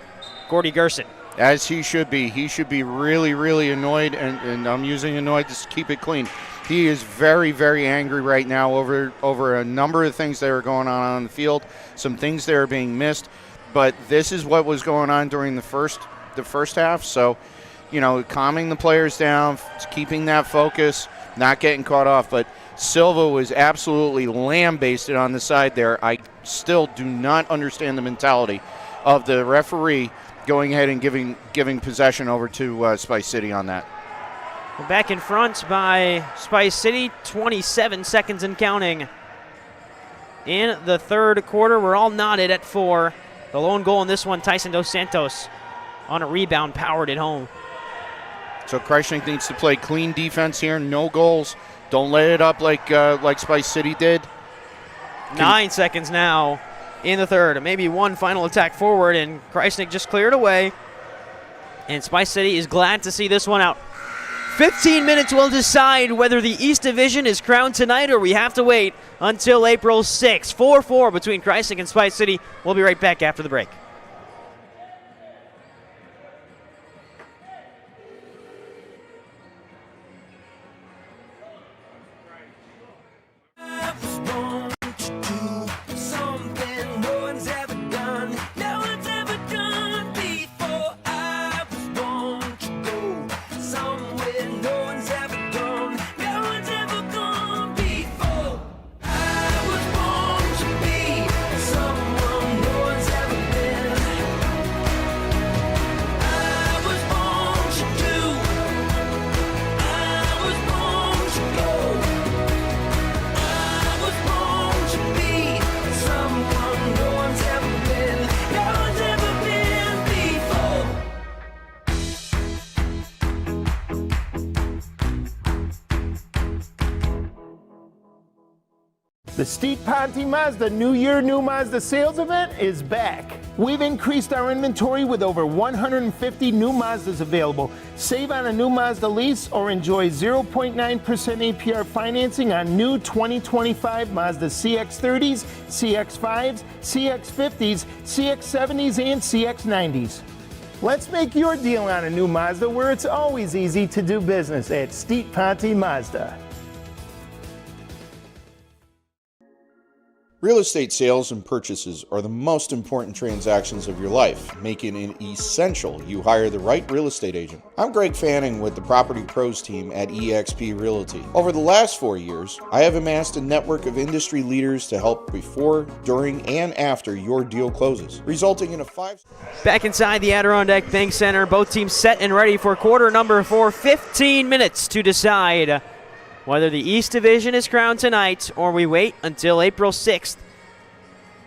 Speaker 6: Gordy Gerson.
Speaker 1: As he should be. He should be really, really annoyed, and I'm using annoyed to keep it clean. He is very, very angry right now over a number of things that are going on the field, some things that are being missed. But this is what was going on during the first half. So, calming the players down, keeping that focus, not getting caught off. But Silva was absolutely lambasted on the side there. I still do not understand the mentality of the referee going ahead and giving possession over to Spice City on that.
Speaker 6: We're back in front by Spice City, 27 seconds and counting. In the third quarter, we're all knotted at 4. The lone goal in this one, Tyson Dos Santos on a rebound, powered it home.
Speaker 1: So Krajisnik needs to play clean defense here, no goals. Don't let it up like Spice City did.
Speaker 6: 9 seconds now in the third. Maybe one final attack forward, and Krajisnik just cleared away. And Spice City is glad to see this one out. 15 minutes will decide whether the East Division is crowned tonight or we have to wait until April 6th. 4-4 between Krajisnik and Spice City. We'll be right back after the break.
Speaker 3: The Steve Ponte Mazda New Year, New Mazda sales event is back. We've increased our inventory with over 150 new Mazdas available. Save on a new Mazda lease or enjoy 0.9% APR financing on new 2025 Mazda CX-30s, CX-5s, CX-50s, CX-70s, and CX-90s. Let's make your deal on a new Mazda where it's always easy to do business at Steve Ponte Mazda.
Speaker 4: Real estate sales and purchases are the most important transactions of your life. Making it essential you hire the right real estate agent. I'm Greg Fanning with the Property Pros team at eXp Realty. Over the last 4 years, I have amassed a network of industry leaders to help before, during, and after your deal closes, resulting in a 5...
Speaker 6: Back inside the Adirondack Bank Center, both teams set and ready for quarter number 4. 15 minutes to decide whether the East Division is crowned tonight or we wait until April 6th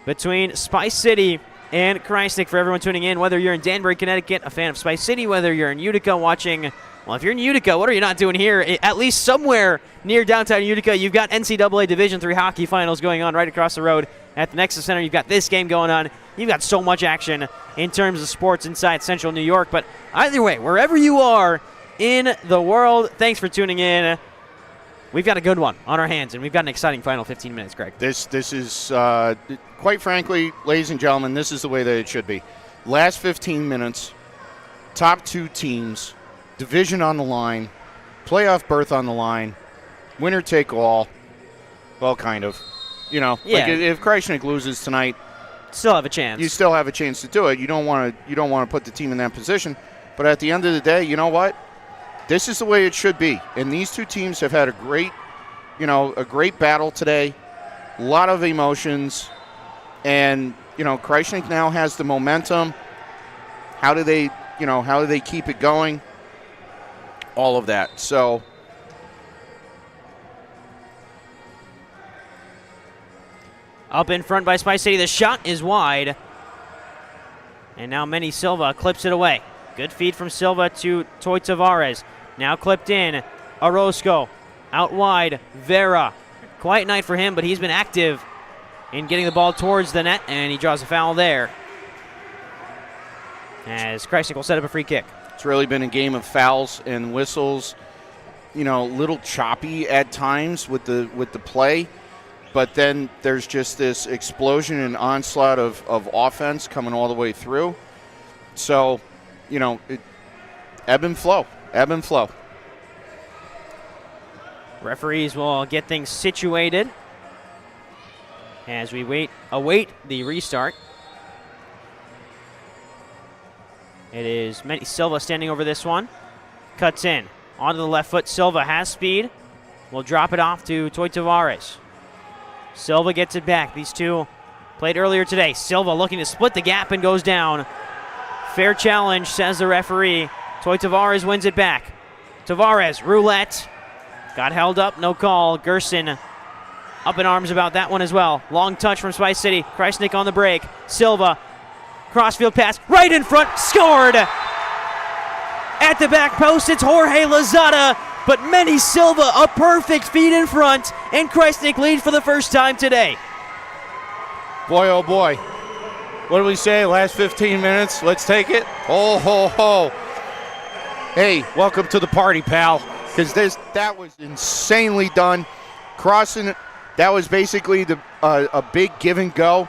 Speaker 6: between Spice City and Krajisnik. For everyone tuning in, whether you're in Danbury, Connecticut, a fan of Spice City, whether you're in Utica watching, well, if you're in Utica, what are you not doing here? At least somewhere near downtown Utica, you've got NCAA Division III hockey finals going on right across the road at the Nexus Center. You've got this game going on. You've got so much action in terms of sports inside Central New York. But either way, wherever you are in the world, thanks for tuning in. We've got a good one on our hands, and we've got an exciting final 15 minutes, Greg.
Speaker 1: This is, quite frankly, ladies and gentlemen, this is the way that it should be. Last 15 minutes, top 2 teams, division on the line, playoff berth on the line, winner take all. Well, kind of.
Speaker 6: Yeah.
Speaker 1: Like if Krajisnik loses tonight,
Speaker 6: still have a chance.
Speaker 1: You still have a chance to do it. You don't want to put the team in that position. But at the end of the day, you know what? This is the way it should be. And these two teams have had a great battle today. A lot of emotions. And, Krajisnik now has the momentum. How do they keep it going? All of that. So
Speaker 6: Up in front by Spice City. The shot is wide. And now Manny Silva clips it away. Good feed from Silva to Toy Tavares. Now clipped in. Orozco. Out wide. Vera. Quiet night for him, but he's been active in getting the ball towards the net, and he draws a foul there. As Krajisnik will set up a free kick.
Speaker 4: It's really been a game of fouls and whistles. You know, a little choppy at times with the play, but then there's just this explosion and onslaught of offense coming all the way through. So, you know, ebb and flow.
Speaker 6: Referees will get things situated as we await the restart. It is Manny Silva standing over this one. Cuts in. Onto the left foot. Silva has speed. Will drop it off to Toy Tavares. Silva gets it back. These two played earlier today. Silva looking to split the gap and goes down. Fair challenge, says the referee. Toy Tavares wins it back. Tavares, roulette. Got held up, no call. Gerson up in arms about that one as well. Long touch from Spice City. Krajisnik on the break. Silva, crossfield pass, right in front, scored! At the back post, it's Jorge Lozada, but Manny Silva, a perfect feed in front, and Krajisnik lead for the first time today.
Speaker 4: Boy, oh boy. What do we say, last 15 minutes? Let's take it. Oh, ho, ho. Hey, welcome to the party, pal. Because that was insanely done. Crossing, that was basically a big give and go.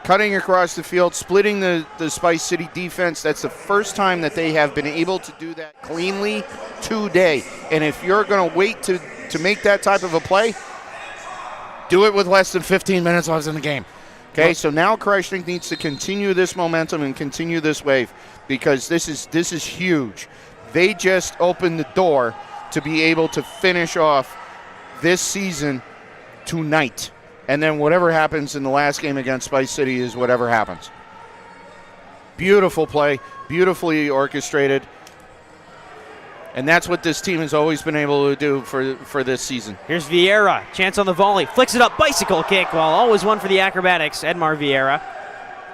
Speaker 4: Cutting across the field, splitting the Spice City defense. That's the first time that they have been able to do that cleanly today. And if you're going to wait to make that type of a play, do it with less than 15 minutes left in the game. Okay, so now Krajisnik needs to continue this momentum and continue this wave because this is huge. They just opened the door to be able to finish off this season tonight. And then whatever happens in the last game against Spice City is whatever happens. Beautiful play, beautifully orchestrated. And that's what this team has always been able to do for this season.
Speaker 6: Here's Vieira, chance on the volley, flicks it up, bicycle kick, well, always one for the acrobatics, Edmar Vieira.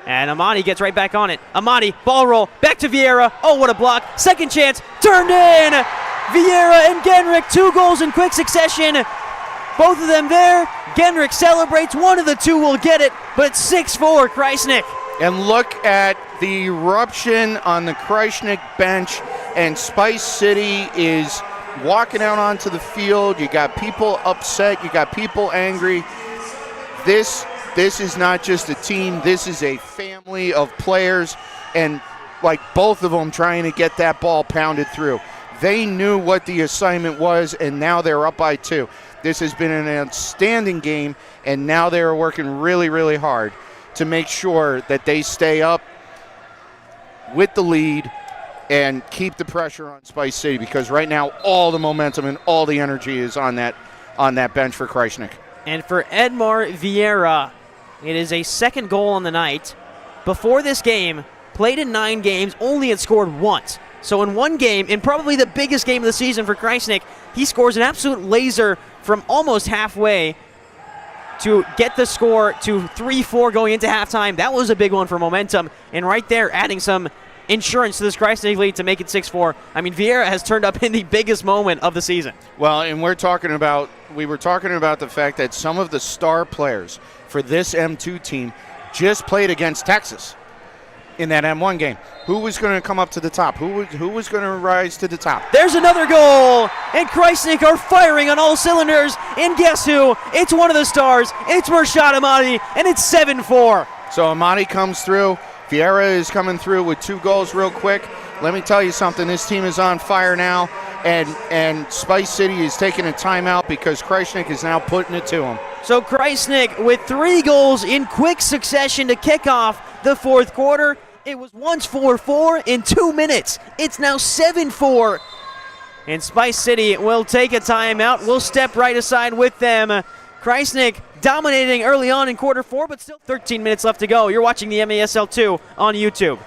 Speaker 6: And Amati gets right back on it. Amati, ball roll, back to Vieira. Oh, what a block. Second chance, turned in. Vieira and Genrich, 2 goals in quick succession. Both of them there. Genrich celebrates. One of the two will get it, but it's 6-4 Krajisnik.
Speaker 4: And look at the eruption on the Krajisnik bench, and Spice City is walking out onto the field. You got people upset. You got people angry. This is not just a team. This is a family of players, and like both of them trying to get that ball pounded through. They knew what the assignment was, and now they're up by 2. This has been an outstanding game, and now they're working really, really hard to make sure that they stay up with the lead and keep the pressure on Spice City, because right now all the momentum and all the energy is on that bench for Krajisnik.
Speaker 6: And for Edmar Vieira, it is a second goal on the night. Before this game, played in 9 games, only had scored once. So in one game, in probably the biggest game of the season for Krajisnik, he scores an absolute laser from almost halfway to get the score to 3-4 going into halftime. That was a big one for momentum. And right there, adding some insurance to this Krajisnik lead to make it 6-4. I mean, Vieira has turned up in the biggest moment of the season.
Speaker 4: Well, and we were talking about the fact that some of the star players for this M2 team just played against Texas in that M1 game. Who was going to come up to the top? Who was going to rise to the top?
Speaker 6: There's another goal, and Krajisnik are firing on all cylinders, and guess who? It's one of the stars. It's Murshad Amati, and it's 7-4.
Speaker 4: So Amati comes through. Vieira is coming through with 2 goals real quick. Let me tell you something. This team is on fire now, and Spice City is taking a timeout because Krajisnik is now putting it to them.
Speaker 6: So Krajisnik with 3 goals in quick succession to kick off the fourth quarter. It was once 4-4 in 2 minutes. It's now 7-4. And Spice City will take a timeout. We'll step right aside with them. Krajisnik dominating early on in quarter 4, but still 13 minutes left to go. You're watching the MASL2 on YouTube.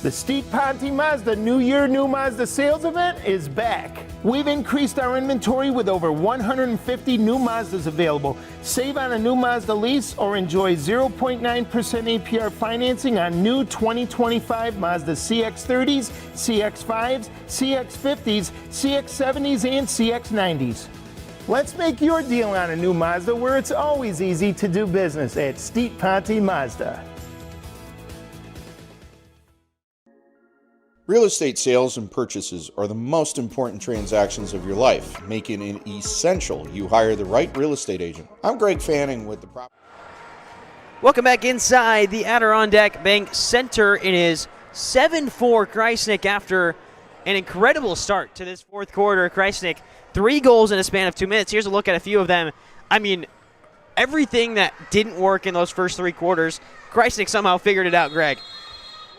Speaker 3: The Steve Ponte Mazda New Year, New Mazda sales event is back. We've increased our inventory with over 150 new Mazdas available. Save on a new Mazda lease or enjoy 0.9% APR financing on new 2025 Mazda CX-30s, CX-5s, CX-50s, CX-70s, and CX-90s. Let's make your deal on a new Mazda where it's always easy to do business at Steve Ponte Mazda.
Speaker 4: Real estate sales and purchases are the most important transactions of your life. Making it essential you hire the right real estate agent. I'm Greg Fanning with the property.
Speaker 6: Welcome back inside the Adirondack Bank Center. It is 7-4 Krajisnik after an incredible start to this fourth quarter. Krajisnik, 3 goals in a span of 2 minutes. Here's a look at a few of them. I mean, everything that didn't work in those first 3 quarters, Krajisnik somehow figured it out, Greg.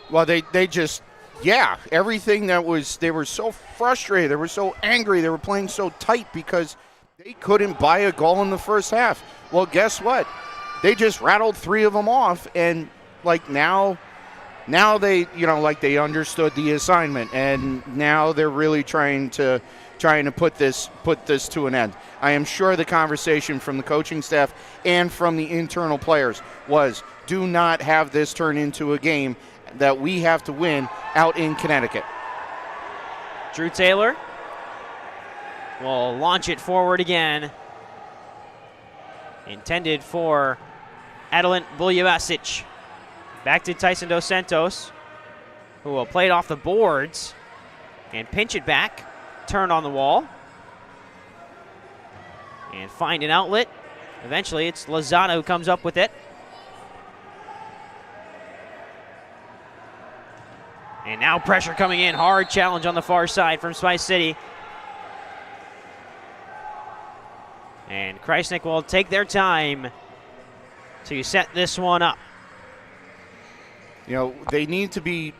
Speaker 1: Well, they just, yeah, everything that was, they were so frustrated, they were so angry, they were playing so tight because they couldn't buy a goal in the first half. Well, guess what? They just rattled 3 of them off, and like now they, like they understood the assignment, and now they're really trying to put this to an end. I am sure the conversation from the coaching staff and from the internal players was, do not have this turn into a game that we have to win out in Connecticut.
Speaker 6: Drew Taylor will launch it forward again. Intended for Adelant Buljavasic. Back to Tyson Dos Santos, who will play it off the boards and pinch it back. Turn on the wall. And find an outlet. Eventually it's Lozano who comes up with it. And now pressure coming in. Hard challenge on the far side from Spice City. And Krajisnik will take their time to set this one up.
Speaker 1: They need to be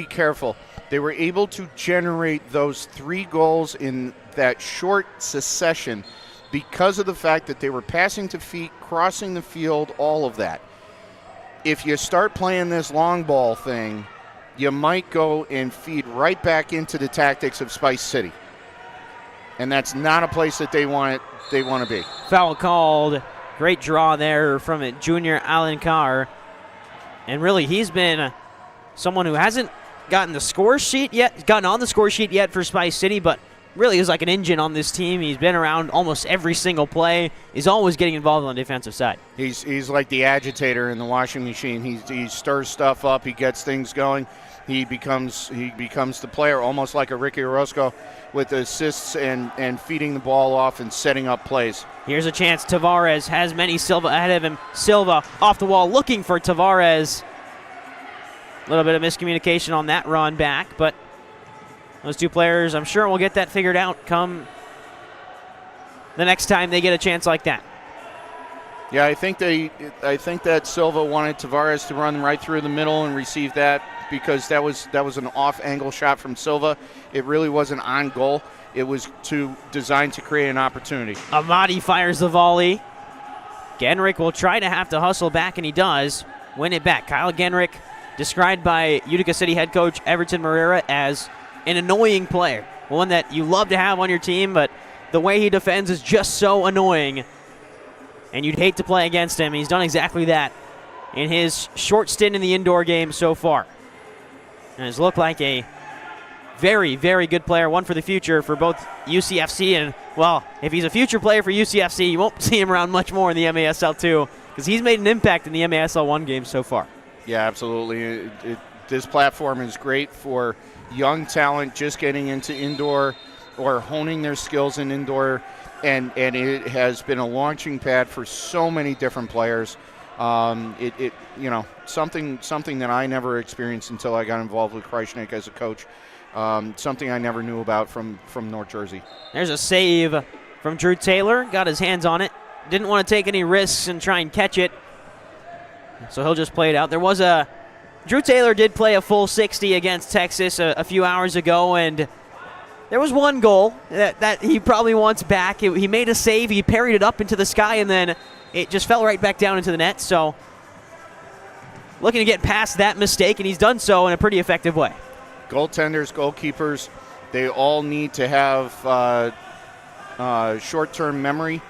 Speaker 1: careful. They were able to generate those 3 goals in that short succession because of the fact that they were passing to feet, crossing the field, all of that. If you start playing this long ball thing, you might go and feed right back into the tactics of Spice City. And that's not a place that they want to be.
Speaker 6: Foul called. Great draw there from it, Junior Alencar. And really, he's been someone who hasn't gotten on the score sheet yet for Spice City, but really is like an engine on this team. He's been around almost every single play. He's always getting involved on the defensive side. He's
Speaker 1: like the agitator in the washing machine. He stirs stuff up. He gets things going. He becomes the player, almost like a Ricky Orozco, with assists and feeding the ball off and setting up plays.
Speaker 6: Here's a chance. Tavares has Manny Silva ahead of him. Silva off the wall looking for Tavares. A little bit of miscommunication on that run back, but those 2 players, I'm sure, will get that figured out come the next time they get a chance like that.
Speaker 1: Yeah, I think that Silva wanted Tavares to run right through the middle and receive that, because that was an off-angle shot from Silva. It really wasn't on goal. It was designed to create an opportunity.
Speaker 6: Amadi fires the volley. Genrick will try to have to hustle back, and he does. Win it back. Kyle Genrick, described by Utica City head coach Everton Moreira as an annoying player. One that you love to have on your team, but the way he defends is just so annoying. And you'd hate to play against him. He's done exactly that in his short stint in the indoor game so far. And has looked like a very, very good player, one for the future for both UCFC and, well, if he's a future player for UCFC, you won't see him around much more in the MASL2 because he's made an impact in the MASL1 game so far.
Speaker 1: Yeah, absolutely. This platform is great for young talent just getting into indoor or honing their skills in indoor, and it has been a launching pad for so many different players. Something that I never experienced until I got involved with Krajisnik as a coach. Something I never knew about from North Jersey.
Speaker 6: There's a save from Drew Taylor. Got his hands on it. Didn't want to take any risks and try and catch it. So he'll just play it out. Drew Taylor did play a full 60 against Texas a few hours ago, and there was one goal that he probably wants back. He made a save. He parried it up into the sky, and then it just fell right back down into the net. So looking to get past that mistake, and he's done so in a pretty effective way.
Speaker 1: Goaltenders, goalkeepers, they all need to have short-term memory.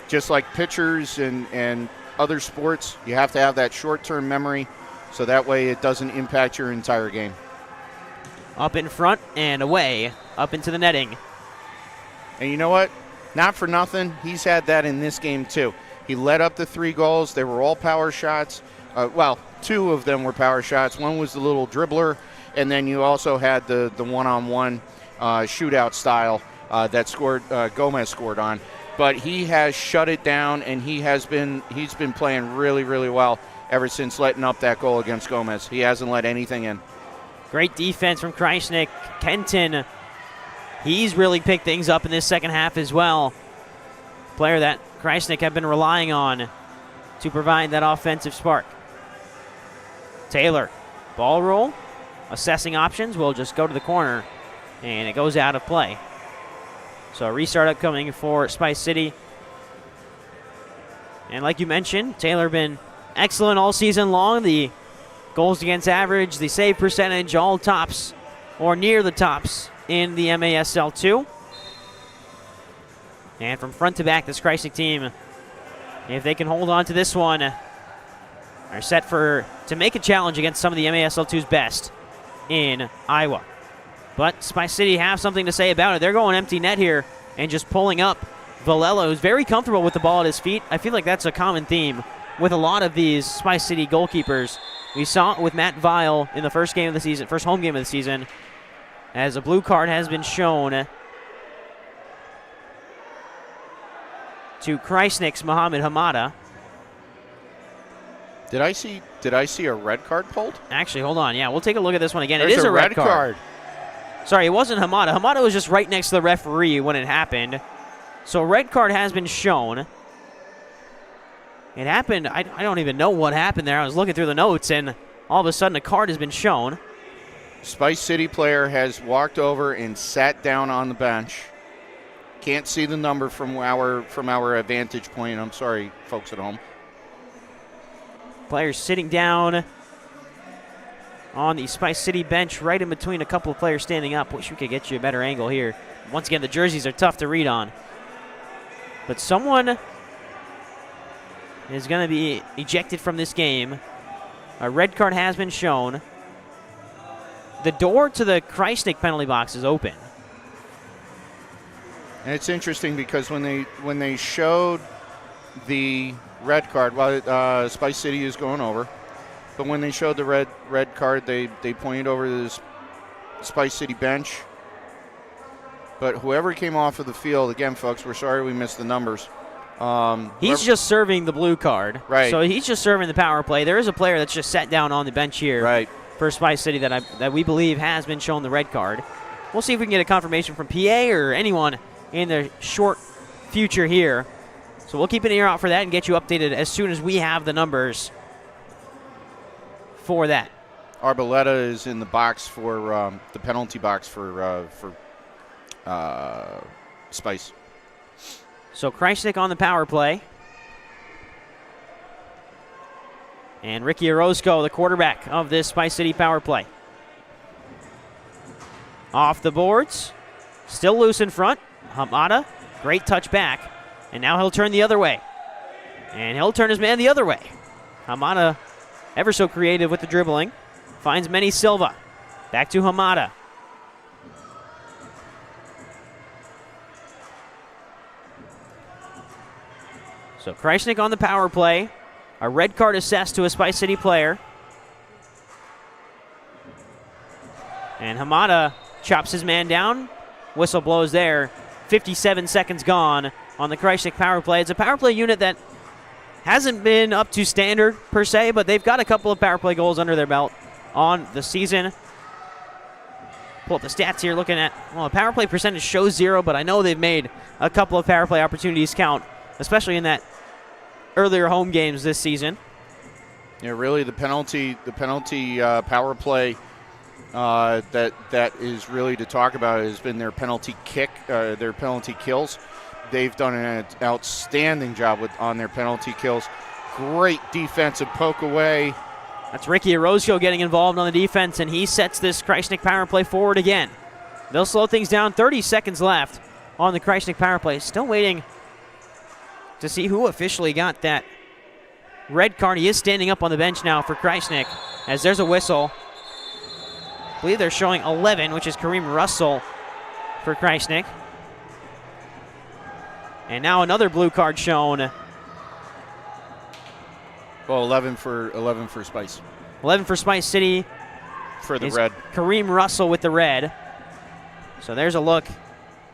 Speaker 1: Just like pitchers and other sports, you have to have that short-term memory so that way it doesn't impact your entire game.
Speaker 6: Up in front and away, up into the netting.
Speaker 1: And you know what? Not for nothing, he's had that in this game too. He led up the 3 goals. They were all power shots. 2 of them were power shots. One was the little dribbler, and then you also had the one-on-one shootout style that Gomez scored on. But he has shut it down, and he's been playing really, really well ever since letting up that goal against Gomez. He hasn't let anything in.
Speaker 6: Great defense from Krajisnik. Kenton, he's really picked things up in this second half as well. Player that Krajisnik have been relying on to provide that offensive spark. Taylor, ball roll, assessing options, will just go to the corner, and it goes out of play. So a restart upcoming for Spice City. And like you mentioned, Taylor been excellent all season long. The goals against average, the save percentage, all tops or near the tops in the MASL2. And from front to back, this Krajisnik team, if they can hold on to this one, are set to make a challenge against some of the MASL2's best in Iowa. But Spice City have something to say about it. They're going empty net here and just pulling up. Valello, who's very comfortable with the ball at his feet. I feel like that's a common theme with a lot of these Spice City goalkeepers. We saw it with Matt Vile in the first home game of the season, as a blue card has been shown to Krajisnik's Mohamed Hamada.
Speaker 1: Did I see a red card pulled?
Speaker 6: Actually, hold on. Yeah, we'll take a look at this one again.
Speaker 1: There's
Speaker 6: it is a red
Speaker 1: card.
Speaker 6: Sorry, it wasn't Hamada. Hamada was just right next to the referee when it happened. So a red card has been shown. It happened, I don't even know what happened there. I was looking through the notes, and all of a sudden a card has been shown.
Speaker 1: Spice City player has walked over and sat down on the bench. Can't see the number from our vantage point. I'm sorry, folks at home.
Speaker 6: Players sitting down on the Spice City bench, right in between a couple of players standing up. Wish we could get you a better angle here. Once again, the jerseys are tough to read on. But someone is going to be ejected from this game. A red card has been shown. The door to the Krajisnik penalty box is open.
Speaker 1: And it's interesting because when they showed the red card, Spice City is going over, but when they showed the red card, they pointed over to the Spice City bench. But whoever came off of the field, again, folks, we're sorry we missed the numbers.
Speaker 6: He's just serving the blue card.
Speaker 1: Right.
Speaker 6: So he's just serving the power play. There is a player that's just sat down on the bench here.
Speaker 1: Right.
Speaker 6: For Spice City that we believe has been shown the red card. We'll see if we can get a confirmation from PA or anyone in the short future here. So we'll keep an ear out for that and get you updated as soon as we have the numbers for that.
Speaker 1: Arboleta is in the box for the penalty box for Spice.
Speaker 6: So Krajisnik on the power play. And Ricky Orozco, the quarterback of this Spice City power play. Off the boards. Still loose in front. Hamada, great touch back. And now he'll turn the other way. And he'll turn his man the other way. Hamada, ever so creative with the dribbling. Finds Manny Silva. Back to Hamada. So Krajisnik on the power play. A red card assessed to a Spice City player. And Hamada chops his man down. Whistle blows there. 57 seconds gone on the Krajisnik power play. It's a power play unit that hasn't been up to standard per se, but they've got a couple of power play goals under their belt on the season. Pull up the stats here looking at, well, the power play percentage shows 0, but I know they've made a couple of power play opportunities count, especially in that earlier home games this season.
Speaker 1: Yeah, really the penalty power play that is really to talk about has been their penalty their penalty kills. They've done an outstanding job on their penalty kills. Great defensive poke away
Speaker 6: That's Ricky Orozco getting involved on the defense, and he sets this Krajisnik power play forward again. They'll slow things down. 30 seconds left on the Krajisnik power play. Still waiting to see who officially got that red card. He is standing up on the bench now for Krajisnik, as there's a whistle. I believe they're showing 11, which is Kareem Russell for Krajisnik. And now another blue card shown.
Speaker 1: Well, 11 for Spice.
Speaker 6: 11 for Spice City.
Speaker 1: For the red.
Speaker 6: Kareem Russell with the red. So there's a look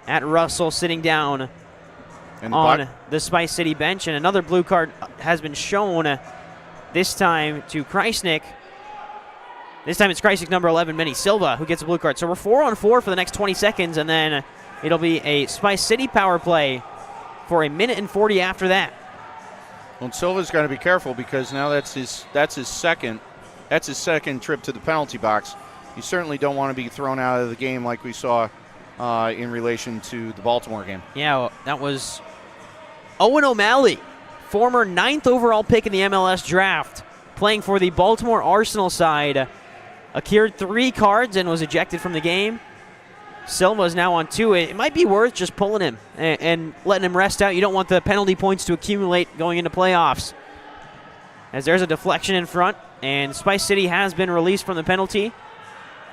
Speaker 6: at Russell sitting down on the Spice City bench. And another blue card has been shown, this time to Krajisnik. This time it's Krajisnik number 11, Manny Silva, who gets a blue card. So we're 4-on-4 for the next 20 seconds, and then it'll be a Spice City power play for 1 and 40 after that.
Speaker 1: Well, Silva's got to be careful because now that's his second trip to the penalty box. You certainly don't want to be thrown out of the game like we saw in relation to the Baltimore game.
Speaker 6: Yeah, well, that was Owen O'Malley, former 9th overall pick in the MLS draft, playing for the Baltimore Arsenal side. Accrued 3 cards and was ejected from the game. Silva's now on 2. It might be worth just pulling him and letting him rest out. You don't want the penalty points to accumulate going into playoffs. As there's a deflection in front, and Spice City has been released from the penalty.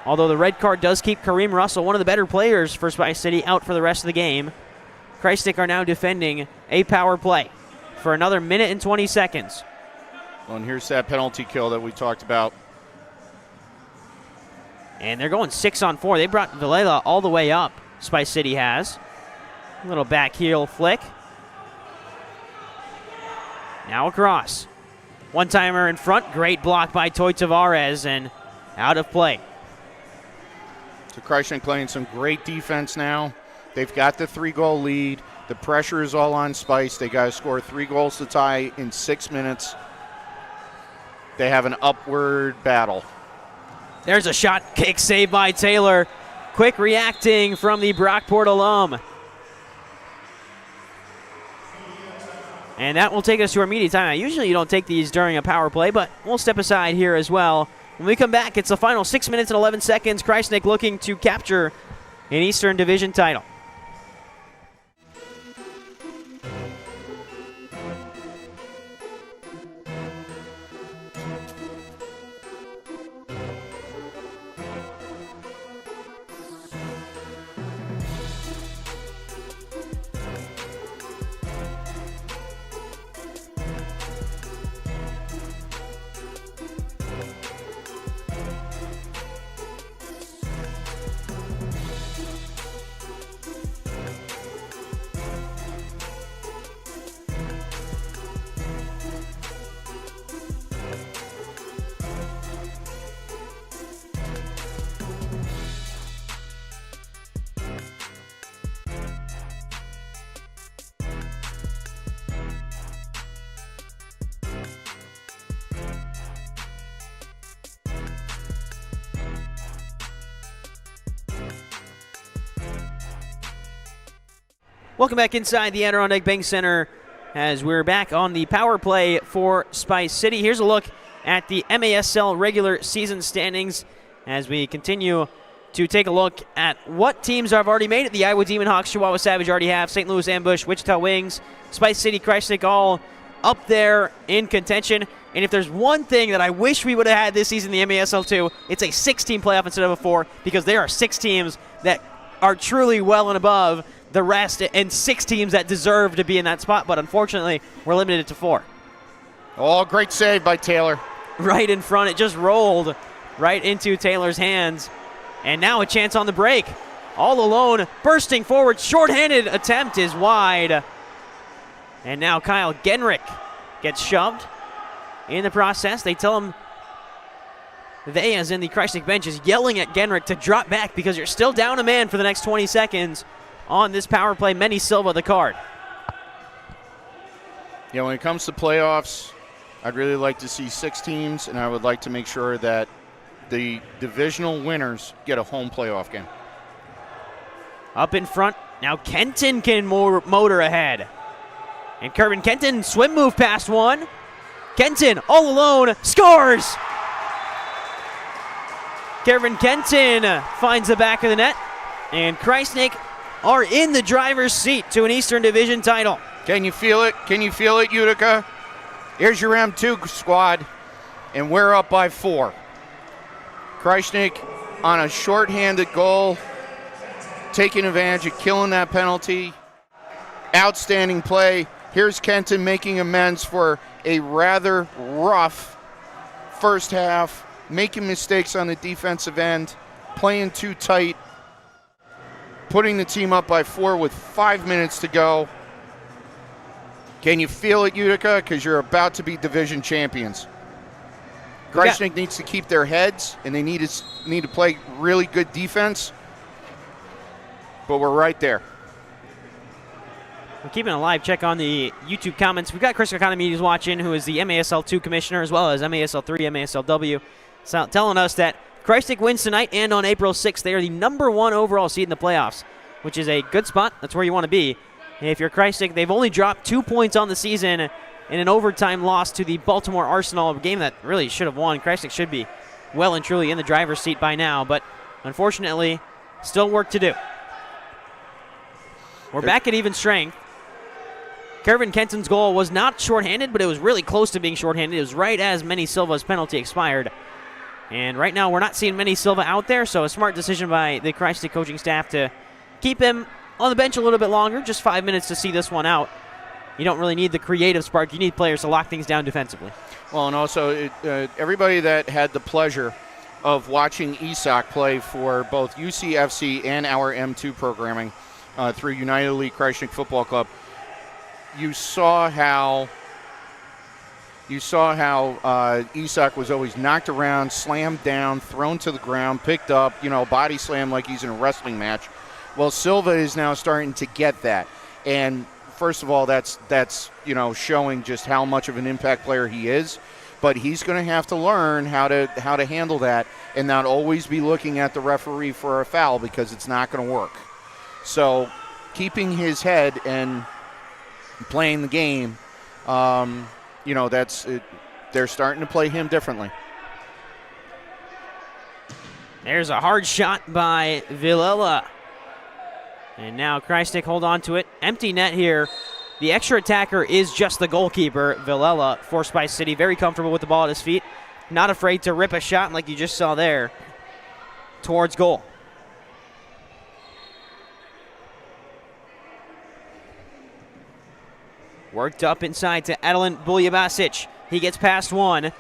Speaker 6: Although the red card does keep Kareem Russell, one of the better players for Spice City, out for the rest of the game. Krajisnik are now defending a power play for another 1 and 20 seconds.
Speaker 1: Well, and here's that penalty kill that we talked about.
Speaker 6: And they're going 6-on-4. They brought Villela all the way up, Spice City has. A little back heel flick. Now across. One-timer in front. Great block by Toy Tavares, and out of play.
Speaker 1: So Krajisnik playing some great defense now. They've got the 3-goal lead. The pressure is all on Spice. They got to score 3 goals to tie in 6 minutes. They have an upward battle.
Speaker 6: There's a shot kick saved by Taylor. Quick reacting from the Brockport alum. And that will take us to our media timeout. Usually you don't take these during a power play, but we'll step aside here as well. When we come back, it's the final 6 minutes and 11 seconds. Krajisnik looking to capture an Eastern Division title. Welcome back inside the Adirondack Bank Center as we're back on the power play for Spice City. Here's a look at the MASL regular season standings as we continue to take a look at what teams have already made it. The Iowa Demon Hawks, Chihuahua Savage already have, St. Louis Ambush, Wichita Wings, Spice City, Krajisnik all up there in contention. And if there's one thing that I wish we would have had this season in the MASL2, it's a 6-team playoff instead of a 4, because there are 6 teams that are truly well and above the rest, and 6 teams that deserve to be in that spot, but unfortunately, we're limited to 4.
Speaker 1: Oh, great save by Taylor.
Speaker 6: Right in front. It just rolled right into Taylor's hands. And now a chance on the break. All alone, bursting forward. Short-handed attempt is wide. And now Kyle Genrick gets shoved. In the process, they tell him, they, as in the Krajisnik bench, is yelling at Genrick to drop back because you're still down a man for the next 20 seconds. On this power play, Manny Silva, the card.
Speaker 1: Yeah, when it comes to playoffs, I'd really like to see 6 teams, and I would like to make sure that the divisional winners get a home playoff game.
Speaker 6: Up in front, now Kenton can motor ahead. And Kervin Kenton, swim move past one. Kenton, all alone, scores! Kevin Kenton finds the back of the net, and Krajisnik are in the driver's seat to an Eastern Division title.
Speaker 1: Can you feel it? Can you feel it, Utica? Here's your M2 squad, and we're up by 4. Krajisnik on a shorthanded goal, taking advantage of killing that penalty. Outstanding play. Here's Kenton making amends for a rather rough first half, making mistakes on the defensive end, playing too tight, putting the team up by 4 with 5 minutes to go. Can you feel it, Utica? Because you're about to be division champions. Krajisnik needs to keep their heads, and they need to play really good defense. But we're right there.
Speaker 6: We're keeping a live check on the YouTube comments. We've got Chris Economides watching, who is the MASL2 commissioner, as well as MASL3, MASLW, so telling us that Krajisnik wins tonight, and on April 6th, they are the #1 overall seed in the playoffs, which is a good spot. That's where you want to be. And if you're Krajisnik, they've only dropped 2 points on the season in an overtime loss to the Baltimore Arsenal, a game that really should have won. Krajisnik should be well and truly in the driver's seat by now, but unfortunately, still work to do. We're back at even strength. Kevin Kenton's goal was not shorthanded, but it was really close to being shorthanded. It was right as Manny Silva's penalty expired. And right now, we're not seeing Manny Silva out there, so a smart decision by the Krajisnik coaching staff to keep him on the bench a little bit longer, just 5 minutes to see this one out. You don't really need the creative spark. You need players to lock things down defensively.
Speaker 1: Well, and also, everybody that had the pleasure of watching Isak play for both UCFC and our M2 programming through United Elite Krajisnik Football Club, you saw how Isak was always knocked around, slammed down, thrown to the ground, picked up, body slam like he's in a wrestling match. Well, Silva is now starting to get that. And first of all, that's showing just how much of an impact player he is. But he's going to have to learn how to handle that and not always be looking at the referee for a foul, because it's not going to work. So keeping his head and playing the game, that's it. They're starting to play him differently.
Speaker 6: There's a hard shot by Villela. And now Krajisnik hold on to it. Empty net here. The extra attacker is just the goalkeeper, Villela, for Spice City. Very comfortable with the ball at his feet. Not afraid to rip a shot like you just saw there towards goal. Worked up inside to Adelan Buljabasic. He gets past one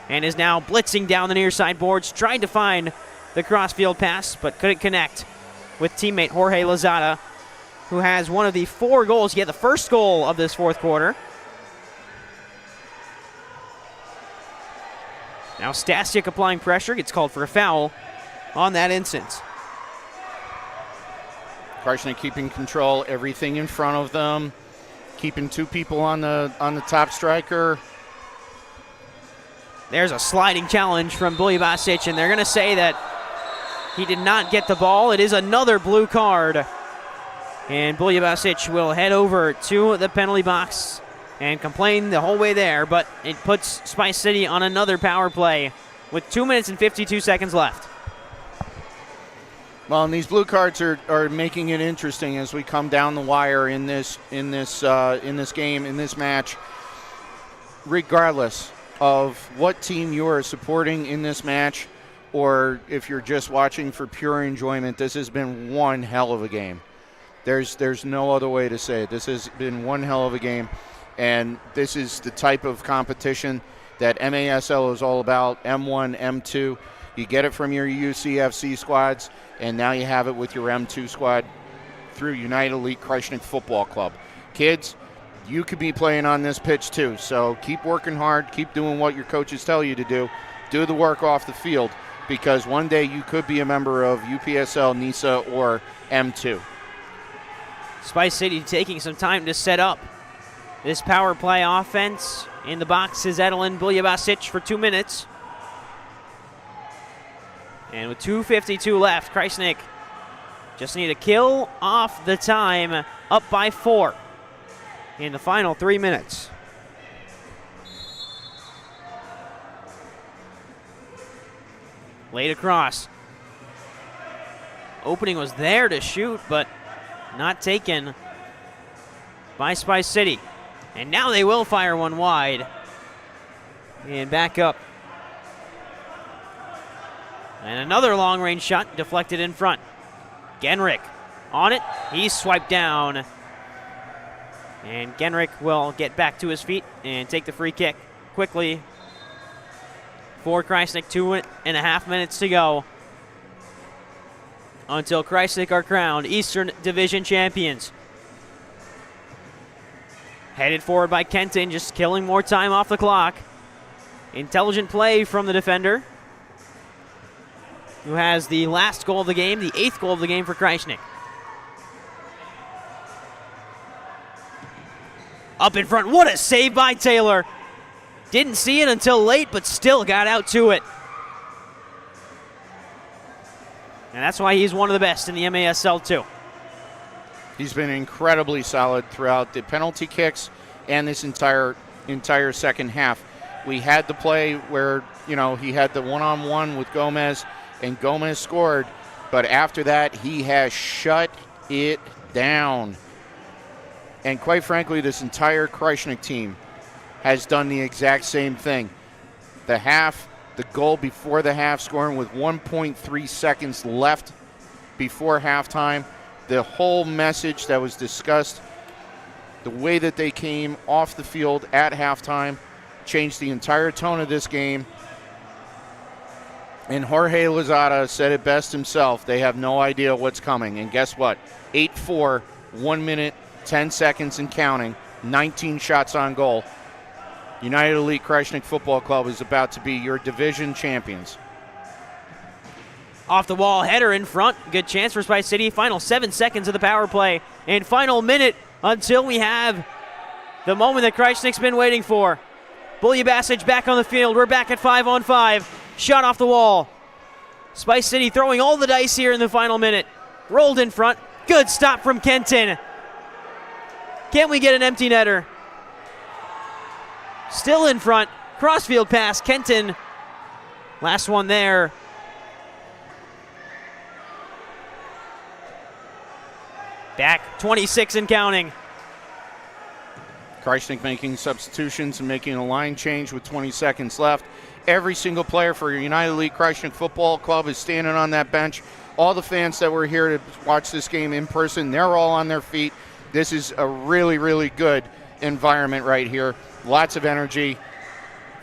Speaker 6: and is now blitzing down the near side boards, trying to find the crossfield pass, but couldn't connect with teammate Jorge Lozada, who has one of the 4 goals. He had the first goal of this fourth quarter. Now Stasiuk applying pressure, gets called for a foul on that instance.
Speaker 1: Krajisnik keeping control, everything in front of them, keeping 2 people on the top striker.
Speaker 6: There's a sliding challenge from Buljabasic, and they're going to say that he did not get the ball. It is another blue card. And Buljabasic will head over to the penalty box and complain the whole way there, but it puts Spice City on another power play with 2 minutes and 52 seconds left.
Speaker 1: Well, and these blue cards are making it interesting as we come down the wire in this game, in this match. Regardless of what team you are supporting in this match, or if you're just watching for pure enjoyment, this has been one hell of a game. There's no other way to say it. This has been one hell of a game, and this is the type of competition that MASL is all about. M1, M2. You get it from your UCFC squads, and now you have it with your M2 squad through United Elite Krajisnik Football Club. Kids, you could be playing on this pitch too, so keep working hard, keep doing what your coaches tell you to do. Do the work off the field, because one day you could be a member of UPSL, NISA, or M2.
Speaker 6: Spice City taking some time to set up this power play offense. In the box is Adelan Buljabasic for 2 minutes. And with 2:52 left, Krajisnik just need to kill off the time, up by 4 in the final 3 minutes. Laid across. Opening was there to shoot, but not taken by Spice City. And now they will fire one wide. And back up. And another long-range shot deflected in front. Genrick on it. He's swiped down. And Genrick will get back to his feet and take the free kick quickly for Krajisnik. 2.5 minutes to go until Krajisnik are crowned Eastern Division champions. Headed forward by Kenton, just killing more time off the clock. Intelligent play from the defender, who has the last goal of the game, the 8th goal of the game for Krajisnik. Up in front, what a save by Taylor. Didn't see it until late, but still got out to it. And that's why he's one of the best in the MASL2.
Speaker 1: He's been incredibly solid throughout the penalty kicks and this entire second half. We had the play where, he had the one-on-one with Gomez, and Gomez scored. But after that, he has shut it down. And quite frankly, this entire Krajisnik team has done the exact same thing. The goal before the half, scoring with 1.3 seconds left before halftime. The whole message that was discussed, the way that they came off the field at halftime, changed the entire tone of this game. And Jorge Lozada said it best himself. They have no idea what's coming. And guess what? 8-4, 1 minute, 10 seconds and counting, 19 shots on goal. United Elite Krajisnik Football Club is about to be your division champions.
Speaker 6: Off the wall, header in front. Good chance for Spice City. Final 7 seconds of the power play. And final minute until we have the moment that Krajisnik's been waiting for. Buljubasic back on the field. We're back at 5-on-5. Shot off the wall. Spice City throwing all the dice here in the final minute. Rolled in front. Good stop from Kenton. Can we get an empty netter? Still in front. Crossfield pass. Kenton. Last one there. Back 26 and counting.
Speaker 1: Krajisnik making substitutions and making a line change with 20 seconds left. Every single player for United Elite Krajisnik Football Club is standing on that bench. All the fans that were here to watch this game in person, they're all on their feet. This is a really, really good environment right here. Lots of energy.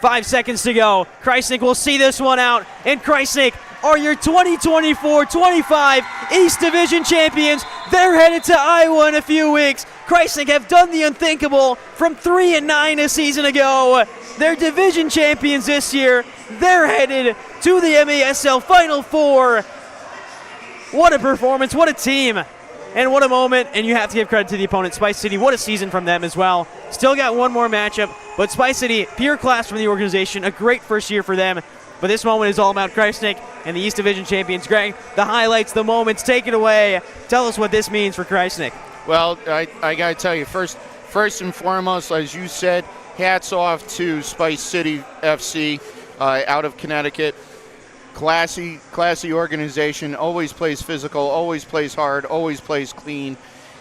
Speaker 6: 5 seconds to go. Krajisnik will see this one out. And Krajisnik are your 2024-25 East Division champions. They're headed to Iowa in a few weeks. Krajisnik have done the unthinkable from 3-9 a season ago. They're division champions this year. They're headed to the MASL Final Four. What a performance, what a team, and what a moment. And you have to give credit to the opponent, Spice City. What a season from them as well. Still got one more matchup, but Spice City, pure class from the organization. A great first year for them. But this moment is all about Krajisnik and the East Division champions. Greg, the highlights, the moments, take it away. Tell us what this means for Krajisnik.
Speaker 1: Well, I got to tell you, first and foremost, as you said, hats off to Spice City FC out of Connecticut. Classy organization, always plays physical, always plays hard, always plays clean.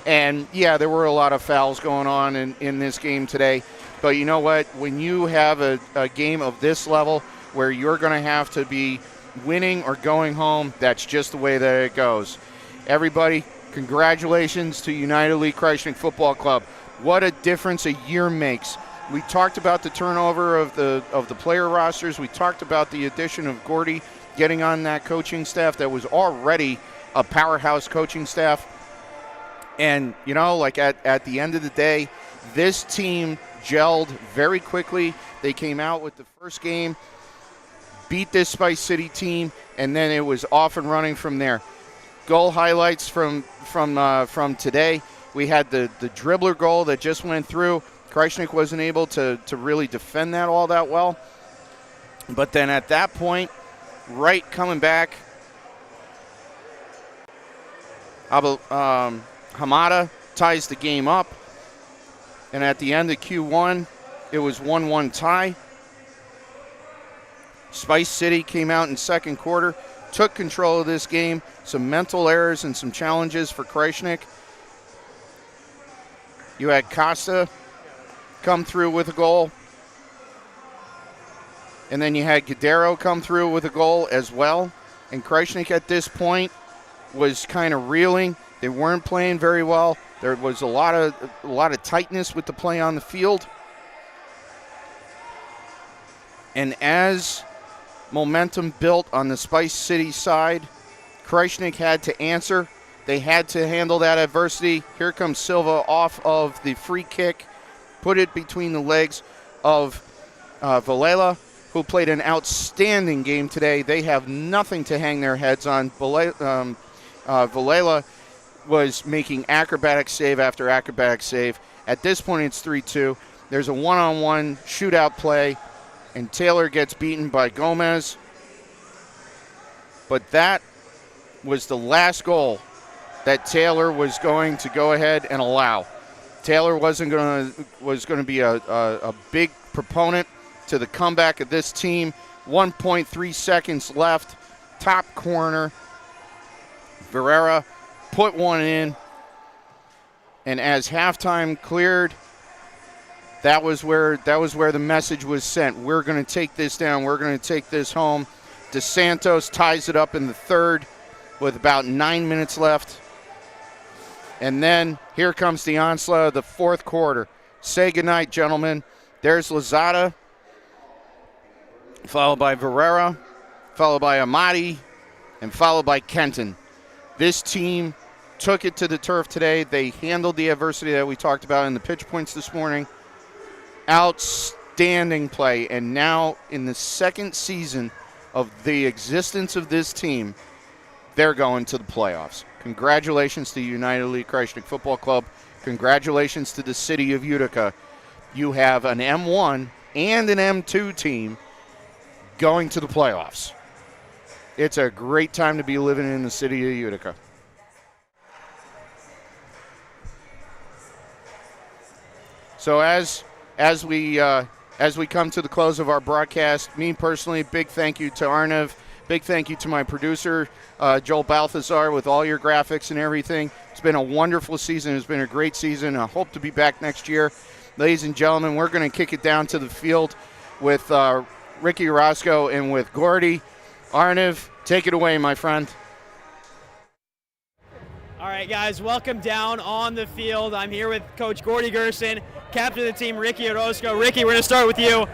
Speaker 1: And, yeah, there were a lot of fouls going on in this game today. But you know what? When you have a game of this level where you're going to have to be winning or going home, that's just the way that it goes. Everybody, congratulations to United Elite Krajisnik Football Club. What a difference a year makes. We talked about the turnover of the player rosters. We talked about the addition of Gordy getting on that coaching staff that was already a powerhouse coaching staff. And, like at the end of the day, this team gelled very quickly. They came out with the first game, beat this Spice City team, and then it was off and running from there. Goal highlights from today. We had the dribbler goal that just went through. Krajisnik wasn't able to really defend that all that well. But then at that point, right coming back, Hamada ties the game up. And at the end of Q1, it was 1-1 tie.
Speaker 4: Spice City came out in second quarter, took control of this game. Some mental errors and some challenges for Krajisnik. You had Costa come through with a goal. And then you had Guerrero come through with a goal as well. And Krajisnik at this point was kind of reeling. They weren't playing very well. There was a lot of tightness with the play on the field. And as momentum built on the Spice City side, Krajisnik had to answer. They had to handle that adversity. Here comes Silva off of the free kick, put it between the legs of Vilela, who played an outstanding game today. They have nothing to hang their heads on. Vilela was making acrobatic save after acrobatic save. At this point, it's 3-2. There's a one-on-one shootout play, and Taylor gets beaten by Gomez. But that was the last goal that Taylor was going to go ahead and allow. Taylor was going to be a big proponent to the comeback of this team. 1.3 seconds left, top corner. Ferreira put one in, and as halftime cleared, that was where the message was sent. We're going to take this down. We're going to take this home. DeSantos ties it up in the third with about 9 minutes left. And then here comes the onslaught of the fourth quarter. Say goodnight, gentlemen. There's Lozada, followed by Ferreira, followed by Amati, and followed by Kenton. This team took it to the turf today. They handled the adversity that we talked about in the pitch points this morning. Outstanding play. And now in the second season of the existence of this team, they're going to the playoffs. Congratulations to United Elite Krajisnik Football Club. Congratulations to the city of Utica. You have an M1 and an M2 team going to the playoffs. It's a great time to be living in the city of Utica. So as we come to the close of our broadcast, me personally, big thank you to Arnav. Big thank you to my producer, Joel Balthazar, with all your graphics and everything. It's been a wonderful season. It's been a great season. I hope to be back next year. Ladies and gentlemen, we're going to kick it down to the field with Ricky Orozco and with Gordy. Arnav, take it away, my friend.
Speaker 6: All right, guys, welcome down on the field. I'm here with Coach Gordy Gerson, captain of the team, Ricky Orozco. Ricky, we're going to start with you.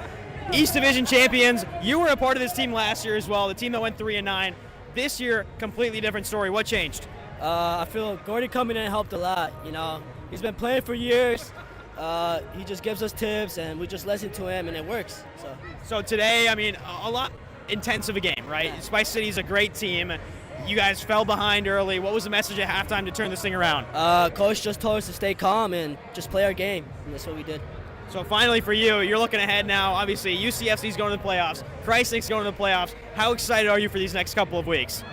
Speaker 6: East Division champions. You were a part of this team last year as well, the team that went 3-9. This year, completely different story. What changed?
Speaker 10: I feel Gordy coming in helped a lot. You know, he's been playing for years. He just gives us tips, and we just listen to him, and it works.
Speaker 6: So today, I mean, a lot intense of a game, right? Yeah. Spice City's a great team. You guys fell behind early. What was the message at halftime to turn this thing around?
Speaker 10: Coach just told us to stay calm and just play our game, and that's what we did.
Speaker 6: So finally for you, you're looking ahead now. Obviously, UCFC's going to the playoffs. Krajisnik's going to the playoffs. How excited are you for these next couple of weeks?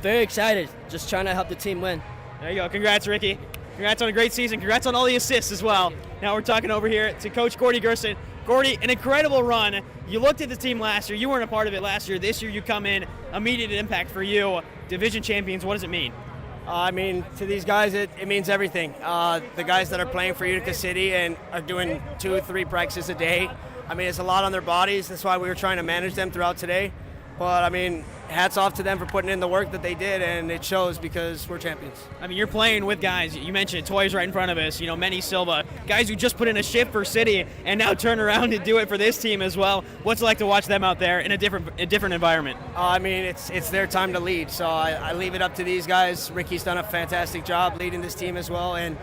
Speaker 10: Very excited. Just trying to help the team win.
Speaker 6: There you go. Congrats, Ricky. Congrats on a great season. Congrats on all the assists as well. Now we're talking over here to Coach Gordy Gerson. Gordy, an incredible run. You looked at the team last year. You weren't a part of it last year. This year you come in, immediate impact for you. Division champions, what does it mean?
Speaker 11: I mean, to these guys, it means everything. The guys that are playing for Utica City and are doing 2-3 practices a day, I mean, it's a lot on their bodies. That's why we were trying to manage them throughout today. But, I mean, hats off to them for putting in the work that they did, and it shows because we're champions.
Speaker 6: I mean, you're playing with guys. You mentioned it, Toys right in front of us, you know, Manny Silva, guys who just put in a shift for City and now turn around and do it for this team as well. What's it like to watch them out there in a different environment?
Speaker 11: I mean, it's their time to lead, so I leave it up to these guys. Ricky's done a fantastic job leading this team as well, and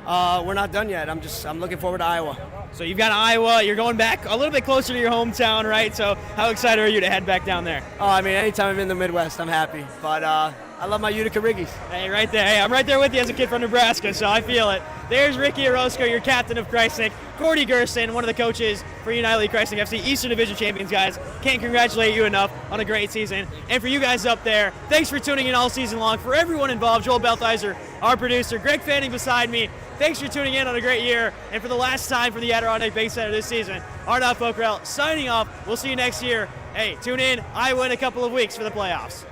Speaker 11: we're not done yet. I'm looking forward to Iowa.
Speaker 6: So you've got Iowa. You're going back a little bit closer to your hometown, right? So how excited are you to head back down there?
Speaker 11: Oh, I mean, anytime I'm in the Midwest, I'm happy. But I love my Utica Riggies.
Speaker 6: Hey, right there. Hey, I'm right there with you as a kid from Nebraska, so I feel it. There's Ricky Orozco, your captain of Krajisnik. Gordy Gerson, one of the coaches for United Elite Krajisnik FC, Eastern Division champions, guys. Can't congratulate you enough on a great season. And for you guys up there, thanks for tuning in all season long. For everyone involved, Joel Balthazar, our producer, Greg Fanning beside me,
Speaker 12: Thanks for tuning in on a great year. And for the last time for the Adirondack Bank Center this season, Arnav Pokhrel signing off. We'll see you next year. Hey, tune in Iowa in a couple of weeks for the playoffs.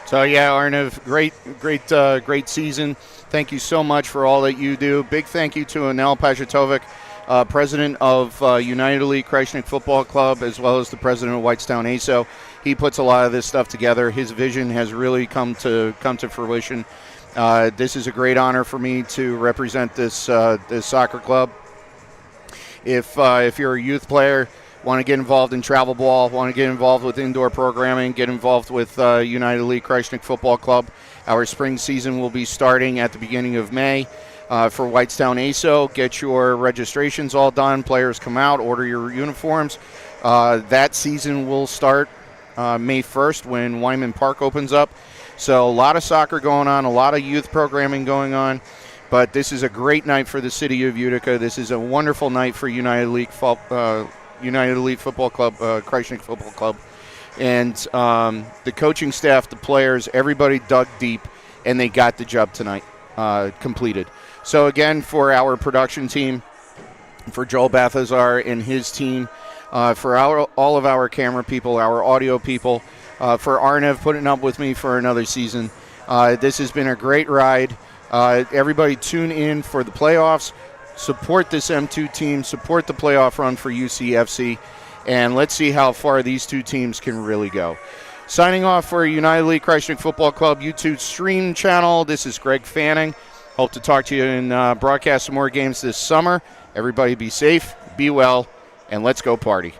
Speaker 1: So yeah, Arnav, great season. Thank you so much for all that you do. Big thank you to Anel Pajatovic, president of United Elite Krajisnik Football Club, as well as the president of Whitestown ASO. He puts a lot of this stuff together. His vision has really come to fruition. This is a great honor for me to represent this soccer club. If you're a youth player, want to get involved in travel ball, want to get involved with indoor programming, get involved with United Elite Krajisnik Football Club. Our spring season will be starting at the beginning of May for Whitestown ASO. Get your registrations all done. Players come out, order your uniforms. That season will start May 1st when Wyman Park opens up. So a lot of soccer going on, a lot of youth programming going on. But this is a great night for the city of Utica. This is a wonderful night for United Elite Football Club, Krajisnik Football Club. And the coaching staff, the players, everybody dug deep, and they got the job tonight completed. So again, for our production team, for Joel Bathazar and his team, for all of our camera people, our audio people, for Arnav putting up with me for another season. This has been a great ride. Everybody tune in for the playoffs. Support this M2 team. Support the playoff run for UCFC. And let's see how far these two teams can really go. Signing off for United Elite Krajisnik Football Club YouTube stream channel, this is Greg Fanning. Hope to talk to you and broadcast some more games this summer. Everybody be safe, be well, and let's go party.